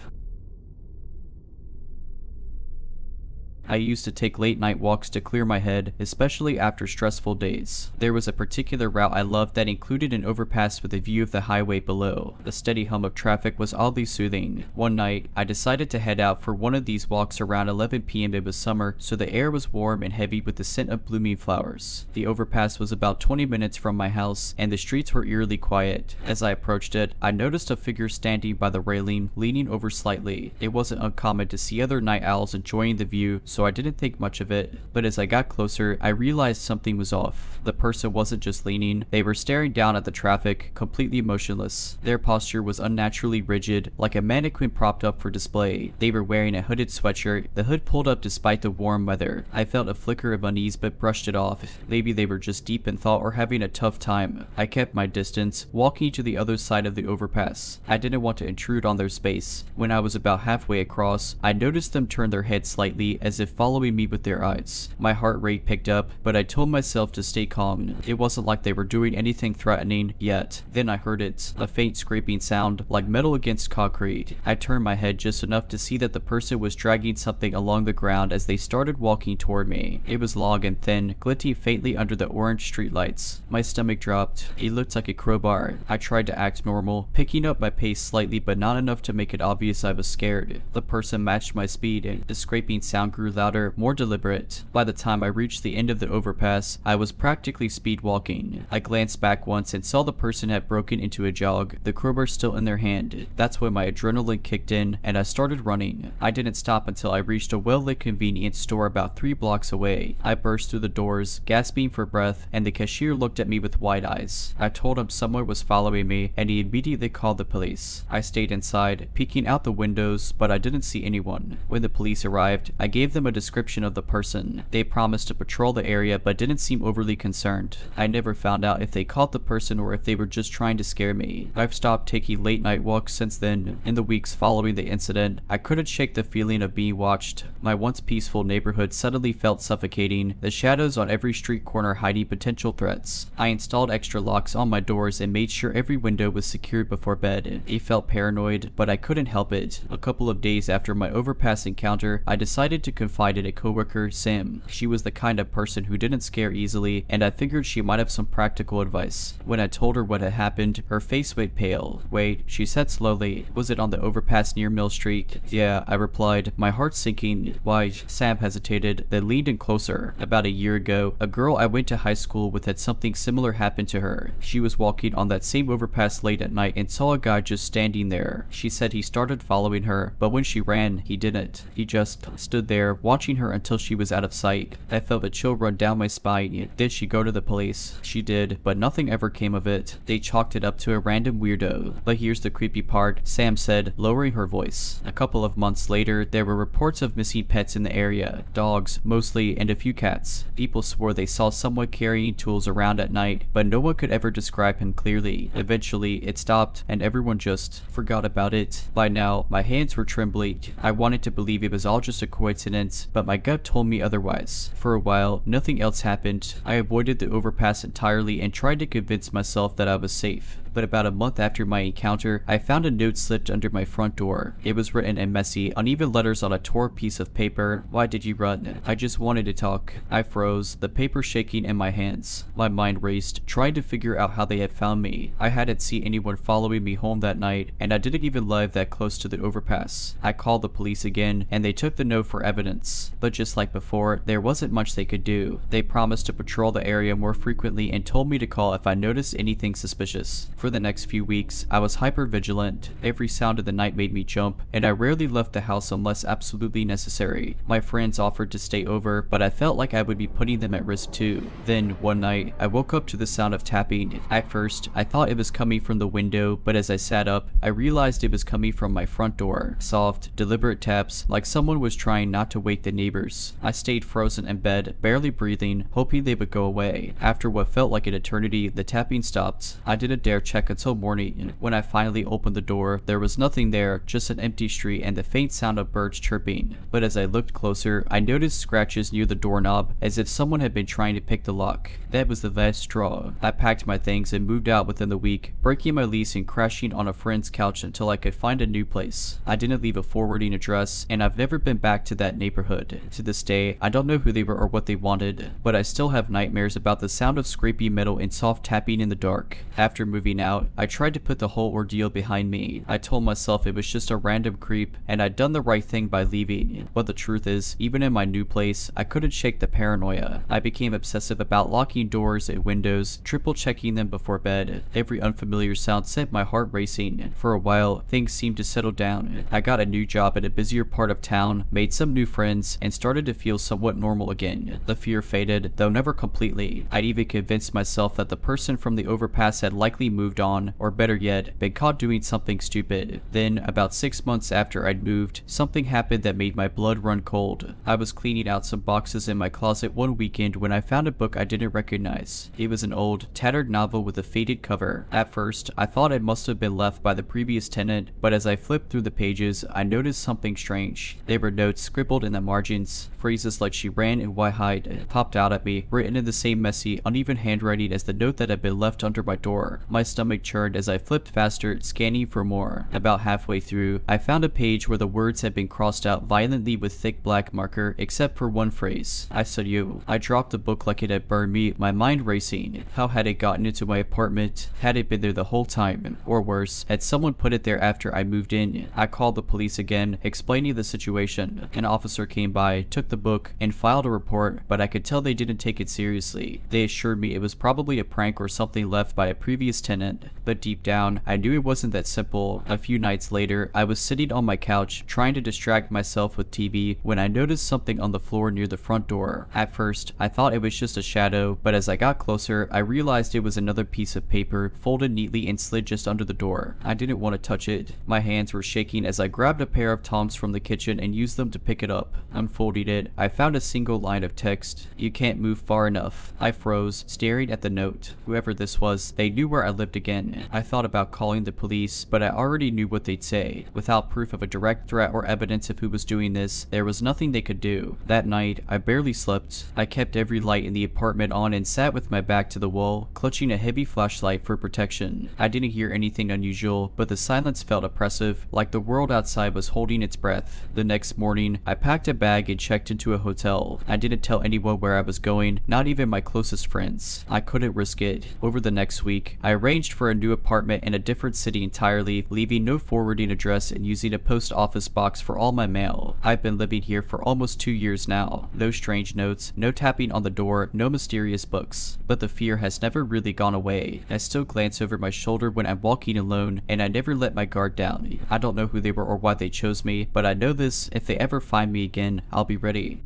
I used to take late night walks to clear my head, especially after stressful days. There was a particular route I loved that included an overpass with a view of the highway below. The steady hum of traffic was oddly soothing. One night, I decided to head out for one of these walks around 11 p.m. It was summer, so the air was warm and heavy with the scent of blooming flowers. The overpass was about 20 minutes from my house, and the streets were eerily quiet. As I approached it, I noticed a figure standing by the railing, leaning over slightly. It wasn't uncommon to see other night owls enjoying the view, so I didn't think much of it, but as I got closer, I realized something was off. The person wasn't just leaning, they were staring down at the traffic, completely motionless. Their posture was unnaturally rigid, like a mannequin propped up for display. They were wearing a hooded sweatshirt, the hood pulled up despite the warm weather. I felt a flicker of unease but brushed it off. Maybe they were just deep in thought or having a tough time. I kept my distance, walking to the other side of the overpass. I didn't want to intrude on their space. When I was about halfway across, I noticed them turn their head slightly as if following me with their eyes. My heart rate picked up, but I told myself to stay calm. It wasn't like they were doing anything threatening yet. Then I heard it, a faint scraping sound, like metal against concrete. I turned my head just enough to see that the person was dragging something along the ground as they started walking toward me. It was long and thin, glinting faintly under the orange streetlights. My stomach dropped. It looked like a crowbar. I tried to act normal, picking up my pace slightly but not enough to make it obvious I was scared. The person matched my speed, and the scraping sound grew louder, more deliberate. By the time I reached the end of the overpass, I was practically speed walking. I glanced back once and saw the person had broken into a jog, the crowbar still in their hand. That's when my adrenaline kicked in, and I started running. I didn't stop until I reached a well-lit convenience store about 3 blocks away. I burst through the doors, gasping for breath, and the cashier looked at me with wide eyes. I told him someone was following me, and he immediately called the police. I stayed inside, peeking out the windows, but I didn't see anyone. When the police arrived, I gave them a description of the person. They promised to patrol the area but didn't seem overly concerned. I never found out if they caught the person or if they were just trying to scare me. I've stopped taking late night walks since then. In the weeks following the incident, I couldn't shake the feeling of being watched. My once peaceful neighborhood suddenly felt suffocating, the shadows on every street corner hiding potential threats. I installed extra locks on my doors and made sure every window was secured before bed. It felt paranoid, but I couldn't help it. A couple of days after my overpass encounter, I decided to confide in a coworker, Sam. She was the kind of person who didn't scare easily, and I figured she might have some practical advice. When I told her what had happened, her face went pale. Wait, she said slowly, was it on the overpass near Mill Street? Yeah, I replied, my heart sinking. Why? Sam hesitated, then leaned in closer. About a year ago, a girl I went to high school with had something similar happen to her. She was walking on that same overpass late at night and saw a guy just standing there. She said he started following her, but when she ran, he didn't. He just stood there, watching her until she was out of sight. I felt a chill run down my spine. Did she go to the police? She did, but nothing ever came of it. They chalked it up to a random weirdo. But here's the creepy part, Sam said, lowering her voice. A couple of months later, there were reports of missing pets in the area. Dogs, mostly, and a few cats. People swore they saw someone carrying tools around at night, but no one could ever describe him clearly. Eventually, it stopped, and everyone just forgot about it. By now, my hands were trembling. I wanted to believe it was all just a coincidence, but my gut told me otherwise. For a while, nothing else happened. I avoided the overpass entirely and tried to convince myself that I was safe. But about a month after my encounter, I found a note slipped under my front door. It was written in messy, uneven letters on a torn piece of paper. Why did you run? I just wanted to talk. I froze, the paper shaking in my hands. My mind raced, trying to figure out how they had found me. I hadn't seen anyone following me home that night, and I didn't even live that close to the overpass. I called the police again, and they took the note for evidence. But just like before, there wasn't much they could do. They promised to patrol the area more frequently and told me to call if I noticed anything suspicious. For the next few weeks, I was hyper vigilant. Every sound of the night made me jump, and I rarely left the house unless absolutely necessary. My friends offered to stay over, but I felt like I would be putting them at risk too. Then, one night, I woke up to the sound of tapping. At first, I thought it was coming from the window, but as I sat up, I realized it was coming from my front door. Soft, deliberate taps, like someone was trying not to wake the neighbors. I stayed frozen in bed, barely breathing, hoping they would go away. After what felt like an eternity, the tapping stopped. I didn't dare check until morning. When I finally opened the door, there was nothing there, just an empty street and the faint sound of birds chirping. But as I looked closer, I noticed scratches near the doorknob, as if someone had been trying to pick the lock. That was the last straw. I packed my things and moved out within the week, breaking my lease and crashing on a friend's couch until I could find a new place. I didn't leave a forwarding address, and I've never been back to that neighborhood. To this day, I don't know who they were or what they wanted, but I still have nightmares about the sound of scrapey metal and soft tapping in the dark. After moving out, I tried to put the whole ordeal behind me. I told myself it was just a random creep, and I'd done the right thing by leaving. But the truth is, even in my new place, I couldn't shake the paranoia. I became obsessive about locking doors and windows, triple checking them before bed. Every unfamiliar sound sent my heart racing. For a while, things seemed to settle down. I got a new job at a busier part of town, made some new friends, and started to feel somewhat normal again. The fear faded, though never completely. I'd even convinced myself that the person from the overpass had likely moved on, or better yet, been caught doing something stupid. Then, about 6 months after I'd moved, something happened that made my blood run cold. I was cleaning out some boxes in my closet one weekend when I found a book I didn't recognize. It was an old, tattered novel with a faded cover. At first, I thought it must have been left by the previous tenant, but as I flipped through the pages, I noticed something strange. There were notes scribbled in the margins. Phrases like "she ran and why hide" popped out at me, written in the same messy, uneven handwriting as the note that had been left under my door. My stomach churned as I flipped faster, scanning for more. About halfway through, I found a page where the words had been crossed out violently with thick black marker, except for one phrase. I said you. I dropped the book like it had burned me, my mind racing. How had it gotten into my apartment? Had it been there the whole time? Or worse, had someone put it there after I moved in? I called the police again, explaining the situation. An officer came by, took the book, and filed a report, but I could tell they didn't take it seriously. They assured me it was probably a prank or something left by a previous tenant, but deep down, I knew it wasn't that simple. A few nights later, I was sitting on my couch, trying to distract myself with TV, when I noticed something on the floor near the front door. At first, I thought it was just a shadow, but as I got closer, I realized it was another piece of paper, folded neatly and slid just under the door. I didn't want to touch it. My hands were shaking as I grabbed a pair of tongs from the kitchen and used them to pick it up. Unfolding it, I found a single line of text. "You can't move far enough." I froze, staring at the note. Whoever this was, they knew where I lived again. I thought about calling the police, but I already knew what they'd say. Without proof of a direct threat or evidence of who was doing this, there was nothing they could do. That night, I barely slept. I kept every light in the apartment on and sat with my back to the wall, clutching a heavy flashlight for protection. I didn't hear anything unusual, but the silence felt oppressive, like the world outside was holding its breath. The next morning, I packed a bag and checked into a hotel. I didn't tell anyone where I was going, not even my closest friends. I couldn't risk it. Over the next week, I arranged for a new apartment in a different city entirely, leaving no forwarding address and using a post office box for all my mail. I've been living here for almost 2 years now. No strange notes, no tapping on the door, no mysterious books. But the fear has never really gone away. I still glance over my shoulder when I'm walking alone, and I never let my guard down. I don't know who they were or why they chose me, but I know this: if they ever find me again, I'll be ready.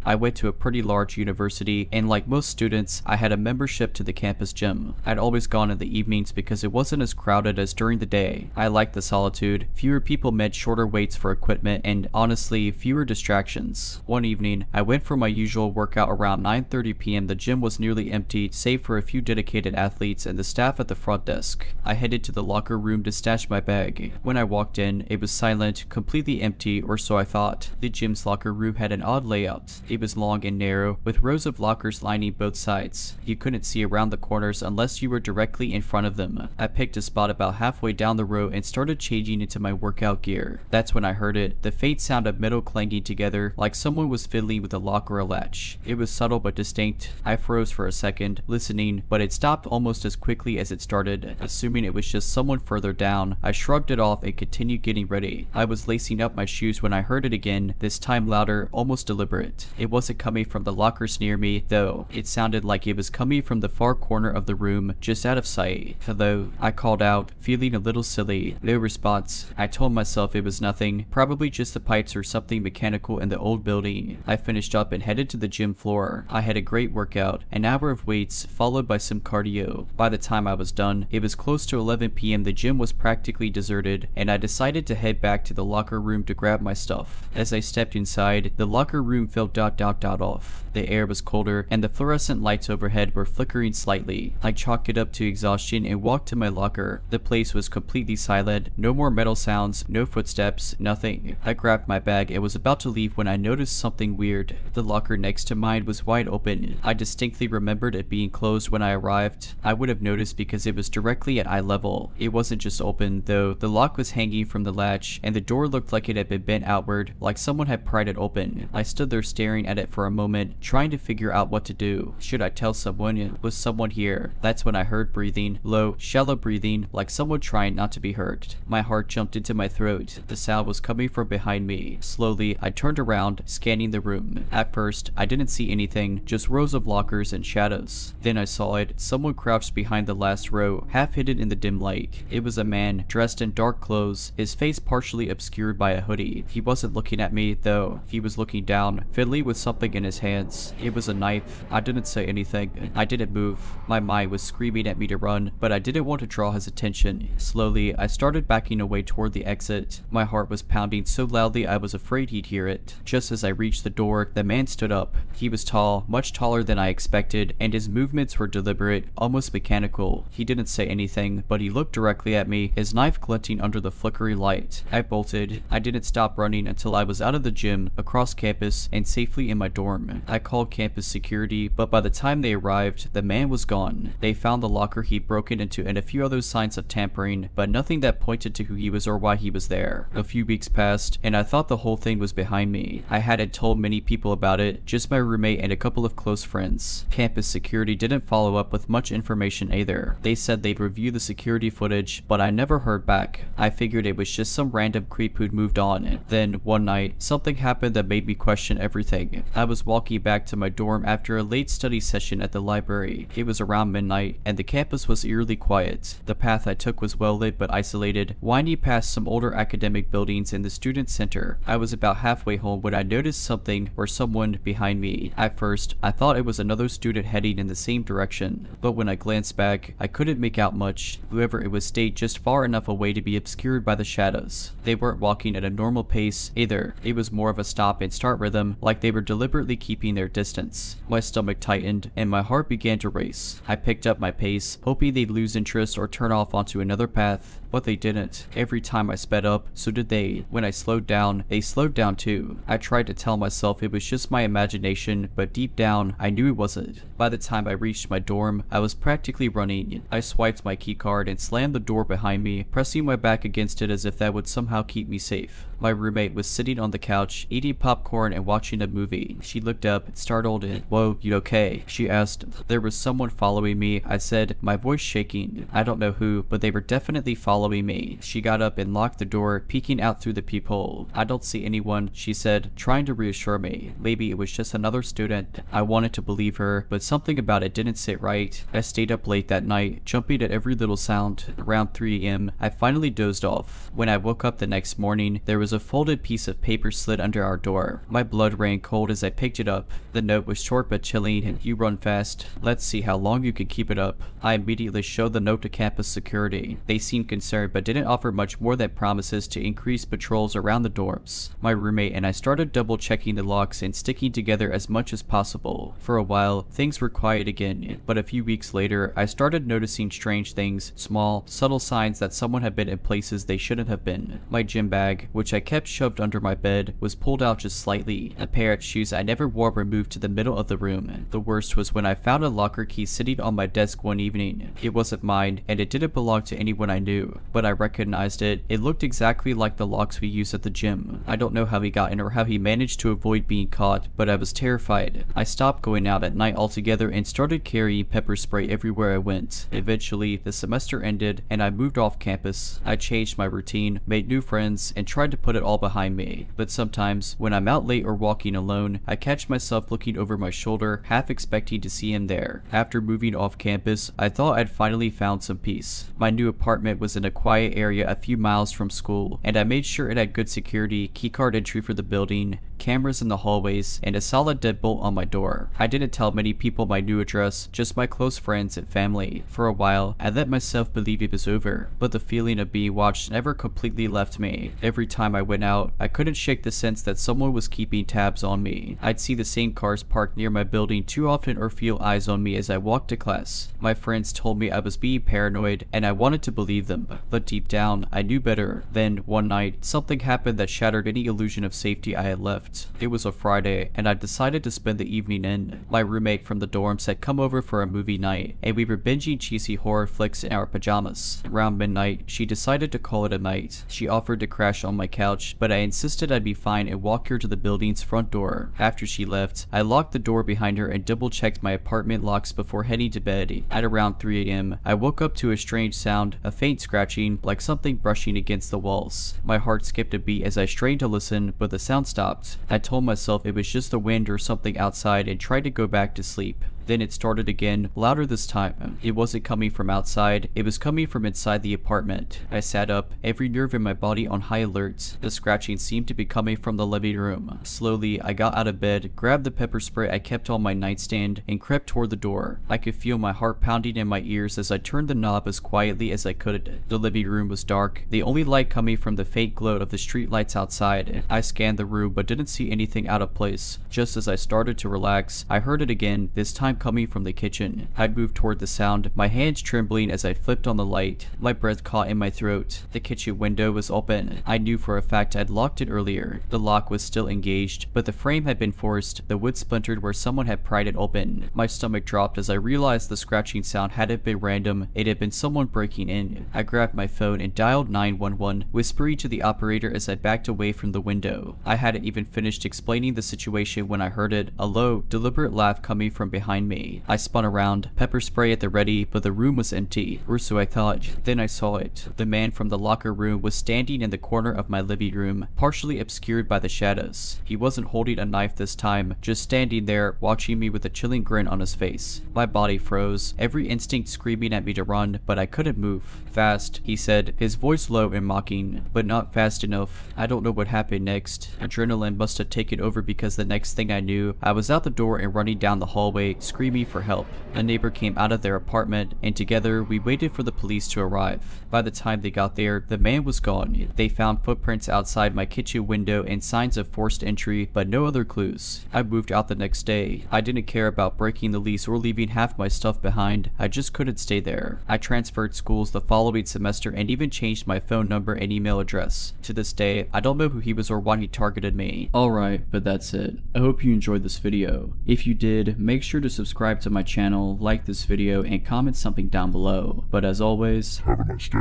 I went to a pretty large university, and like most students, I had a membership to the campus gym. I'd always gone in the evenings because it wasn't as crowded as during the day. I liked the solitude. Fewer people meant shorter waits for equipment, and honestly, fewer distractions. One evening, I went for my usual workout around 9:30 p.m. The gym was nearly empty, save for a few dedicated athletes and the staff at the front desk. I headed to the locker room to stash my bag. When I walked in, it was silent, completely empty, or so I thought. The gym's locker room had an odd layout. It was long and narrow, with rows of lockers lining both sides. You couldn't see around the corners unless you were directly in front of them. I picked a spot about halfway down the row and started changing into my workout gear. That's when I heard it, the faint sound of metal clanging together, like someone was fiddling with a lock or a latch. It was subtle but distinct. I froze for a second, listening, but it stopped almost as quickly as it started. Assuming it was just someone further down, I shrugged it off and continued getting ready. I was lacing up my shoes when I heard it again, this time louder, almost deliberate. It It wasn't coming from the lockers near me, though. It sounded like it was coming from the far corner of the room, just out of sight. Hello, I called out, feeling a little silly. No response. I told myself it was nothing, probably just the pipes or something mechanical in the old building. I finished up and headed to the gym floor. I had a great workout, an hour of weights, followed by some cardio. By the time I was done, it was close to 11 p.m. The gym was practically deserted, and I decided to head back to the locker room to grab my stuff. As I stepped inside, the locker room felt off. The air was colder, and the fluorescent lights overhead were flickering slightly. I chalked it up to exhaustion and walked to my locker. The place was completely silent, no more metal sounds, no footsteps, nothing. I grabbed my bag and was about to leave when I noticed something weird. The locker next to mine was wide open. I distinctly remembered it being closed when I arrived. I would have noticed because it was directly at eye level. It wasn't just open, though. The lock was hanging from the latch, and the door looked like it had been bent outward, like someone had pried it open. I stood there staring at it for a moment, trying to figure out what to do. Should I tell someone? Was someone here? That's when I heard breathing, low, shallow breathing, like someone trying not to be hurt. My heart jumped into my throat. The sound was coming from behind me. Slowly, I turned around, scanning the room. At first, I didn't see anything, just rows of lockers and shadows. Then I saw it. Someone crouched behind the last row, half hidden in the dim light. It was a man, dressed in dark clothes, his face partially obscured by a hoodie. He wasn't looking at me, though. He was looking down, fiddly with something in his hands. It was a knife. I didn't say anything. I didn't move. My mind was screaming at me to run, but I didn't want to draw his attention. Slowly, I started backing away toward the exit. My heart was pounding so loudly I was afraid he'd hear it. Just as I reached the door, the man stood up. He was tall, much taller than I expected, and his movements were deliberate, almost mechanical. He didn't say anything, but he looked directly at me, his knife glinting under the flickery light. I bolted. I didn't stop running until I was out of the gym, across campus, and safely in my dorm. I called campus security, but by the time they arrived, the man was gone. They found the locker he'd broken into and a few other signs of tampering, but nothing that pointed to who he was or why he was there. A few weeks passed, and I thought the whole thing was behind me. I hadn't told many people about it, just my roommate and a couple of close friends. Campus security didn't follow up with much information either. They said they'd review the security footage, but I never heard back. I figured it was just some random creep who'd moved on. Then, one night, something happened that made me question everything. I was walking back to my dorm after a late study session at the library. It was around midnight, and the campus was eerily quiet. The path I took was well lit but isolated, winding past some older academic buildings in the student center. I was about halfway home when I noticed something or someone behind me. At first, I thought it was another student heading in the same direction, but when I glanced back, I couldn't make out much. Whoever it was stayed just far enough away to be obscured by the shadows. They weren't walking at a normal pace either. It was more of a stop and start rhythm, like they were deliberately keeping their distance. My stomach tightened and my heart began to race. I picked up my pace, hoping they'd lose interest or turn off onto another path, but they didn't. Every time I sped up, so did they. When I slowed down, they slowed down too. I tried to tell myself it was just my imagination, but deep down, I knew it wasn't. By the time I reached my dorm, I was practically running. I swiped my keycard and slammed the door behind me, pressing my back against it as if that would somehow keep me safe. My roommate was sitting on the couch, eating popcorn and watching a movie. She looked up, startled, and, "Whoa, you okay?" she asked. There was someone following me, I said, my voice shaking. I don't know who, but they were definitely following me. She got up and locked the door, peeking out through the peephole. "I don't see anyone," she said, trying to reassure me. Maybe it was just another student. I wanted to believe her, but something about it didn't sit right. I stayed up late that night, jumping at every little sound. Around 3 a.m., I finally dozed off. When I woke up the next morning, there was a folded piece of paper slid under our door. My blood ran cold as I picked it up. The note was short but chilling, and "You run fast. Let's see how long you can keep it up." I immediately showed the note to campus security. They seemed concerned but didn't offer much more than promises to increase patrols around the dorms. My roommate and I started double checking the locks and sticking together as much as possible. For a while, things were quiet again, but a few weeks later, I started noticing strange things, small, subtle signs that someone had been in places they shouldn't have been. My gym bag, which I kept shoved under my bed, was pulled out just slightly. A pair of shoes I never wore were moved to the middle of the room. The worst was when I found a locker key sitting on my desk one evening. It wasn't mine, and it didn't belong to anyone I knew. through, but I recognized it. It looked exactly like the locks we use at the gym. I don't know how he got in or how he managed to avoid being caught, but I was terrified. I stopped going out at night altogether and started carrying pepper spray everywhere I went. Eventually, the semester ended and I moved off campus. I changed my routine, made new friends, and tried to put it all behind me. But sometimes, when I'm out late or walking alone, I catch myself looking over my shoulder, half expecting to see him there. After moving off campus, I thought I'd finally found some peace. My new apartment was in a quiet area a few miles from school, and I made sure it had good security, keycard entry for the building, cameras in the hallways, and a solid deadbolt on my door. I didn't tell many people my new address, just my close friends and family. For a while, I let myself believe it was over, but the feeling of being watched never completely left me. Every time I went out, I couldn't shake the sense that someone was keeping tabs on me. I'd see the same cars parked near my building too often or feel eyes on me as I walked to class. My friends told me I was being paranoid, and I wanted to believe them, but deep down, I knew better. Then, one night, something happened that shattered any illusion of safety I had left. It was a Friday, and I decided to spend the evening in. My roommate from the dorms had come over for a movie night, and we were binging cheesy horror flicks in our pajamas. Around midnight, she decided to call it a night. She offered to crash on my couch, but I insisted I'd be fine and walk her to the building's front door. After she left, I locked the door behind her and double-checked my apartment locks before heading to bed. At around 3 a.m., I woke up to a strange sound, a faint scratching, like something brushing against the walls. My heart skipped a beat as I strained to listen, but the sound stopped. I told myself it was just the wind or something outside and tried to go back to sleep. Then it started again, louder this time. It wasn't coming from outside, it was coming from inside the apartment. I sat up, every nerve in my body on high alert. The scratching seemed to be coming from the living room. Slowly, I got out of bed, grabbed the pepper spray I kept on my nightstand, and crept toward the door. I could feel my heart pounding in my ears as I turned the knob as quietly as I could. The living room was dark, the only light coming from the faint glow of the street lights outside. I scanned the room but didn't see anything out of place. Just as I started to relax, I heard it again, this time coming from the kitchen. I moved toward the sound, my hands trembling as I flipped on the light. My breath caught in my throat. The kitchen window was open. I knew for a fact I'd locked it earlier. The lock was still engaged, but the frame had been forced, the wood splintered where someone had pried it open. My stomach dropped as I realized the scratching sound hadn't been random, it had been someone breaking in. I grabbed my phone and dialed 911, whispering to the operator as I backed away from the window. I hadn't even finished explaining the situation when I heard it, a low, deliberate laugh coming from behind me. I spun around, pepper spray at the ready, but the room was empty, or so I thought. Then I saw it. The man from the locker room was standing in the corner of my living room, partially obscured by the shadows. He wasn't holding a knife this time, just standing there, watching me with a chilling grin on his face. My body froze, every instinct screaming at me to run, but I couldn't move. Fast, he said, his voice low and mocking, but not fast enough. I don't know what happened next. Adrenaline must have taken over because the next thing I knew, I was out the door and running down the hallway, screaming for help. A neighbor came out of their apartment, and together we waited for the police to arrive. By the time they got there, the man was gone. They found footprints outside my kitchen window and signs of forced entry, but no other clues. I moved out the next day. I didn't care about breaking the lease or leaving half my stuff behind. I just couldn't stay there. I transferred schools the following semester and even changed my phone number and email address. To this day, I don't know who he was or why he targeted me. Alright, but that's it. I hope you enjoyed this video. If you did, make sure to subscribe to my channel, like this video, and comment something down below. But as always, Have a nice day.